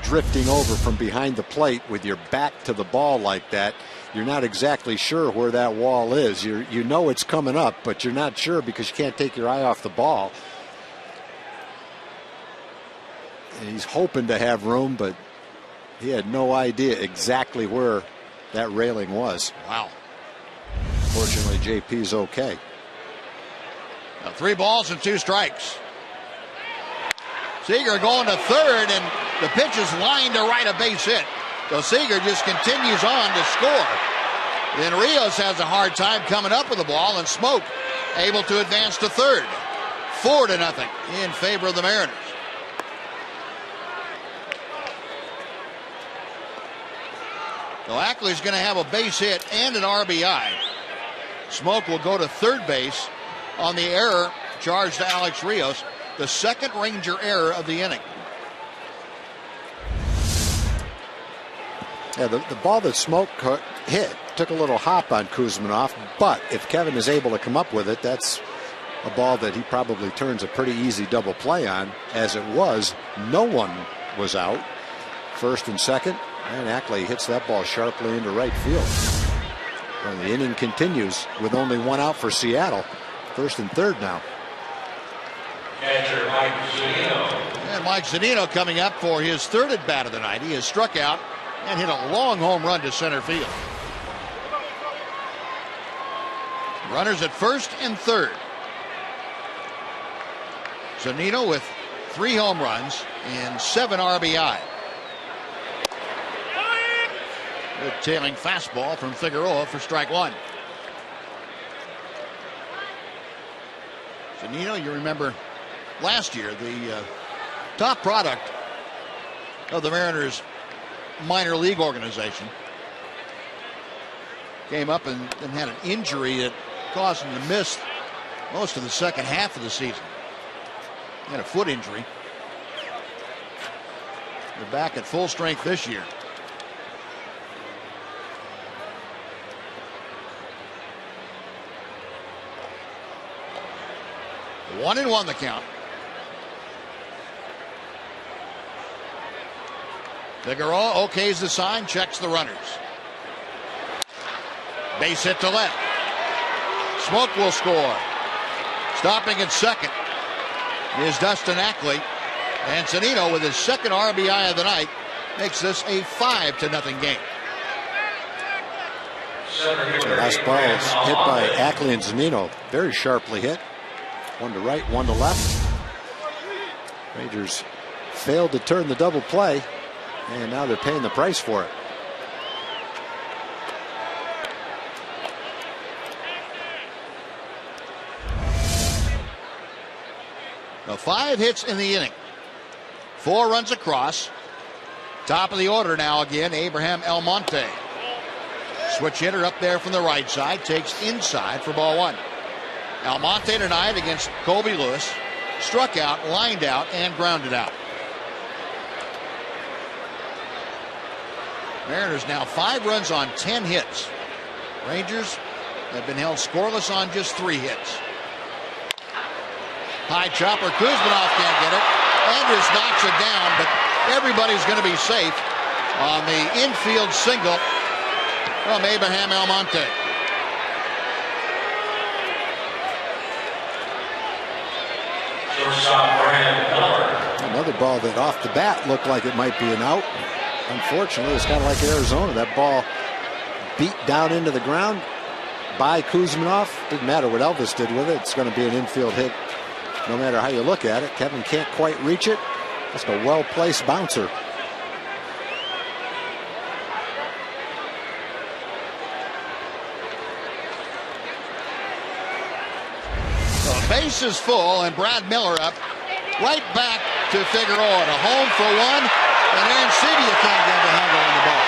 drifting over from behind the plate with your back to the ball like that, you're not exactly sure where that wall is. You know it's coming up, but you're not sure because you can't take your eye off the ball. And he's hoping to have room, but he had no idea exactly where that railing was. Wow. Fortunately, JP's okay. Now 3 balls and 2 strikes. Seager going to third, and the pitch is lined to right, a base hit. So Seager just continues on to score. Then Rios has a hard time coming up with the ball, and Smoke able to advance to third. 4-0 in favor of the Mariners. So Ackley's going to have a base hit and an RBI. Smoke will go to third base on the error charged to Alex Rios, the second Ranger error of the inning. Yeah, the ball that Smoke hit took a little hop on Kuzminoff, but if Kevin is able to come up with it, that's a ball that he probably turns a pretty easy double play on. As it was, no one was out. First and second, and Ackley hits that ball sharply into right field. Well, the inning continues with only 1 out for Seattle. First and third now. Catcher Mike Zunino. And Mike Zunino coming up for his 3rd at bat of the night. He has struck out and hit a long home run to center field. Runners at first and third. Zunino with 3 home runs and 7 RBI. Good tailing fastball from Figueroa for strike 1. Zunino, you remember last year, the top product of the Mariners minor league organization, came up and had an injury that caused him to miss most of the second half of the season. He had a foot injury. They're back at full strength this year. One and one the count. Figueroa okays the sign, checks the runners. Base hit to left. Smoke will score. Stopping at second is Dustin Ackley. And Zunino, with his second RBI of the night, makes this a 5-0 game. The last ball is hit by Ackley and Zunino. Very sharply hit. One to right, one to left. Rangers failed to turn the double play, and now they're paying the price for it. Now 5 hits in the inning. 4 runs across. Top of the order now again, Abraham Almonte. Switch hitter up there from the right side, takes inside for ball 1. Almonte tonight against Colby Lewis. Struck out, lined out, and grounded out. Mariners now 5 runs on 10 hits. Rangers have been held scoreless on just 3 hits. High chopper, Kuzmanov can't get it. Andrus knocks it down, but everybody's going to be safe on the infield single from Abraham Almonte. Another ball that off the bat looked like it might be an out. Unfortunately, it's kind of like Arizona. That ball beat down into the ground by Kuzmanov. Didn't matter what Elvis did with it. It's going to be an infield hit no matter how you look at it. Kevin can't quite reach it. Just a well-placed bouncer. The base is full, and Brad Miller up. Right back to Figueroa. To home for 1, and Aaron Sebia can't get the handle on the ball.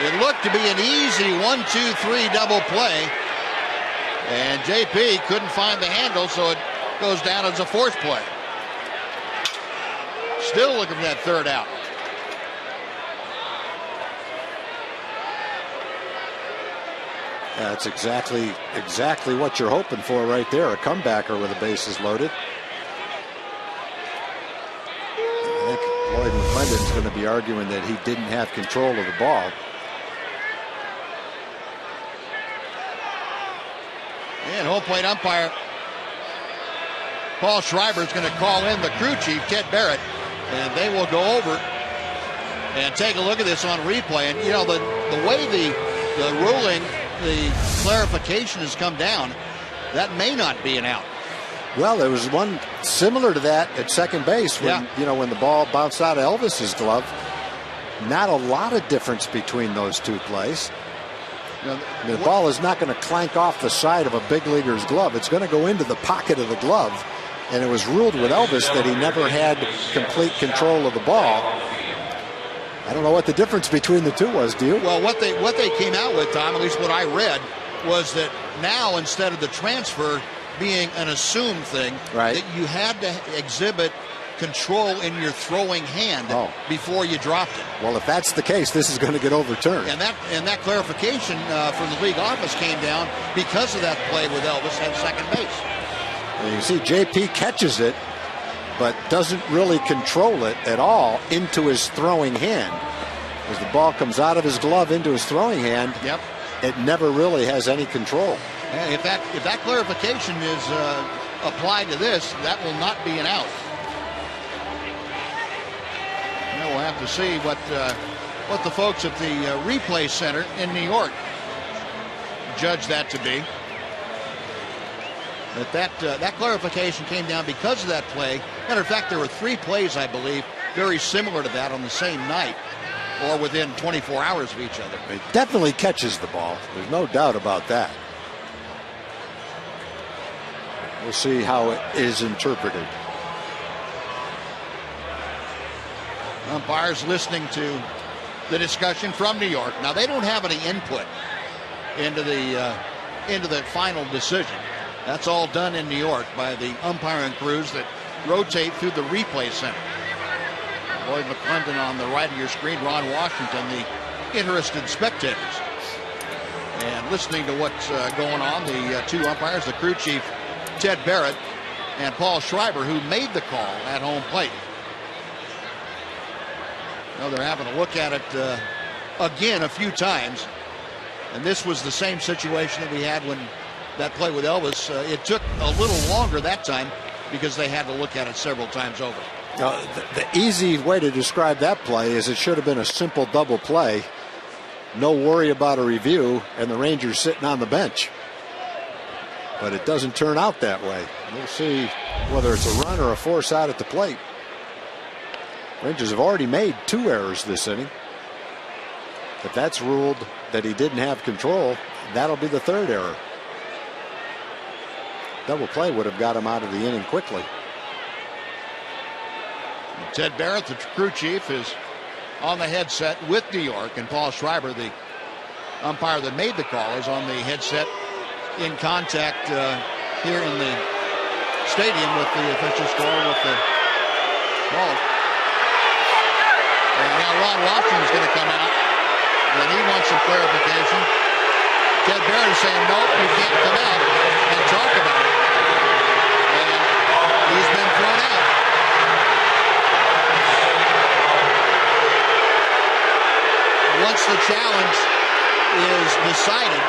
It looked to be an easy 1-2-3 double play, and JP couldn't find the handle, so it goes down as a force play. Still looking for that third out. That's exactly what you're hoping for right there, a comebacker with the bases loaded. I think Lloyd McClendon's going to be arguing that he didn't have control of the ball. And home plate umpire Paul Schreiber is going to call in the crew chief, Ted Barrett, and they will go over and take a look at this on replay. And, you know, the way the ruling, the clarification has come down, that may not be an out. Well, there was one similar to that at second base when, when the ball bounced out of Elvis's glove. Not a lot of difference between those two plays. The ball is not going to clank off the side of a big leaguer's glove. It's going to go into the pocket of the glove. And it was ruled with Elvis that he never had complete control of the ball. I don't know what the difference between the two was, do you? Well, what they came out with, Tom, at least what I read, was that now instead of the transfer being an assumed thing, right, that you had to exhibit control in your throwing hand before you dropped it. Well, if that's the case, this is going to get overturned. And that clarification from the league office came down because of that play with Elvis at second base. And you see JP catches it, but doesn't really control it at all into his throwing hand. As the ball comes out of his glove into his throwing hand, it never really has any control. And if that clarification is applied to this, that will not be an out. Now we'll have to see what the folks at the replay center in New York judge that to be. But that clarification came down because of that play. Matter of fact, there were 3 plays, I believe, very similar to that on the same night or within 24 hours of each other. It definitely catches the ball. There's no doubt about that. We'll see how it is interpreted. Umpires listening to the discussion from New York. Now, they don't have any input into the final decision. That's all done in New York by the umpiring crews that rotate through the replay center. Lloyd McClendon on the right of your screen, Ron Washington, the interested spectators. And listening to what's going on, the 2 umpires, the crew chief, Ted Barrett, and Paul Schreiber, who made the call at home plate. Well, they're having a look at it again a few times. And this was the same situation that we had when that play with Elvis. It took a little longer that time because they had to look at it several times over. The easy way to describe that play is it should have been a simple double play. No worry about a review, and the Rangers sitting on the bench. But it doesn't turn out that way. We'll see whether it's a run or a force out at the plate. Rangers have already made 2 errors this inning. If that's ruled that he didn't have control, that'll be the 3rd error. Double play would have got him out of the inning quickly. Ted Barrett, the crew chief, is on the headset with New York, and Paul Schreiber, the umpire that made the call, is on the headset in contact here in the stadium with the official score with the ball. And now Ron Washington is going to come out, and he wants some clarification. Ted Barrett is saying, no, you can't come out and talk about it. And he's been thrown out. Once the challenge is decided,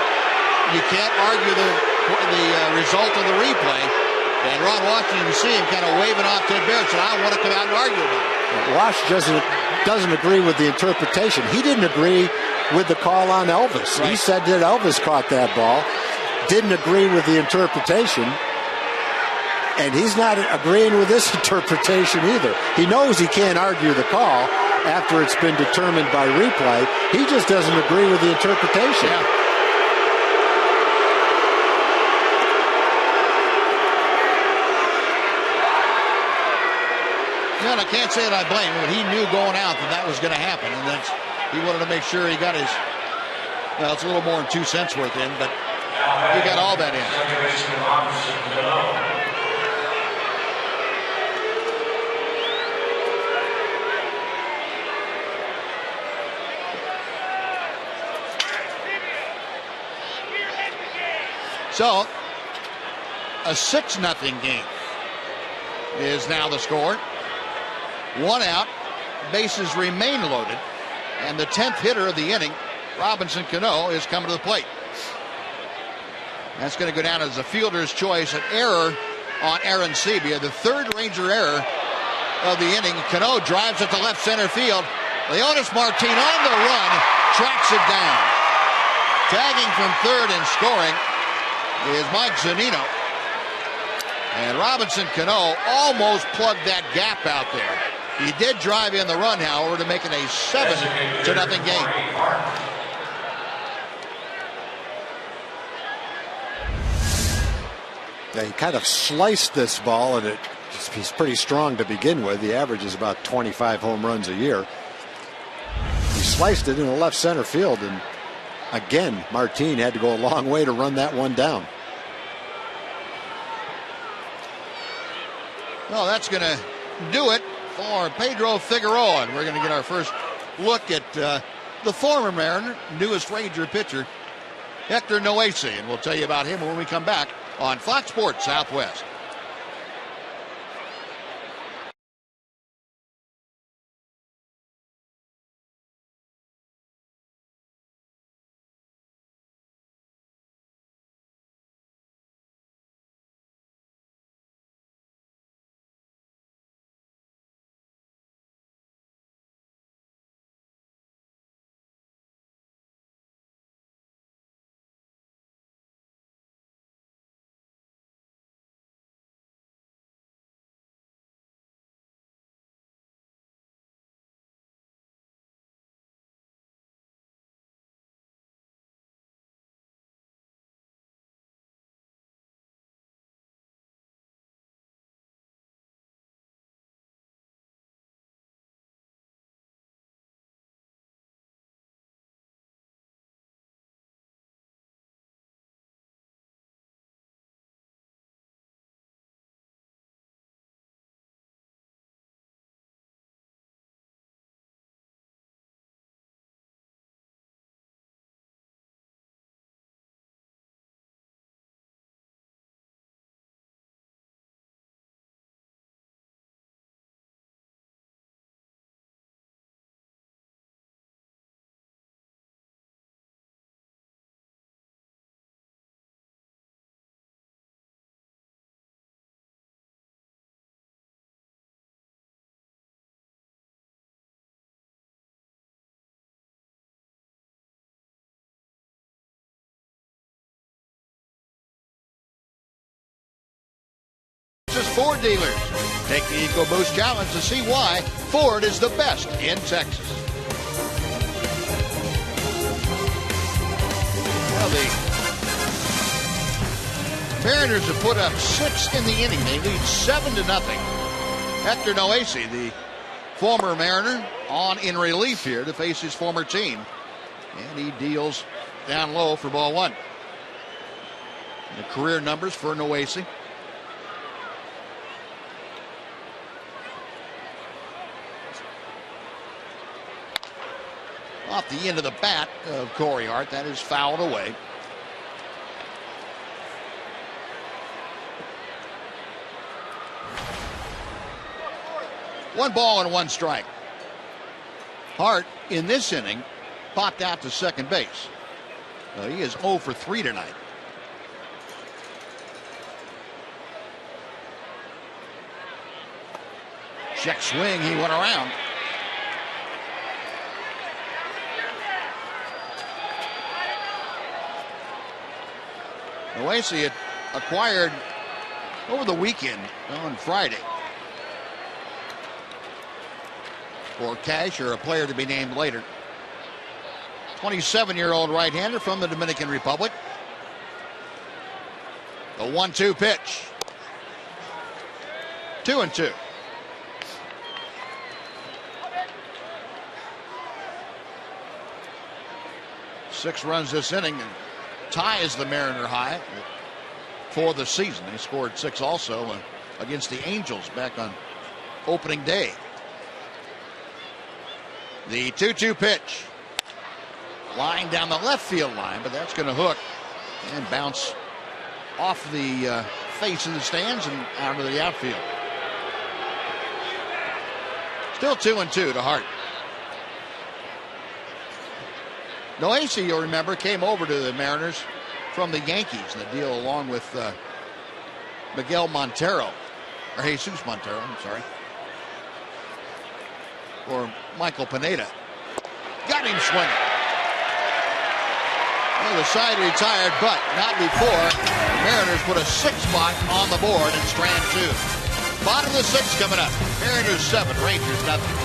you can't argue the result of the replay. And Ron Washington, you see him kind of waving off Ted Barrett, saying, I want to come out and argue about it. Wash doesn't agree with the interpretation. He didn't agree with the call on Elvis. Right. He said that Elvis caught that ball. Didn't agree with the interpretation. And he's not agreeing with this interpretation either. He knows he can't argue the call after it's been determined by replay. He just doesn't agree with the interpretation. Yeah. And I can't say that I blame him, but he knew going out that was going to happen, and then he wanted to make sure he got his, well, it's a little more than 2 cents worth in, but he got all that in. So, a 6-0 game is now the score. 1 out, bases remain loaded, and the 10th hitter of the inning, Robinson Cano, is coming to the plate. That's going to go down as a fielder's choice, an error on Aaron Sebia, the 3rd Ranger error of the inning. Cano drives it to left center field. Leonis Martin on the run, tracks it down. Tagging from 3rd and scoring is Mike Zunino. And Robinson Cano almost plugged that gap out there. He did drive in the run, however, to make it a 7-0 game. Yeah, he kind of sliced this ball, and he's pretty strong to begin with. The average is about 25 home runs a year. He sliced it in the left center field, and again, Martin had to go a long way to run that one down. Well, that's going to do it for Pedro Figueroa. And we're going to get our first look at the former Mariner, newest Ranger pitcher, Hector Noese. And we'll tell you about him when we come back on Fox Sports Southwest. Ford dealers. Take the EcoBoost Challenge to see why Ford is the best in Texas. Well, the Mariners have put up 6 in the inning. They lead 7-0. Hector Noesi, the former Mariner, on in relief here to face his former team. And he deals down low for ball 1. The career numbers for Noesi. Off the end of the bat of Corey Hart. That is fouled away. One ball and 1 strike. Hart, in this inning, popped out to second base. He is 0 for 3 tonight. Check swing, he went around. Noesi had acquired over the weekend on Friday for cash or a player to be named later. 27-year-old right-hander from the Dominican Republic. The 1-2 pitch. 2-2. Six runs this inning and ties the Mariner high for the season. They scored 6 also against the Angels back on opening day. The 2-2 pitch. Line down the left field line, but that's going to hook and bounce off the face of the stands and out of the outfield. Still 2-2 to Hart. Noesi, you'll remember, came over to the Mariners from the Yankees in the deal along with Miguel Montero, or Jesus Montero, I'm sorry, or Michael Pineda. Got him swinging. Well, the side retired, but not before the Mariners put a 6 spot on the board in strand 2. Bottom of the 6th coming up. Mariners 7, Rangers nothing.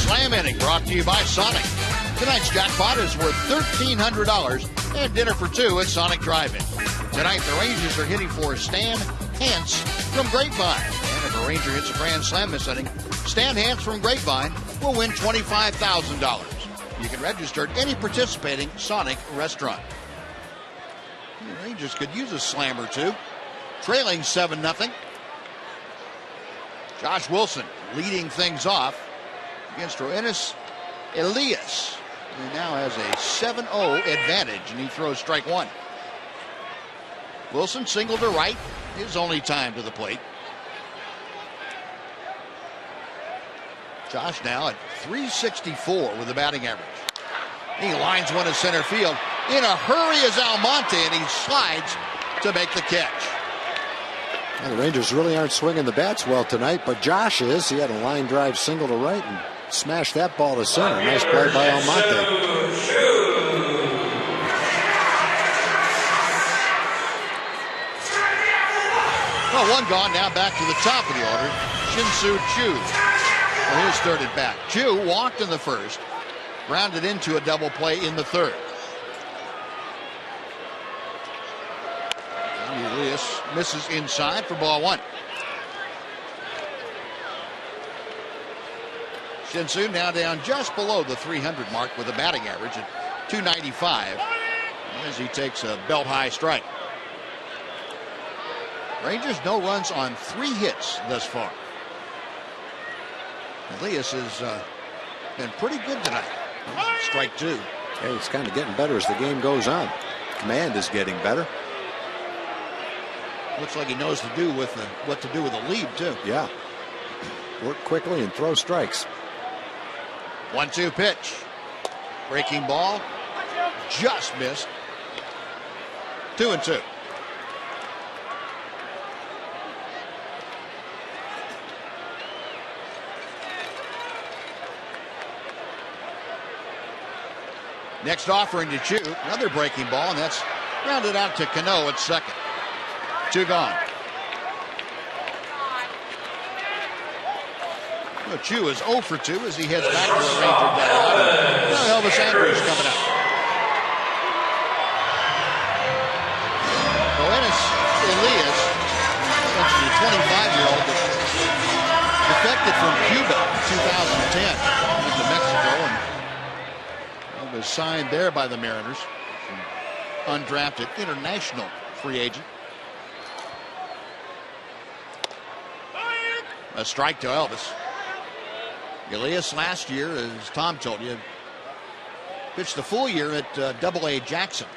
Slam inning brought to you by Sonic. Tonight's jackpot is worth $1,300 and dinner for 2 at Sonic Drive-In. Tonight the Rangers are hitting for Stan Hance from Grapevine. And if a Ranger hits a grand slam this inning, Stan Hance from Grapevine will win $25,000. You can register at any participating Sonic restaurant. The Rangers could use a slam or 2. Trailing 7-0. Josh Wilson leading things off against Roenis Elias. He now has a 7-0 advantage, and he throws strike one. Wilson single to right, his only time to the plate. Josh now at 364 with the batting average. He lines one to center field. In a hurry is Almonte, and he slides to make the catch. Well, the Rangers really aren't swinging the bats well tonight, but Josh is. He had a line drive single to right and smashed that ball to center. Nice play by Almonte. Well, one gone, now back to the top of the order. Shin-Soo Choo for his third at bat. Choo walked in the first, grounded into a double play in the third. Elias misses inside for ball one. Shin-Soo now down just below the 300 mark with a batting average at 295 as he takes a belt-high strike. Rangers no runs on 3 hits thus far. Elias has been pretty good tonight. Strike two. Hey, it's kind of getting better as the game goes on. Command is getting better. Looks like he knows what to do with a lead too. Yeah. Work quickly and throw strikes. 1-2 pitch. Breaking ball. Just missed. 2-2. Next offering to Choo. Another breaking ball, and that's rounded out to Cano at second. 2 gone. Well, Choo is 0 for 2 as he heads back to a Ranger dugout. Now Elvis Andrews coming up. Buenos Elias, that's the 25-year-old that defected from Cuba in 2010 went to Mexico and was signed there by the Mariners. Undrafted international free agent. A strike to Elvis. Elias last year, as Tom told you, pitched the full year at Double-A Jackson.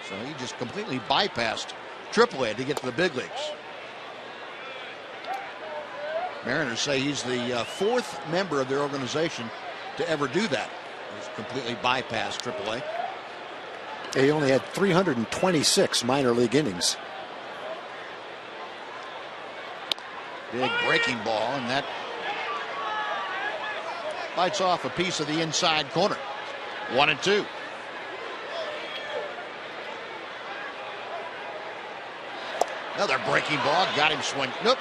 So he just completely bypassed Triple-A to get to the big leagues. Mariners say he's the 4th member of their organization to ever do that. He's completely bypassed Triple-A. He only had 326 minor league innings. Big breaking ball, and that bites off a piece of the inside corner. 1-2. Another breaking ball, got him swinging. Nope.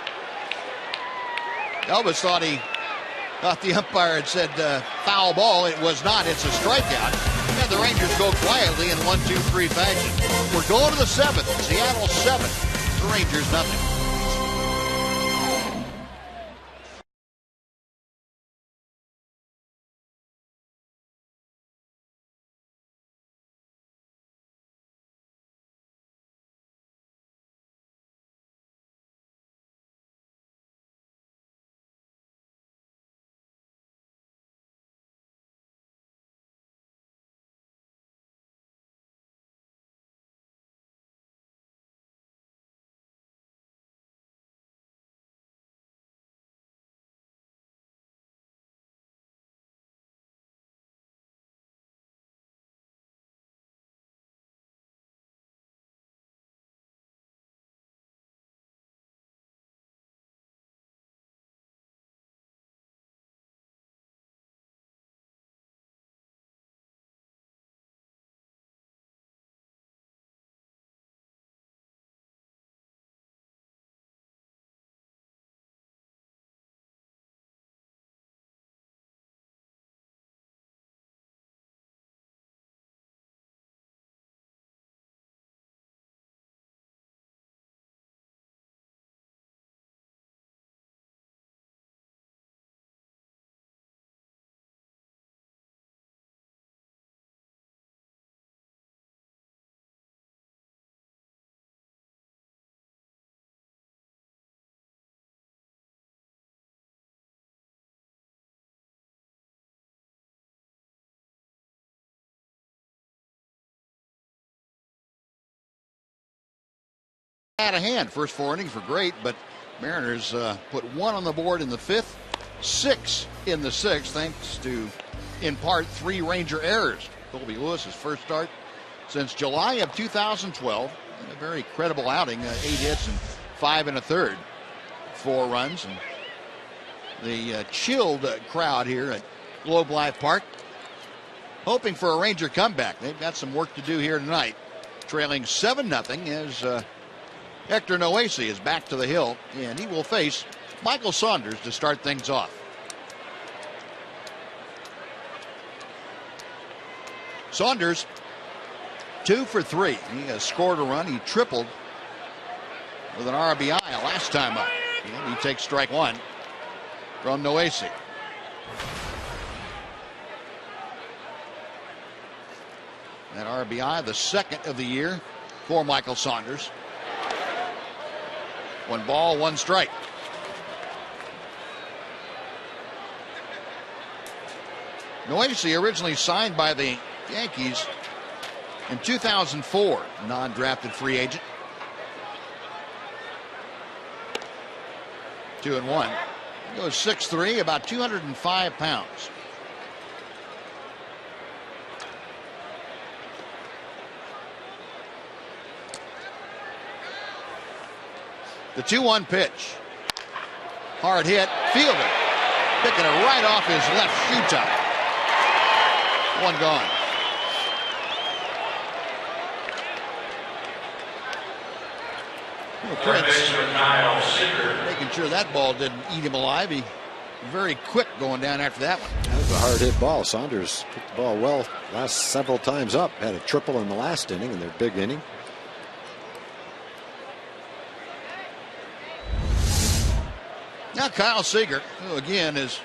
Elvis thought the umpire had said foul ball. It was not. It's a strikeout. And the Rangers go quietly in 1-2-3 fashion. We're going to the 7th. Seattle 7. The Rangers nothing. out of hand. First 4 innings were great, but Mariners put 1 on the board in the 5th, 6 in the 6th, thanks to, in part, 3 Ranger errors. Colby Lewis's first start since July of 2012. A very credible outing, 8 hits and 5 1/3, 4 runs. And the chilled crowd here at Globe Life Park hoping for a Ranger comeback. They've got some work to do here tonight. Trailing 7-0 as Hector Noesi is back to the hill, and he will face Michael Saunders to start things off. Saunders 2 for 3. He has scored a run. He tripled with an RBI last time up. And he takes strike 1 from Noesi. That RBI, the 2nd of the year for Michael Saunders. 1 ball, 1 strike. Noesi originally signed by the Yankees in 2004, non-drafted free agent. 2-1. He goes 6'3", about 205 pounds. The 2-1 pitch. Hard hit, fielded. Picking it right off his left shoe top. 1 gone. Prince making sure that ball didn't eat him alive. He very quick going down after that one. That was a hard hit ball. Saunders picked the ball well last several times up. Had a triple in the last inning in their big inning. Now Kyle Seager, who again is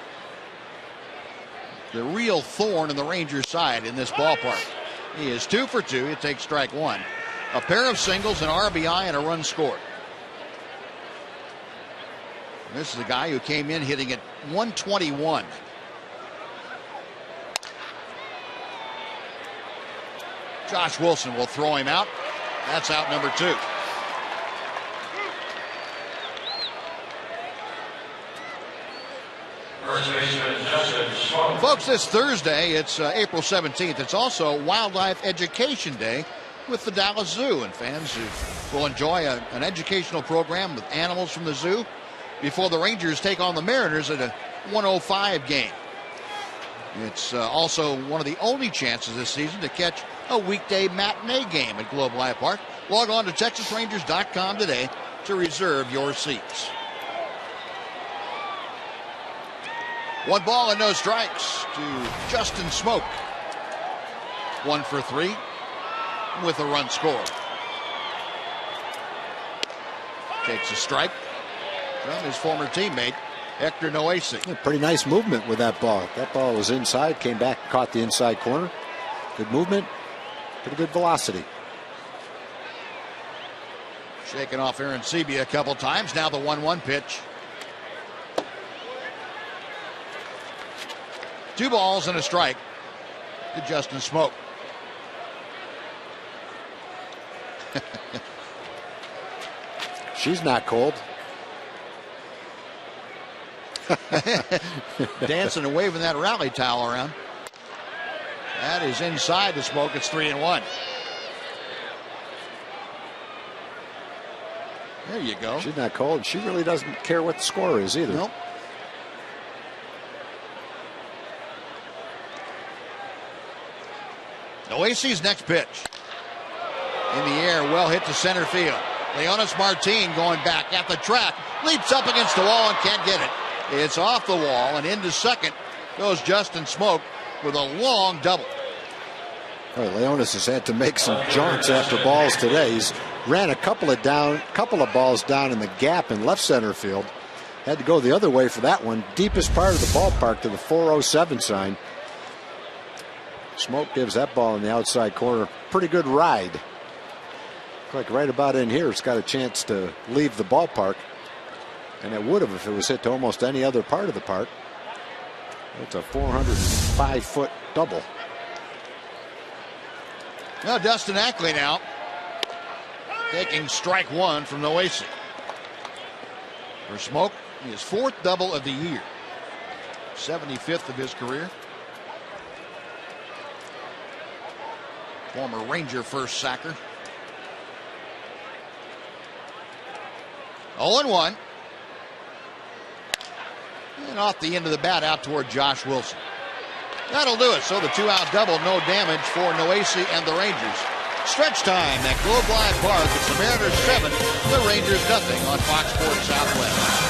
the real thorn in the Rangers' side in this ballpark. He is 2 for 2. He takes strike 1. A pair of singles, an RBI, and a run scored. This is a guy who came in hitting at 121. Josh Wilson will throw him out. That's out number 2. Folks, this Thursday, it's April 17th. It's also Wildlife Education Day with the Dallas Zoo, and fans who will enjoy an educational program with animals from the zoo before the Rangers take on the Mariners at a 1:05 game. It's also one of the only chances this season to catch a weekday matinee game at Globe Life Park. Log on to TexasRangers.com today to reserve your seats. 1 ball and no strikes to Justin Smoke. 1 for 3 with a run scored. Takes a strike from his former teammate Hector Noesi. Yeah, pretty nice movement with that ball. That ball was inside, came back, caught the inside corner. Good movement, pretty good velocity. Shaking off Aaron Sebia a couple times. Now the 1-1 pitch. 2 balls and a strike to Justin Smoke. She's not cold. Dancing and waving that rally towel around. That is inside the Smoke. It's 3-1. There you go. She's not cold. She really doesn't care what the score is either. Nope. Noesi's next pitch. In the air, well hit to center field. Leonis Martin going back at the track. Leaps up against the wall and can't get it. It's off the wall, and into second goes Justin Smoke with a long double. Well, Leonis has had to make some jaunts after balls today. He's ran a couple of balls down in the gap in left center field. Had to go the other way for that one. Deepest part of the ballpark to the 407 sign. Smoke gives that ball in the outside corner pretty good ride. Looks like right about in here it's got a chance to leave the ballpark, and it would have if it was hit to almost any other part of the park. It's a 405-foot double. Now Dustin Ackley now taking strike one from Noesi. For Smoke, his 4th double of the year. 75th of his career. Former Ranger first sacker. 0-1. And off the end of the bat out toward Josh Wilson. That'll do it. So the 2-out double, no damage for Noesi and the Rangers. Stretch time at Globe Life Park. It's the Mariners 7, the Rangers nothing on Fox Sports Southwest.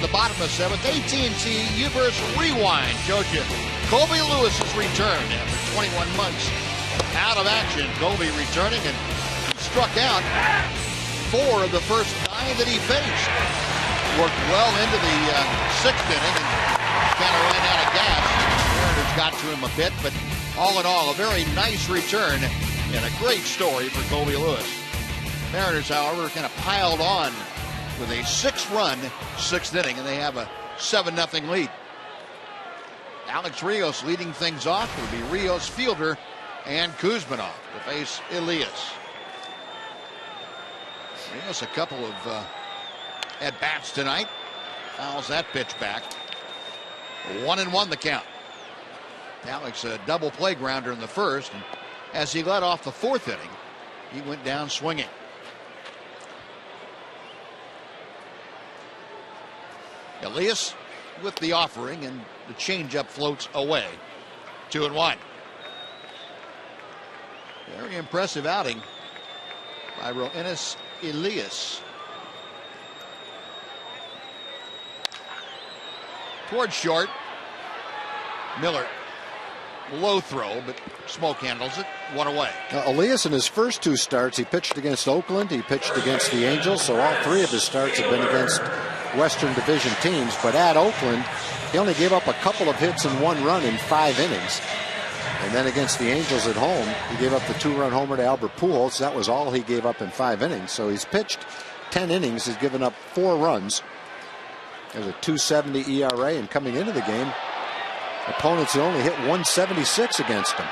The bottom of 7th, AT&T Uverse Rewind shows you Colby Lewis's return after 21 months out of action. Colby returning, and he struck out 4 of the first 9 that he faced. Worked well into the 6th inning and kind of ran out of gas. Mariners got to him a bit, but all in all, a very nice return and a great story for Colby Lewis. Mariners, however, kind of piled on with a 6-run 6th inning, and they have a 7-0 lead. Alex Rios leading things off. It will be Rios, Fielder, and Kuzmanov to face Elias. Rios a couple of at-bats tonight. Fouls that pitch back. 1-1 the count. Alex a double play grounder in the first, and as he led off the 4th inning, he went down swinging. Elias with the offering, and the changeup floats away. 2-1. Very impressive outing by Roenis Elias. Towards short. Miller. Low throw, but Smoke handles it. 1 away. Elias in his first 2 starts, he pitched against Oakland, he pitched against the Angels, so all 3 of his starts have been against Western Division teams. But at Oakland, he only gave up a couple of hits and 1 run in 5 innings. And then against the Angels at home, he gave up the 2-run homer to Albert Pujols. That was all he gave up in 5 innings. So he's pitched 10 innings. He's given up 4 runs. There's a 2.70 ERA, and coming into the game, opponents had only hit 176 against him.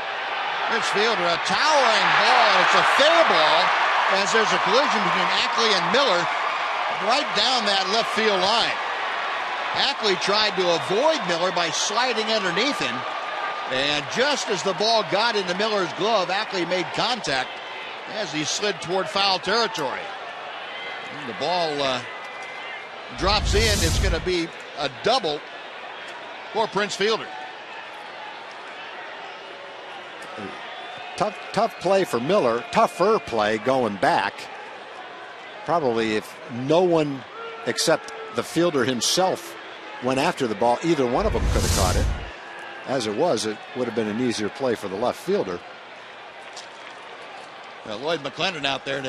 Rich Fielder, a towering ball, and it's a fair ball as there's a collision between Ackley and Miller right down that left field line. Ackley tried to avoid Miller by sliding underneath him, and just as the ball got into Miller's glove, Ackley made contact as he slid toward foul territory. And the ball drops in. It's going to be a double for Prince Fielder. Tough play for Miller. Tougher play going back. Probably if no one except the fielder himself went after the ball, either one of them could have caught it. As it was, it would have been an easier play for the left fielder. Well, Lloyd McClendon out there,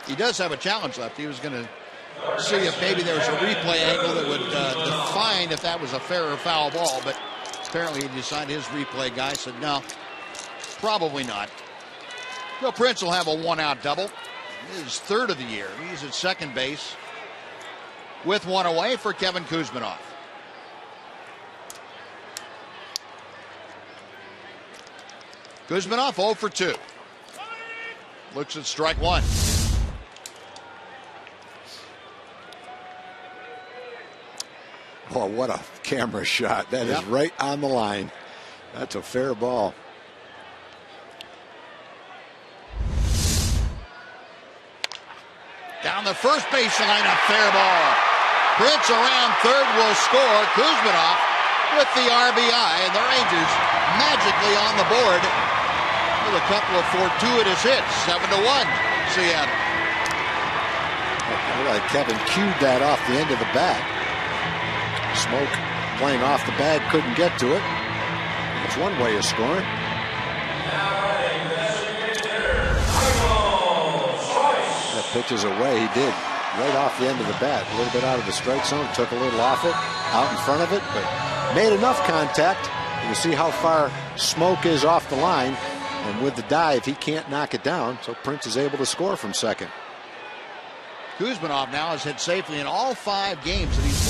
he does have a challenge left. He was going to see if maybe there was a replay angle that would define if that was a fair or foul ball, but apparently he decided, his replay guy said no, probably not. Well, Prince will have a one-out double, his third of the year. He's at second base with one away for Kevin Kuzminoff. Kuzminoff 0 for 2. Looks at strike one. Oh, what a camera shot. That is right on the line. That's a fair ball. Down the first baseline, a fair ball. Prince around third will score. Kuzminoff with the RBI, and the Rangers magically on the board with a couple of fortuitous hits. 7-1, Seattle. Like Kevin cued that off the end of the bat. Smoke playing off the bag, couldn't get to it. That's one way of scoring. That pitch is away. He did right off the end of the bat. A little bit out of the strike zone, took a little off it, out in front of it, but made enough contact. You can see how far Smoke is off the line, and with the dive, he can't knock it down, so Prince is able to score from second. Kuzminoff now has hit safely in all 5 games that he's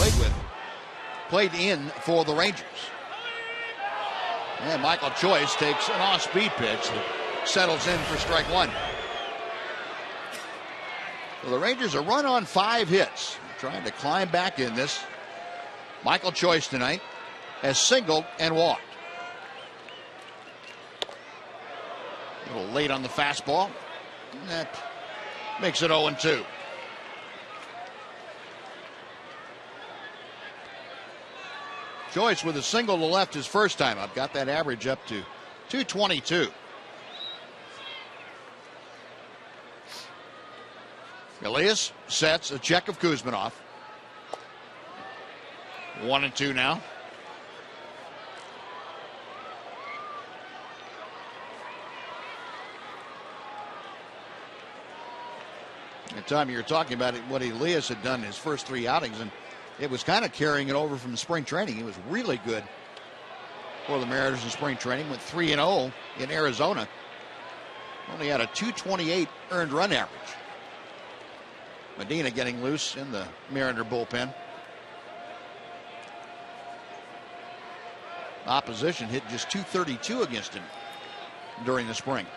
played in for the Rangers. And Michael Choice takes an off-speed pitch that settles in for strike one. So the Rangers are run on 5 hits, trying to climb back in this. Michael Choice tonight has singled and walked. A little late on the fastball. That makes it 0-2. Choice with a single to left his first time up. Got that average up to 222. Elias sets a check of Kuzminoff. 1-2 now. At the time you were talking about what Elias had done in his first 3 outings, and it was kind of carrying it over from spring training. He was really good for the Mariners in spring training. Went 3-0 in Arizona. Only had a 228 earned run average. Medina getting loose in the Mariner bullpen. Opposition hit just 232 against him during the spring.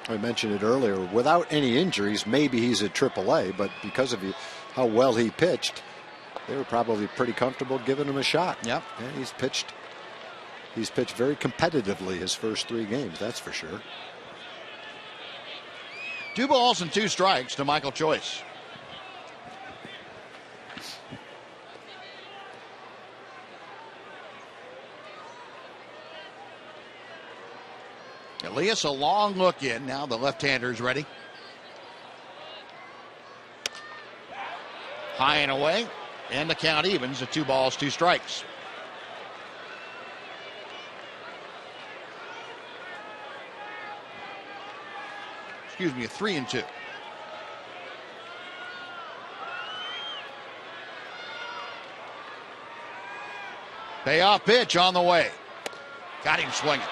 I mentioned it earlier. Without any injuries, maybe he's at AAA, but because of how well he pitched, they were probably pretty comfortable giving him a shot. Yep. And he's pitched very competitively his first 3 games, that's for sure. 2 balls and 2 strikes to Michael Choice. Elias, a long look in. Now the left-hander is ready. High and away, and the count evens at 2 balls, 2 strikes. Excuse me, a 3-2. Payoff pitch on the way. Got him swinging.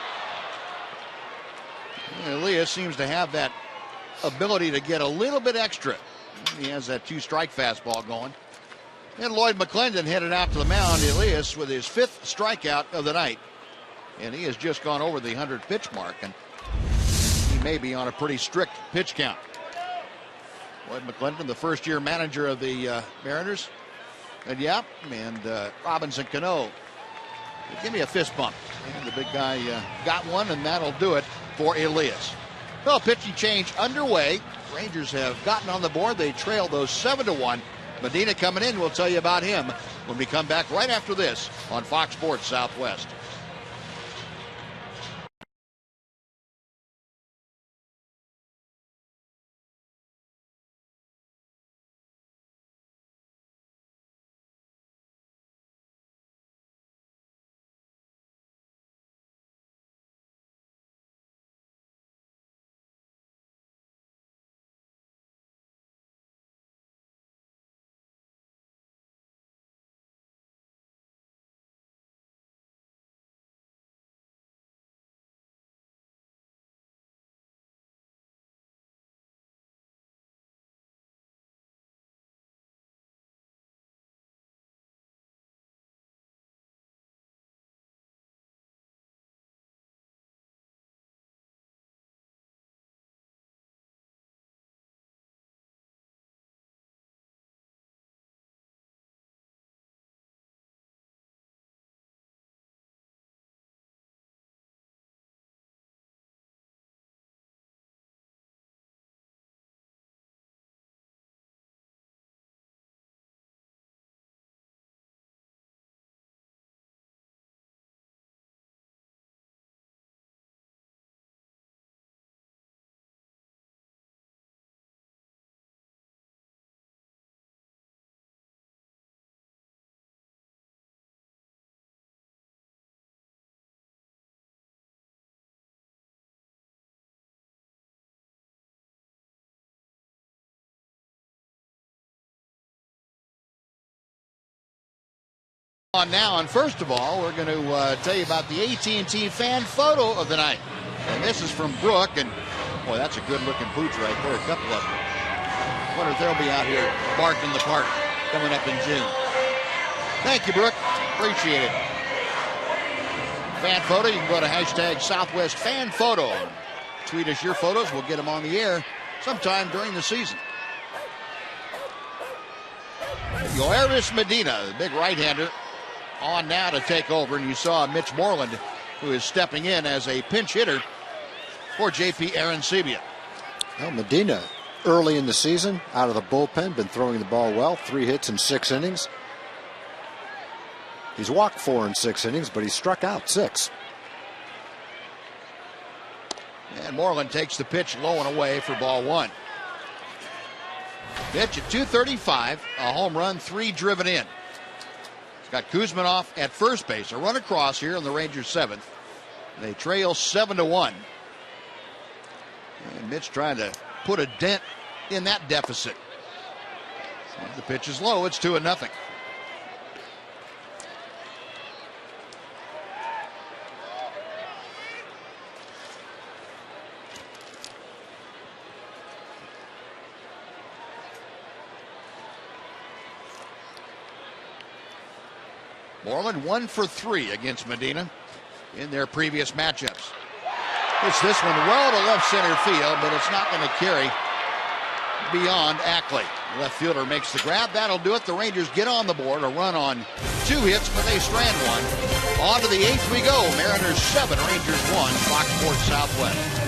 Elias seems to have that ability to get a little bit extra. He has that 2-strike fastball going. And Lloyd McClendon headed out to the mound. Elias with his 5th strikeout of the night. And he has just gone over the 100 pitch mark. And he may be on a pretty strict pitch count. Lloyd McClendon, the first-year manager of the Mariners. And Robinson Cano. Give me a fist bump. And the big guy got one, and that'll do it for Elias. Well, pitching change underway. Rangers have gotten on the board. They trail those 7-1. Medina coming in. We'll tell you about him when we come back right after this on Fox Sports Southwest. On now, and first of all, we're going to tell you about the AT fan photo of the night. And this is from Brooke, and boy, that's a good-looking pooch right there. A couple of them. Wonder if they'll be out here barking the park coming up in June. Thank you, Brooke. Appreciate it. Fan photo, you can go to hashtag Southwest Fan Photo. Tweet us your photos. We'll get them on the air sometime during the season. Yoeris Medina, the big right-hander, on now to take over. And you saw Mitch Moreland, who is stepping in as a pinch hitter for J.P. Arancibia. Well, Medina, early in the season, out of the bullpen, been throwing the ball well. 3 hits in 6 innings. He's walked 4 in 6 innings, but he struck out 6. And Moreland takes the pitch low and away for ball 1. Pitch at 235, a home run, 3 driven in. It's got Kuzminoff at first base. A run across here in the Rangers' 7th. They trail 7-1. And Mitch trying to put a dent in that deficit. The pitch is low. It's 2-0. Moreland 1 for 3 against Medina in their previous matchups. Hits this one well to left center field, but it's not going to carry beyond Ackley. The left fielder makes the grab. That'll do it. The Rangers get on the board. A run on 2 hits, but they strand 1. On to the 8th we go. Mariners 7, Rangers 1. Fox Sports Southwest.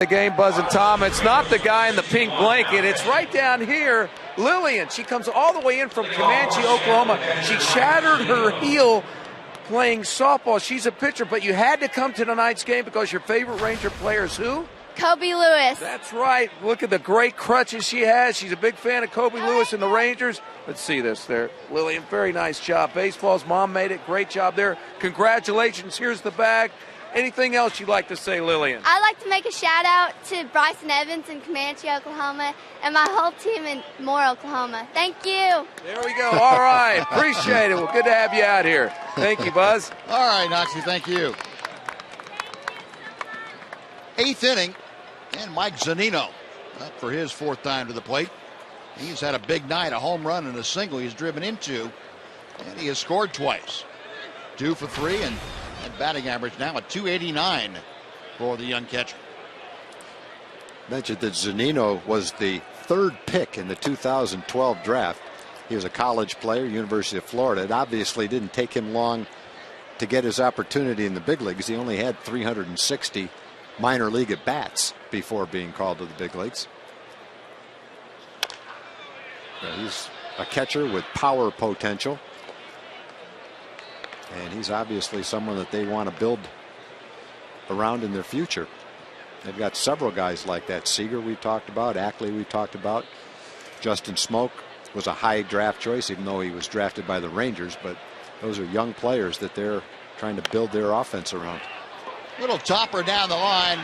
The game, Buzz and Tom. It's not the guy in the pink blanket. It's right down here, Lillian. She comes all the way in from Comanche, Oklahoma. She shattered her heel playing softball. She's a pitcher, but you had to come to tonight's game because your favorite Ranger player is who? Kobe Lewis. That's right. Look at the great crutches she has. She's a big fan of Kobe Lewis and the Rangers. Let's see this there. Lillian, very nice job. Baseball's mom made it. Great job there. Congratulations. Here's the bag. Anything else you'd like to say, Lillian? I'd like to make a shout out to Bryson Evans in Comanche, Oklahoma, and my whole team in Moore, Oklahoma. Thank you. There we go. All right. Appreciate it. Well, good to have you out here. Thank you, Buzz. All right, Noxie. Thank you. 8th inning, and Mike Zunino up for his 4th time to the plate. He's had a big night, a home run and a single he's driven into, and he has scored twice. 2 for 3, and that batting average now at .289 for the young catcher. Mentioned that Zunino was the 3rd pick in the 2012 draft. He was a college player, University of Florida. It obviously didn't take him long to get his opportunity in the big leagues. He only had 360 minor league at bats before being called to the big leagues. He's a catcher with power potential. And he's obviously someone that they want to build around in their future. They've got several guys like that. Seager we talked about, Ackley we talked about. Justin Smoke was a high draft choice, even though he was drafted by the Rangers. But those are young players that they're trying to build their offense around. Little topper down the line.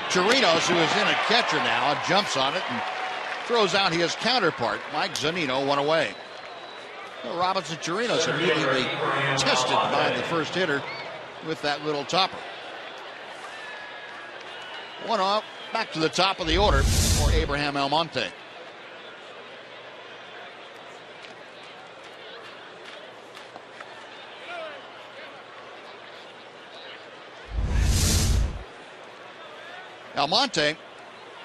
Chirinos, who is in at catcher now, jumps on it and throws out his counterpart. Mike Zunino, one away. Well, Robinson Chirinos immediately tested by the first hitter with that little topper. One off, back to the top of the order for Abraham Almonte. Almonte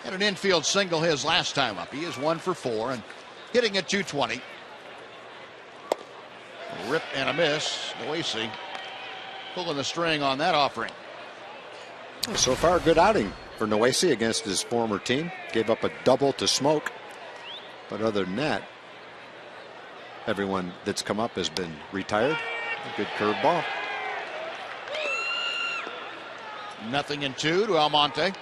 had an infield single his last time up. He is 1 for 4 and hitting at .220. A rip and a miss. Noesi pulling the string on that offering. So far, a good outing for Noesi against his former team. Gave up a double to Smoke. But other than that, everyone that's come up has been retired. A good curveball. 0-2 to Almonte.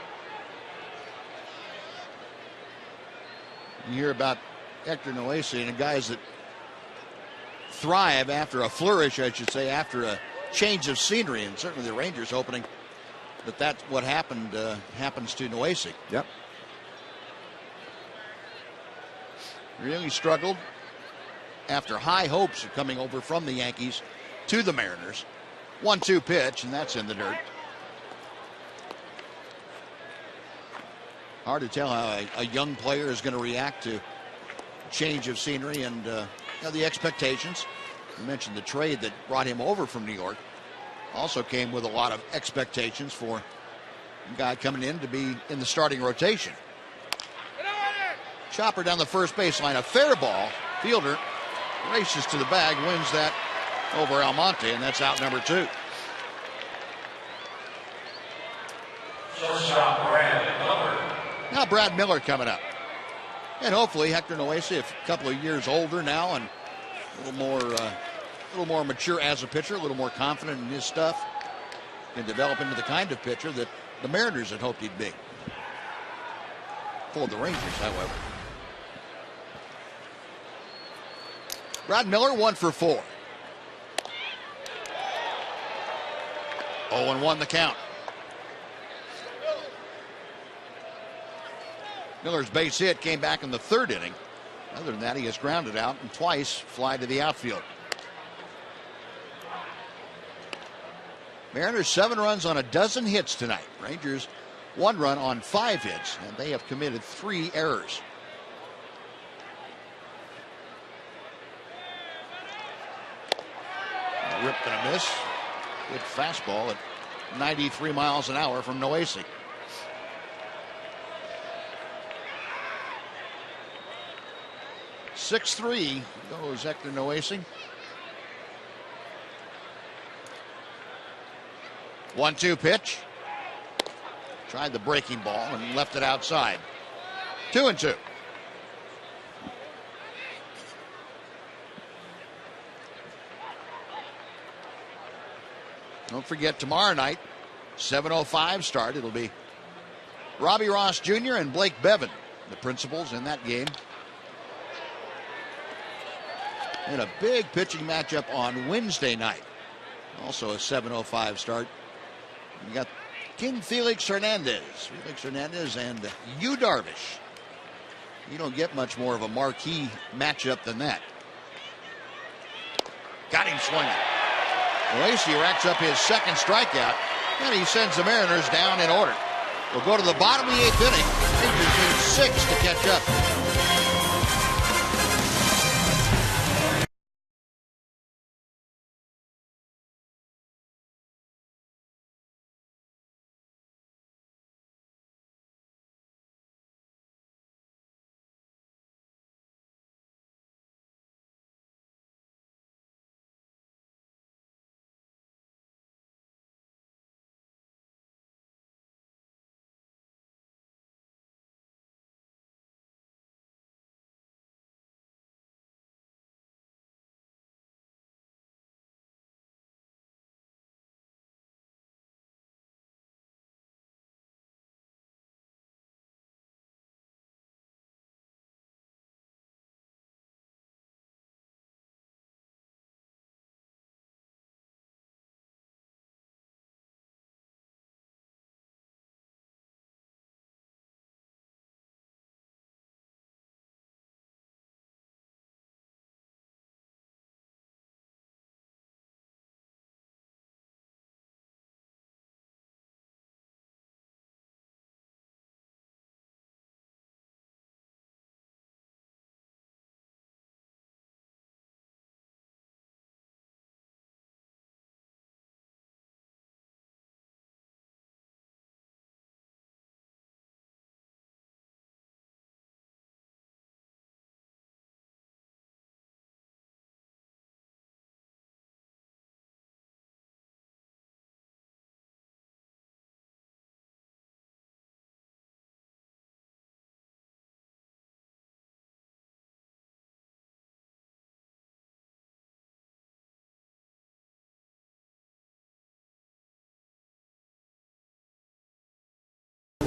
You hear about Hector Noesi and the guys that thrive after a flourish, I should say, after a change of scenery, and certainly the Rangers opening that that's what happened happens to Noesi. Yep. Really struggled after high hopes of coming over from the Yankees to the Mariners. 1-2 pitch, and that's in the dirt. Hard to tell how a young player is going to react to change of scenery and the expectations. You mentioned the trade that brought him over from New York. Also came with a lot of expectations for a guy coming in to be in the starting rotation. Chopper down the first baseline, a fair ball. Fielder races to the bag, wins that over Almonte, and that's out number 2. Shortstop Brad Miller. Now Brad Miller coming up. And hopefully Hector Noesi, a couple of years older now and a little more mature as a pitcher, a little more confident in his stuff, can develop into the kind of pitcher that the Mariners had hoped he'd be. For the Rangers, however. Brad Miller 1 for 4. 0-1 the count. Miller's base hit came back in the 3rd inning. Other than that, he has grounded out and twice fly to the outfield. Mariners 7 runs on a dozen hits tonight. Rangers 1 run on 5 hits, and they have committed 3 errors. A rip and a miss. Good fastball at 93 miles an hour from Noesi. .63 goes Hector Noesi. 1-2 pitch. Tried the breaking ball and left it outside. 2-2. Don't forget tomorrow night, 7:05 start. It'll be Robbie Ross Jr. and Blake Bevan, the principals in that game. And a big pitching matchup on Wednesday night. Also a 7:05 start. You got King Felix Hernandez. Felix Hernandez and Yu Darvish. You don't get much more of a marquee matchup than that. Got him swinging. Noesi racks up his 2nd strikeout, and he sends the Mariners down in order. We'll go to the bottom of the 8th inning. Rangers need 6 to catch up.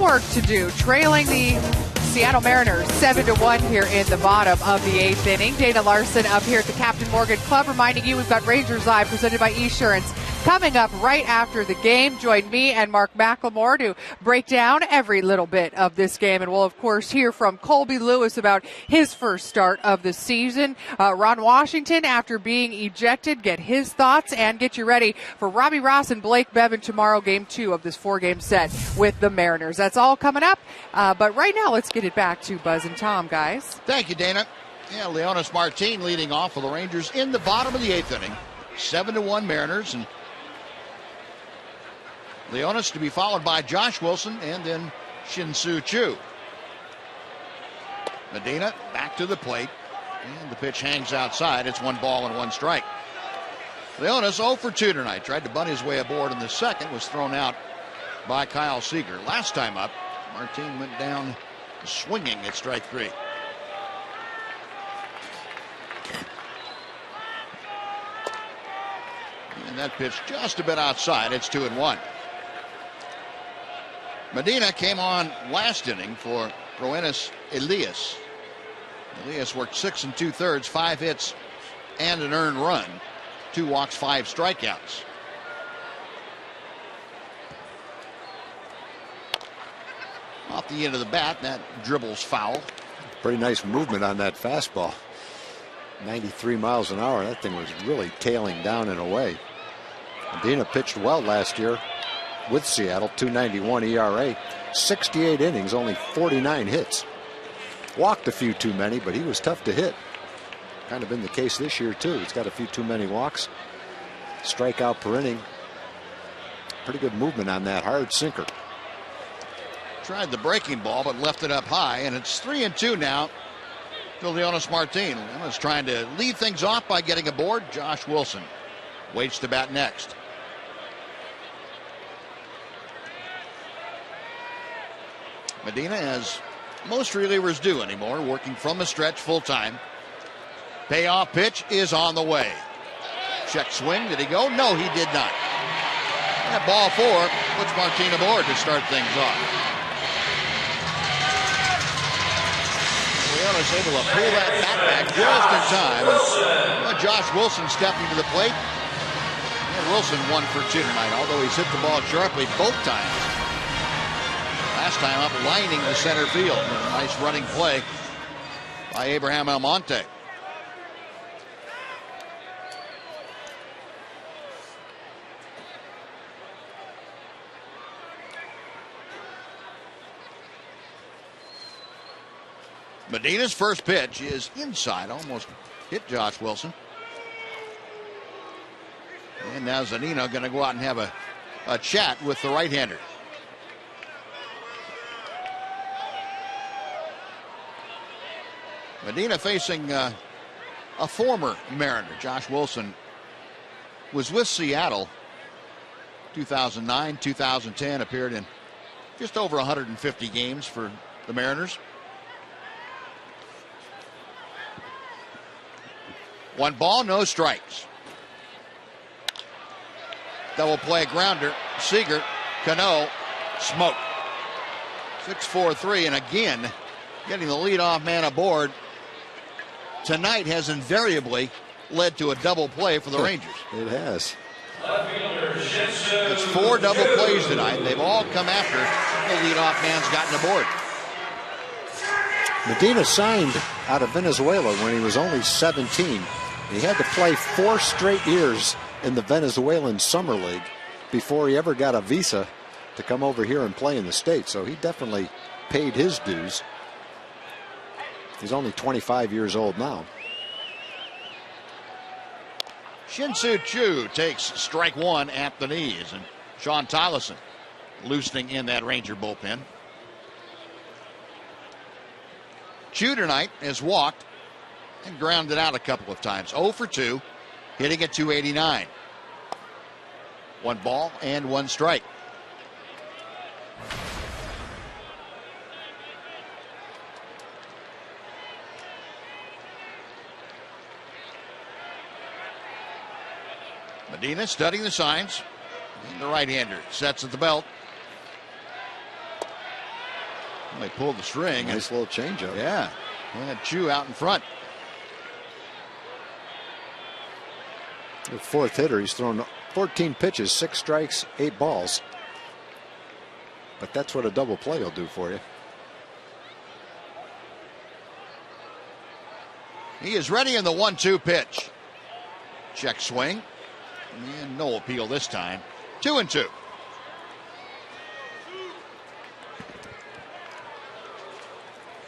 homework to do, trailing the Seattle Mariners 7-1 here in the bottom of the 8th inning. Dana Larson up here at the Captain Morgan Club, reminding you we've got Rangers Live presented by Esurance coming up right after the game. Join me and Mark McLemore to break down every little bit of this game, and we'll of course hear from Colby Lewis about his first start of the season. Ron Washington, after being ejected, get his thoughts and get you ready for Robbie Ross and Blake Bevan tomorrow, game 2 of this 4-game set with the Mariners. That's all coming up, but right now let's get it back to Buzz and Tom, guys. Thank you, Dana. Yeah, Leonis Martin leading off for the Rangers in the bottom of the 8th inning. 7-1 Mariners, and Leonis to be followed by Josh Wilson and then Shin-Soo Choo. Medina back to the plate, and the pitch hangs outside. It's 1 ball and 1 strike. Leonis 0 for 2 tonight. Tried to bunt his way aboard in the second, was thrown out by Kyle Seager. Last time up, Martin went down swinging at strike 3. And that pitch just a bit outside. It's 2-1. Medina came on last inning for Roenis Elias. Elias worked 6 2/3, 5 hits and an earned run, 2 walks, 5 strikeouts. Off the end of the bat, that dribbles foul. Pretty nice movement on that fastball. 93 miles an hour. That thing was really tailing down and away. Medina pitched well last year with Seattle, 2.91 ERA, 68 innings, only 49 hits. Walked a few too many, but he was tough to hit. Kind of been the case this year too. He's got a few too many walks. Strikeout per inning. Pretty good movement on that hard sinker. Tried the breaking ball, but left it up high, and it's 3-2 now to Leonis Martin. Leonis trying to lead things off by getting aboard. Josh Wilson waits to bat next. Medina, as most relievers do anymore, working from the stretch full time. Payoff pitch is on the way. Check swing. Did he go? No, he did not. That ball 4 puts Martin aboard to start things off. Leonis able to pull that bat back just in time. Josh Wilson stepping to the plate. And Wilson 1 for 2 tonight, although he's hit the ball sharply both times. Last time up, lining the center field. Nice running play by Abraham Almonte. Medina's first pitch is inside, almost hit Josh Wilson. And now Zunino going to go out and have a chat with the right-hander. Medina facing a former Mariner. Josh Wilson was with Seattle 2009, 2010, appeared in just over 150 games for the Mariners. 1 ball, no strikes. Double play grounder. Seager, Cano, smoke. 6-4-3, and again, getting the leadoff man aboard tonight has invariably led to a double play for the Rangers. It has. It's 4 double plays tonight. They've all come after the leadoff man's gotten aboard. Medina signed out of Venezuela when he was only 17. He had to play 4 straight years in the Venezuelan Summer League before he ever got a visa to come over here and play in the States. So he definitely paid his dues. He's only 25 years old now. Shin-Soo Choo takes strike 1 at the knees, and Sean Tyleson loosening in that Ranger bullpen. Choo tonight has walked and grounded out a couple of times. 0 for 2, hitting at 289. 1 ball and 1 strike. Medina studying the signs. And the right-hander sets at the belt. They pulled the string. Nice little changeup. Yeah. Had Chu out in front. The fourth hitter, he's thrown 14 pitches, 6 strikes, 8 balls. But that's what a double play will do for you. He is ready in the 1-2 pitch. Check swing. And no appeal this time. 2-2.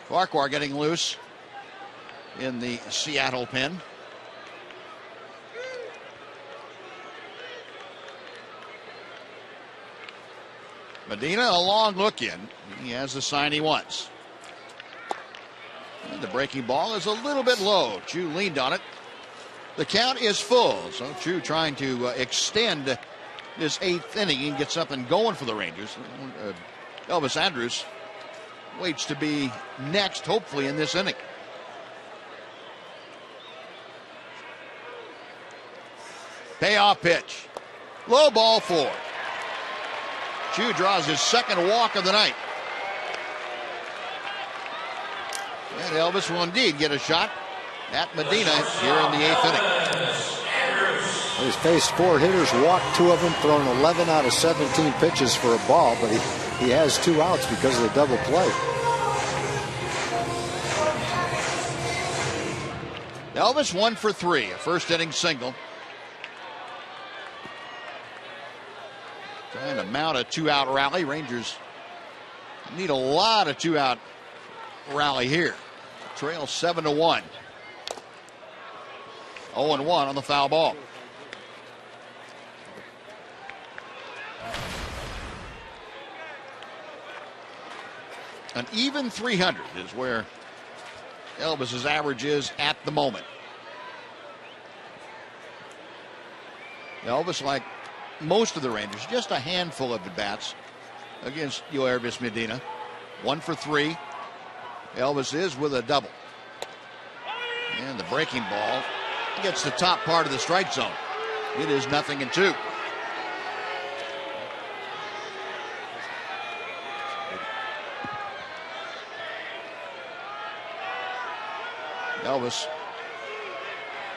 Farquhar getting loose in the Seattle pen. Medina, a long look in. He has the sign he wants. And the breaking ball is a little bit low. Chu leaned on it. The count is full. So Chu trying to extend this 8th inning. He gets up and going for the Rangers. Elvis Andrus waits to be next, hopefully, in this inning. Payoff pitch. Low ball 4. Chu draws his second walk of the night. And Elvis will indeed get a shot at Medina here in the 8th inning. He's faced 4 hitters, walked 2 of them, thrown 11 out of 17 pitches for a ball, but he has 2 outs because of the double play. Elvis 1 for 3, a first inning single. Trying to mount a 2-out rally. Rangers need a lot of 2-out rally here. Trail 7-1. 0-1 on the foul ball. An even 300 is where Elvis's average is at the moment. Elvis, like most of the Rangers, just a handful of at-bats against Yoervis Medina. 1 for 3. Elvis is with a double. And the breaking ball gets the top part of the strike zone. It is 0-2. Elvis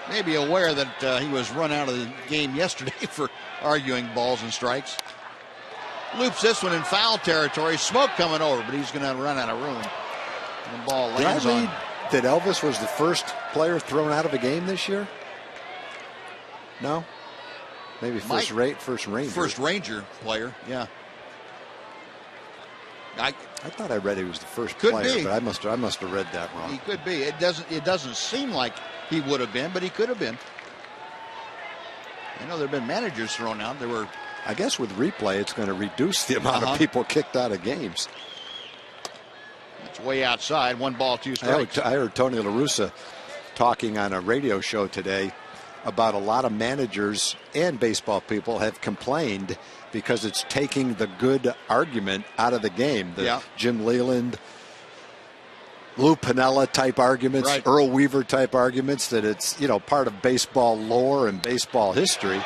may be aware that he was run out of the game yesterday for arguing balls and strikes. Loops this one in foul territory. Smoke coming over, but he's going to run out of room. And the ball lands on. That Elvis was the first player thrown out of a game this year? No? Maybe first Ranger. First Ranger player, yeah. I thought I read he was the first player, but I must have read that wrong. He could be. It doesn't seem like he would have been, but he could have been. I know there have been managers thrown out. There were. I guess with replay, it's going to reduce the amount of people kicked out of games. It's way outside. 1 ball, 2 strikes. I heard Tony La Russa talking on a radio show today about a lot of managers and baseball people have complained because it's taking the good argument out of the game. The Jim Leland, Lou Piniella type arguments, right. Earl Weaver type arguments, that it's, part of baseball lore and baseball history.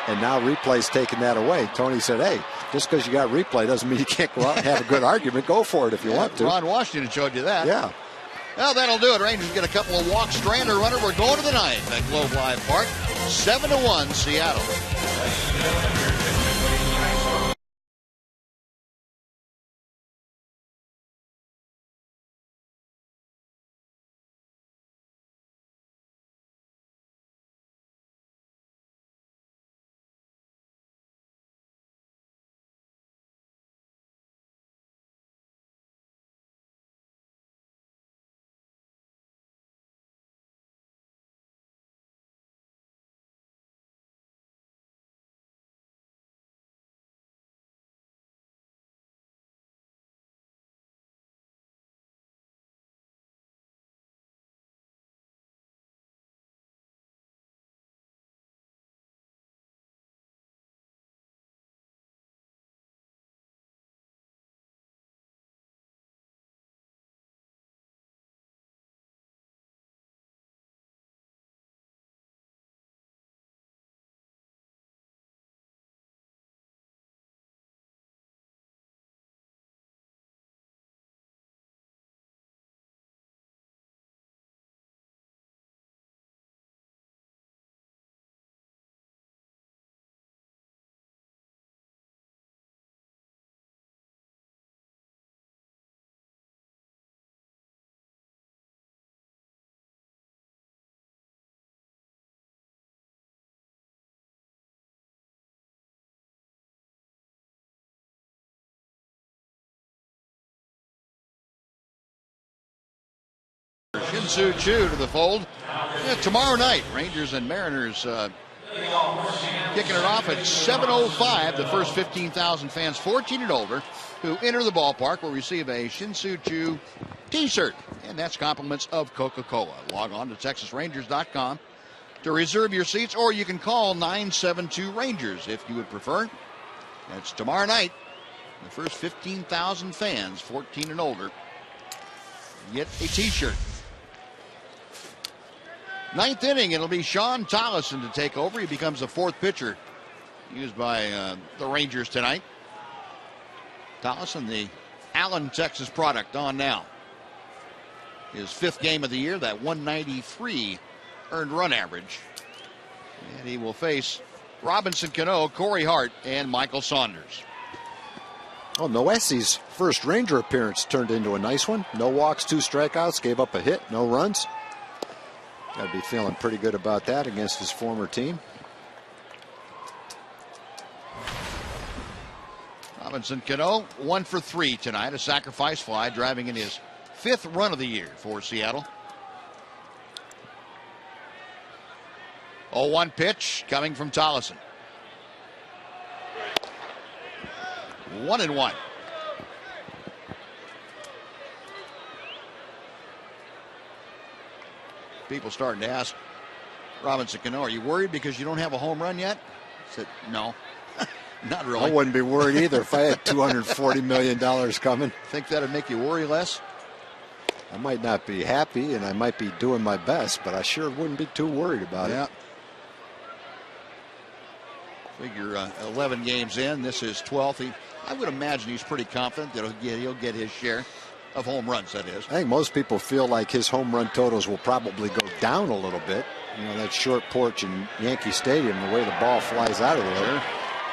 And now replay's taking that away. Tony said, hey, just because you got replay doesn't mean you can't go out and have a good argument. Go for it if you want to. Ron Washington showed you that. Yeah. Well, that'll do it. Rangers get a couple of walks. Strander runner. We're going to the 9th at Globe Life Park. 7-1 Seattle. Shin-Soo Choo to the fold. Yeah, tomorrow night, Rangers and Mariners kicking it off at 7:05. The first 15,000 fans 14 and older who enter the ballpark will receive a Shin-Soo Choo t-shirt, and that's compliments of Coca-Cola. Log on to TexasRangers.com to reserve your seats, or you can call 972-RANGERS if you would prefer. That's tomorrow night. The first 15,000 fans 14 and older get a t-shirt. Ninth inning, it'll be Sean Tollison to take over. He becomes the fourth pitcher used by the Rangers tonight. Tollison, the Allen, Texas product, on now. His fifth game of the year, that 193 earned run average. And he will face Robinson Cano, Corey Hart, and Michael Saunders. Oh, Noesi's first Ranger appearance turned into a nice one. No walks, 2 strikeouts, gave up a hit, no runs. Got to be feeling pretty good about that against his former team. Robinson Cano, 1 for 3 tonight, a sacrifice fly, driving in his 5th run of the year for Seattle. 0-1 pitch coming from Tollison. 1-1. People starting to ask Robinson Cano, are you worried because you don't have a home run yet? I said, no, not really. I wouldn't be worried either if I had $240 million coming. Think that'd make you worry less? I might not be happy and I might be doing my best, but I sure wouldn't be too worried about it. Figure 11 games in, this is 12th. I would imagine he's pretty confident that he'll get his share of home runs, that is. I think most people feel like his home run totals will probably go down a little bit. You know, that short porch in Yankee Stadium, the way the ball flies out of there.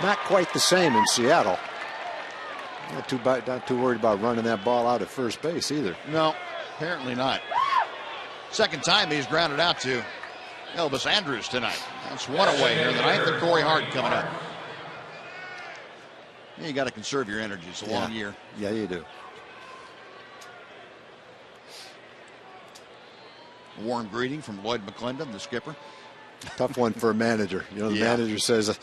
Not quite the same in Seattle. Not too worried about running that ball out at first base either. No, apparently not. Second time he's grounded out to Elvis Andrus tonight. That's one away here in the ninth, and Corey Hart coming up. You got to conserve your energy. It's a long year. Yeah, you do. Warm greeting from Lloyd McClendon, the skipper. Tough one for a manager. You know, the manager says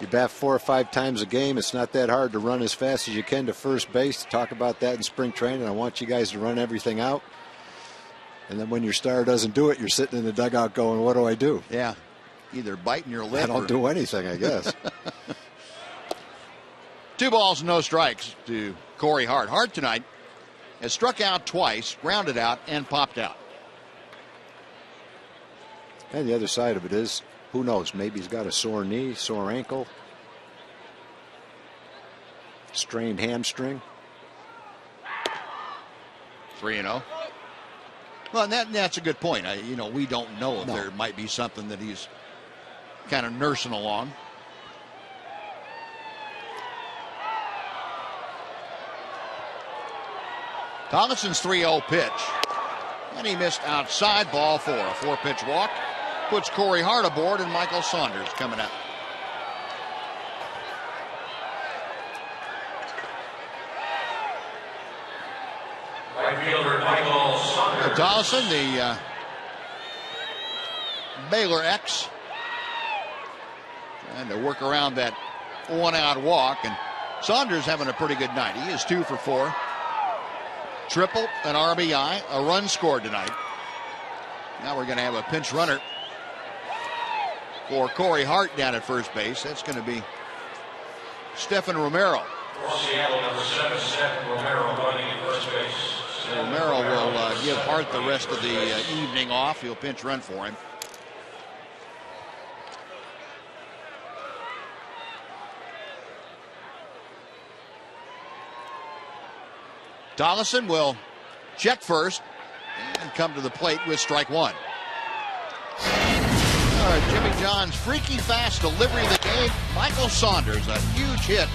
you bat 4 or 5 times a game. It's not that hard to run as fast as you can to first base. Talk about that in spring training. I want you guys to run everything out. And then when your star doesn't do it, you're sitting in the dugout going, what do I do? Yeah, either biting your lip. I don't do anything, I guess. 2 balls, no strikes to Corey Hart. Hart tonight has struck out twice, grounded out, and popped out. And the other side of it is, who knows? Maybe he's got a sore knee, sore ankle, strained hamstring. 3-0. Well, and that's a good point. We don't know if there might be something that he's kind of nursing along. Tollison's 3-0 pitch. And he missed outside, ball 4. A 4-pitch walk puts Corey Hart aboard, and Michael Saunders coming up. Right fielder Michael Saunders. Tollison, the Baylor X, trying to work around that 1-out walk, and Saunders having a pretty good night. He is 2 for 4. Triple, an RBI, a run scored tonight. Now we're going to have a pinch runner for Corey Hart down at first base. That's going to be Stephen Romero. For Seattle, number 7, Stephen Romero running at first base. Romero will give Hart the rest of the evening off. He'll pinch run for him. Tollison will check first and come to the plate with strike 1. Jimmy John's freaky fast delivery of the game. Michael Saunders, a huge hit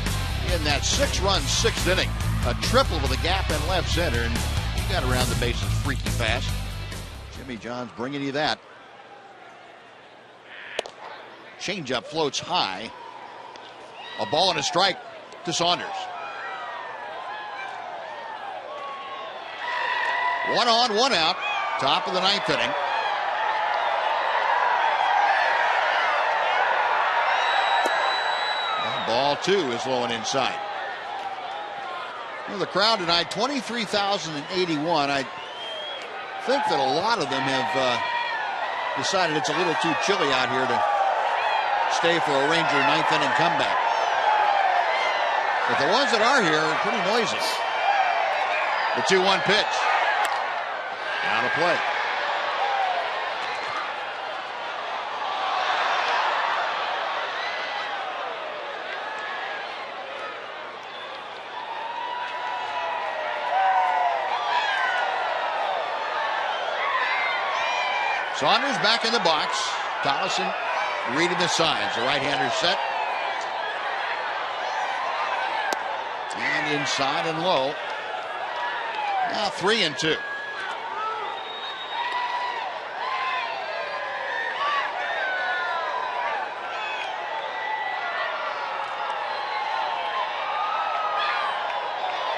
in that 6-run 6th inning. A triple to the gap in left center, and he got around the bases freaky fast. Jimmy John's bringing you that. Changeup floats high. A ball and a strike to Saunders. 1 on, 1 out. Top of the ninth inning. And ball 2 is low and inside. Well, the crowd tonight, 23,081. I think that a lot of them have decided it's a little too chilly out here to stay for a Ranger ninth inning comeback. But the ones that are here are pretty noisy. The 2-1 pitch. Out of play. Saunders back in the box. Tollison reading the signs. The right-hander set. And inside and low. Now 3-2.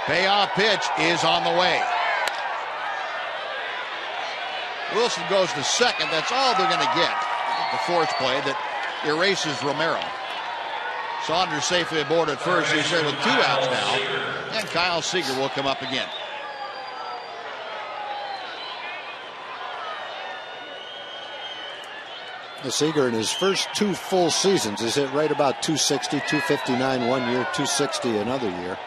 Payoff pitch is on the way. Wilson goes to second. That's all they're going to get. The force play that erases Romero. Saunders safely aboard at first. He's there with 2 outs now. And Kyle Seager will come up again. Seager in his first 2 full seasons has hit right about 260, 259 one year, 260 another year.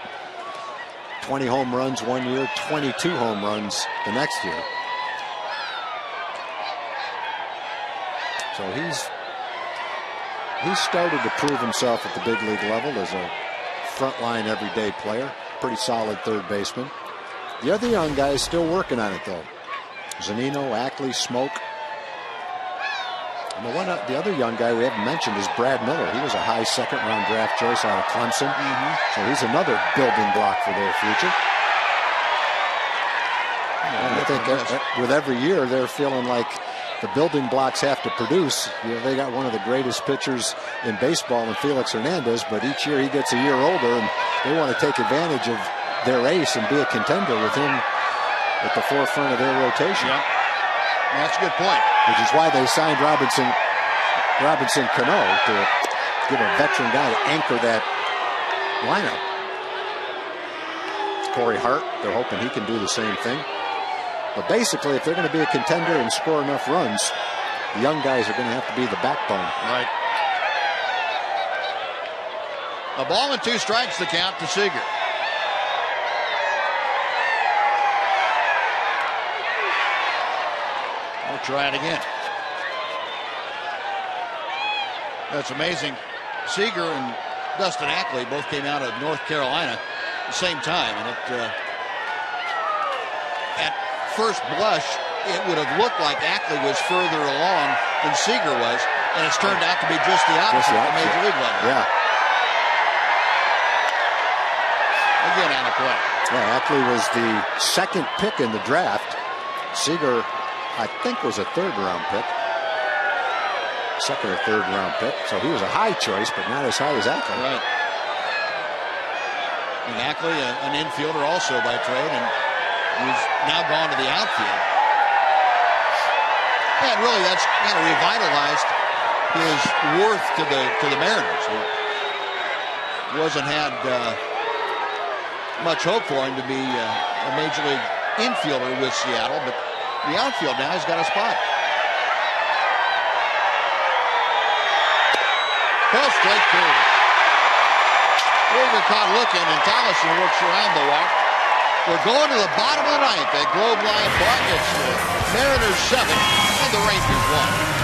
20 home runs one year, 22 home runs the next year. So he's started to prove himself at the big league level as a frontline everyday player. Pretty solid third baseman. The other young guy is still working on it though. Zunino, Ackley, Smoke. And the other young guy we haven't mentioned is Brad Miller. He was a high second-round draft choice out of Clemson. So he's another building block for their future. And I think with every year they're feeling like the building blocks have to produce. You know, they got one of the greatest pitchers in baseball in Felix Hernandez, but each year he gets a year older, and they want to take advantage of their ace and be a contender with him at the forefront of their rotation. Yep. That's a good point. Which is why they signed Robinson Cano to give a veteran guy to anchor that lineup. Corey Hart, they're hoping he can do the same thing. But basically, if they're going to be a contender and score enough runs, the young guys are going to have to be the backbone. Right. A ball and 2 strikes, the count to Seager. We'll try it again. That's amazing. Seager and Dustin Ackley both came out of North Carolina at the same time, and at first blush, it would have looked like Ackley was further along than Seager was, and it's turned out to be just the opposite at the major league level. Yeah. Again, out of play. Yeah, Ackley was the second pick in the draft. Seager, I think, was a third-round pick. Second or third-round pick. So he was a high choice, but not as high as Ackley. Right. And Ackley, an infielder also by trade, and he's now gone to the outfield. And really, that's kind of revitalized his worth to the Mariners. He wasn't had much hope for him to be a major league infielder with Seattle, but the outfield now has got a spot. Close straight through. Ruger caught looking, and Tollison works around the walk. We're going to the bottom of the ninth at Globe Life Park. It's the Mariners 7 and the Rangers 1.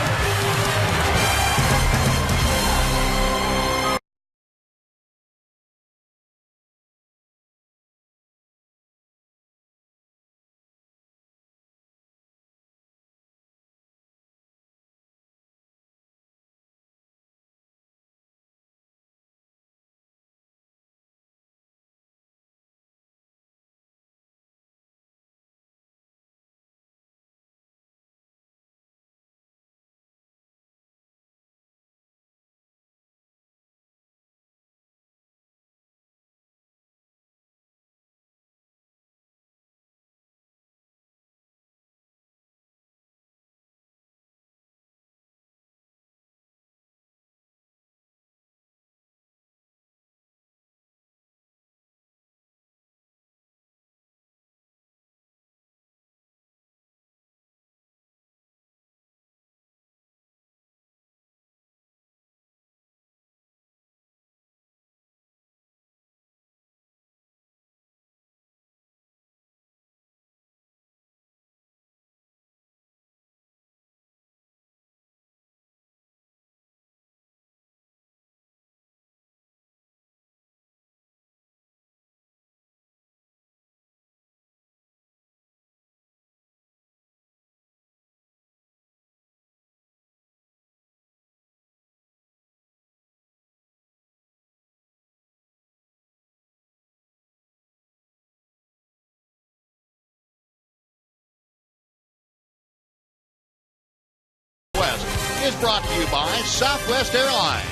is brought to you by Southwest Airlines.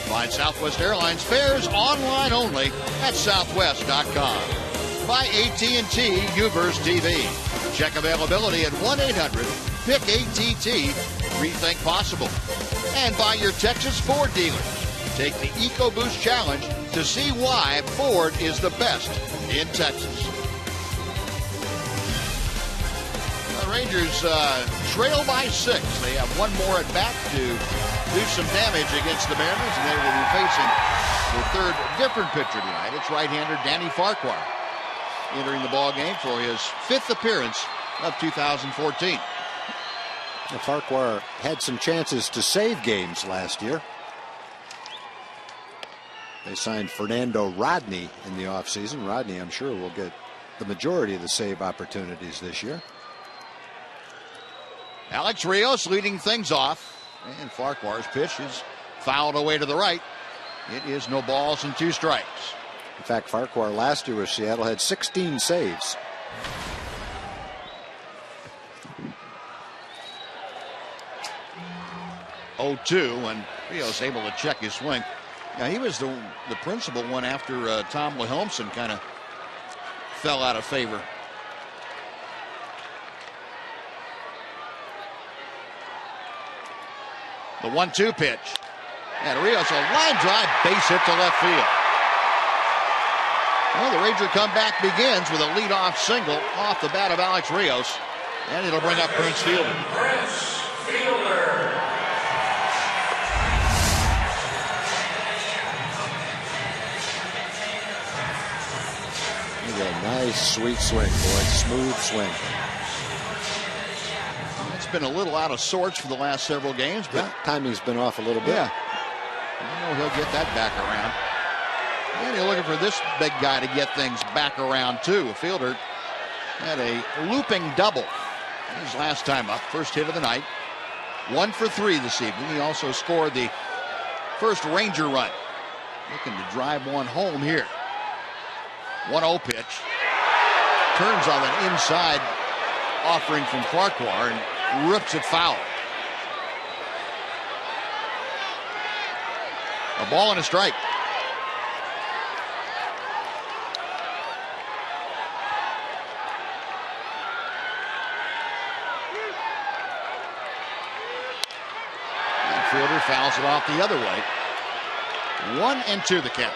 Find Southwest Airlines fares online only at southwest.com. By AT&T Uverse TV. Check availability at 1-800-PICK-ATT. Rethink possible. And by your Texas Ford dealers. Take the EcoBoost Challenge to see why Ford is the best in Texas. The Rangers trail by 6. They have one more at bat to do some damage against the Mariners, and they will be facing the third different pitcher tonight. It's right-hander Danny Farquhar entering the ball game for his 5th appearance of 2014. Farquhar had some chances to save games last year. They signed Fernando Rodney in the offseason. Rodney, I'm sure, will get the majority of the save opportunities this year. Alex Rios leading things off, and Farquhar's pitch is fouled away to the right. It is no balls and 2 strikes. In fact, Farquhar last year with Seattle had 16 saves. And Rios able to check his swing. Now, he was the principal one after Tom Wilhelmsen kind of fell out of favor. The 1-2 pitch. And Rios, a line drive, base hit to left field. Well, the Ranger comeback begins with a leadoff single off the bat of Alex Rios. And it'll bring up Prince Fielder. Prince Fielder. A nice, sweet swing, boy. Smooth swing. It's been a little out of sorts for the last several games, but timing's been off a little bit. Yeah. I know he'll get that back around. And you're looking for this big guy to get things back around, too. Fielder had a looping double his last time up. First hit of the night. 1 for 3 this evening. He also scored the first Ranger run. Looking to drive one home here. 1-0 pitch. Turns on an inside offering from Farquhar and rips it foul. A ball and a strike. And Fielder fouls it off the other way. 1-2 the count.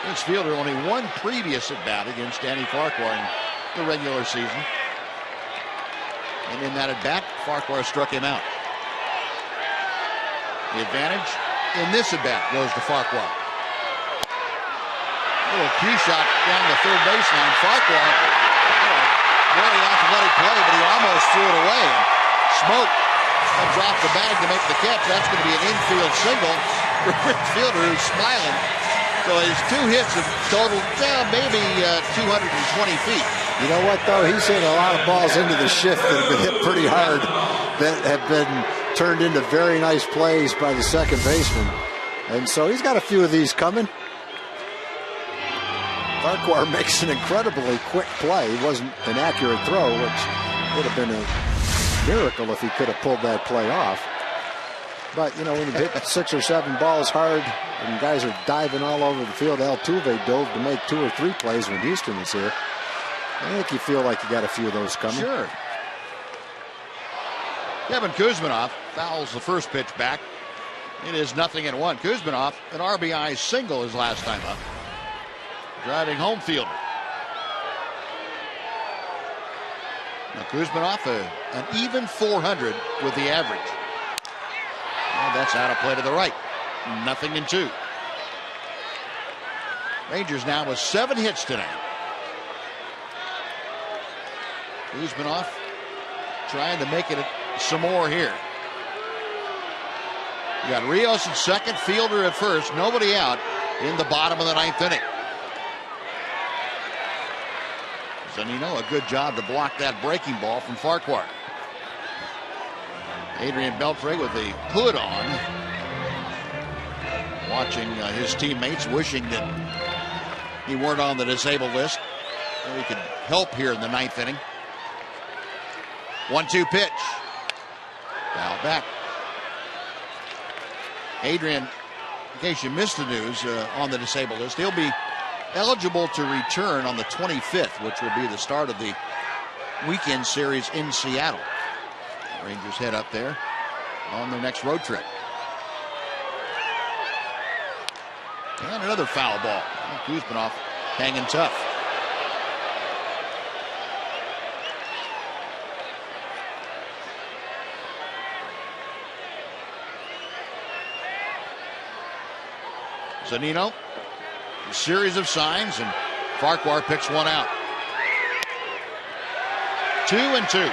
Prince Fielder only one previous at bat against Danny Farquhar in the regular season. And in that at bat, Farquhar struck him out. The advantage in this at bat goes to Farquhar. Little cue shot down the third baseline. Farquhar, very athletic play, but he almost threw it away. Smoke dropped the bag to make the catch. That's going to be an infield single for Prince Fielder, who's smiling. So his 2 hits have totaled maybe 220 feet. You know what, though? He's hit a lot of balls into the shift that have been hit pretty hard that have been turned into very nice plays by the second baseman. And so he's got a few of these coming. Farquhar makes an incredibly quick play. It wasn't an accurate throw, which would have been a miracle if he could have pulled that play off. But, you know, when you hit 6 or 7 balls hard and guys are diving all over the field, Altuve dove to make 2 or 3 plays when Houston was here. I think you feel like you got a few of those coming. Sure. Kevin Kuzminoff fouls the first pitch back. It is 0-1. Kuzminoff, an RBI single his last time up. Driving home fielder. Now Kuzminoff, an even 400 with the average. And that's out of play to the right. 0-2. Rangers now with 7 hits tonight. Kuzminoff trying to make it some more here. You got Rios at second, Fielder at first, nobody out in the bottom of the 9th inning. Zunino, a good job to block that breaking ball from Farquhar. Adrian Beltre with the hood on, watching his teammates, wishing that he weren't on the disabled list so he could help here in the 9th inning. 1-2 pitch. Foul back. Adrian, in case you missed the news on the disabled list, he'll be eligible to return on the 25th, which will be the start of the weekend series in Seattle. Rangers head up there on their next road trip. And another foul ball. Kuzminoff hanging tough. Zunino, a series of signs, and Farquhar picks one out. 2-2.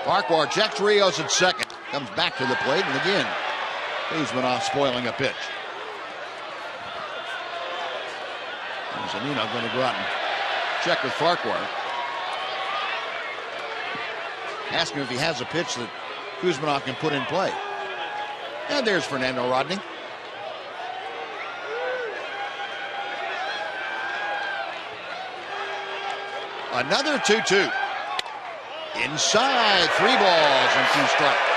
Farquhar checks Rios at second. Comes back to the plate, and again, Kuzminoff spoiling a pitch. Zunino going to go out and check with Farquhar. Ask him if he has a pitch that Kuzminoff can put in play. And there's Fernando Rodney. Another 2-2. Inside, 3 balls and 2 strikes.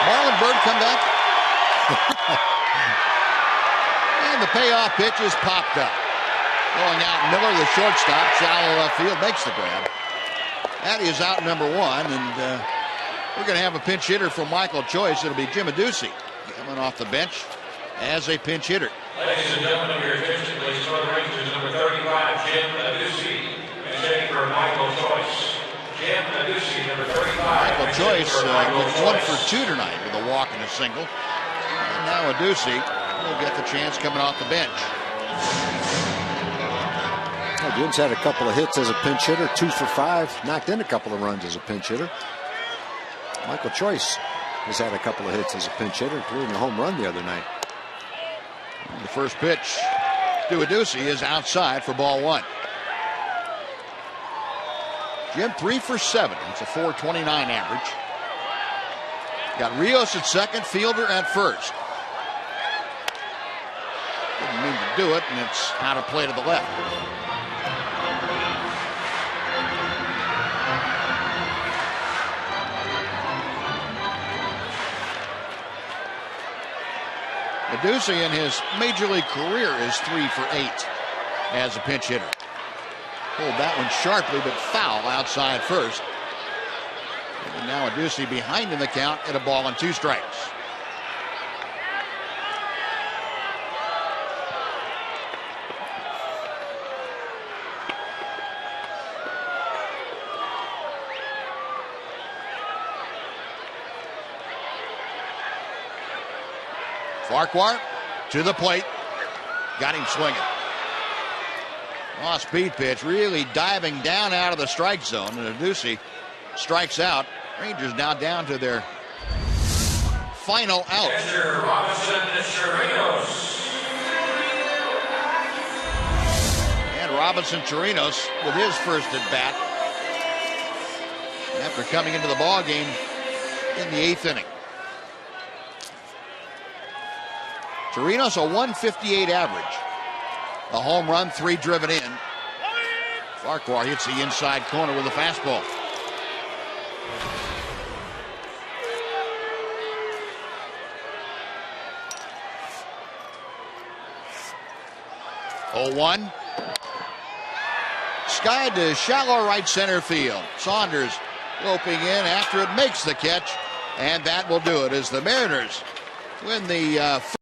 Marlon Bird come back. And the payoff pitch is popped up. Going out, Miller, the shortstop, shallow left field, makes the grab. That is out number 1, and we're going to have a pinch hitter for Michael Choice. It'll be Jim Adduci coming off the bench as a pinch hitter. Ladies and gentlemen, your attention, please. For the Rangers, number 35, Jim Adduci. Pitching for Michael Choice. Jim Adduci, number 35. Michael Choice with 1 for 2 tonight with a walk and a single. And now Adduci will get the chance coming off the bench. Well, Jim's had a couple of hits as a pinch hitter, 2 for 5, knocked in a couple of runs as a pinch hitter. Michael Choice has had a couple of hits as a pinch hitter, including a home run the other night. The first pitch to Adduci is outside for ball 1. Jim 3 for 7. It's a .429 average. Got Rios at second, Fielder at first. Didn't mean to do it, and it's out of play to the left. Adduci in his major league career is 3 for 8 as a pinch hitter. Pulled that one sharply, but foul outside first. And now Adduci behind in the count at a ball and 2 strikes. Farquhar to the plate. Got him swinging. Off-speed pitch, really diving down out of the strike zone. And Adduci strikes out. Rangers now down to their final out. Mr. Robinson Chirinos. And Robinson Chirinos with his first at bat after coming into the ball game in the 8th inning. Chirinos a .158 average. A home run, 3 driven in. Farquhar hits the inside corner with a fastball. Oh, 1. Skied to shallow right center field. Saunders loping in after it makes the catch, and that will do it as the Mariners win the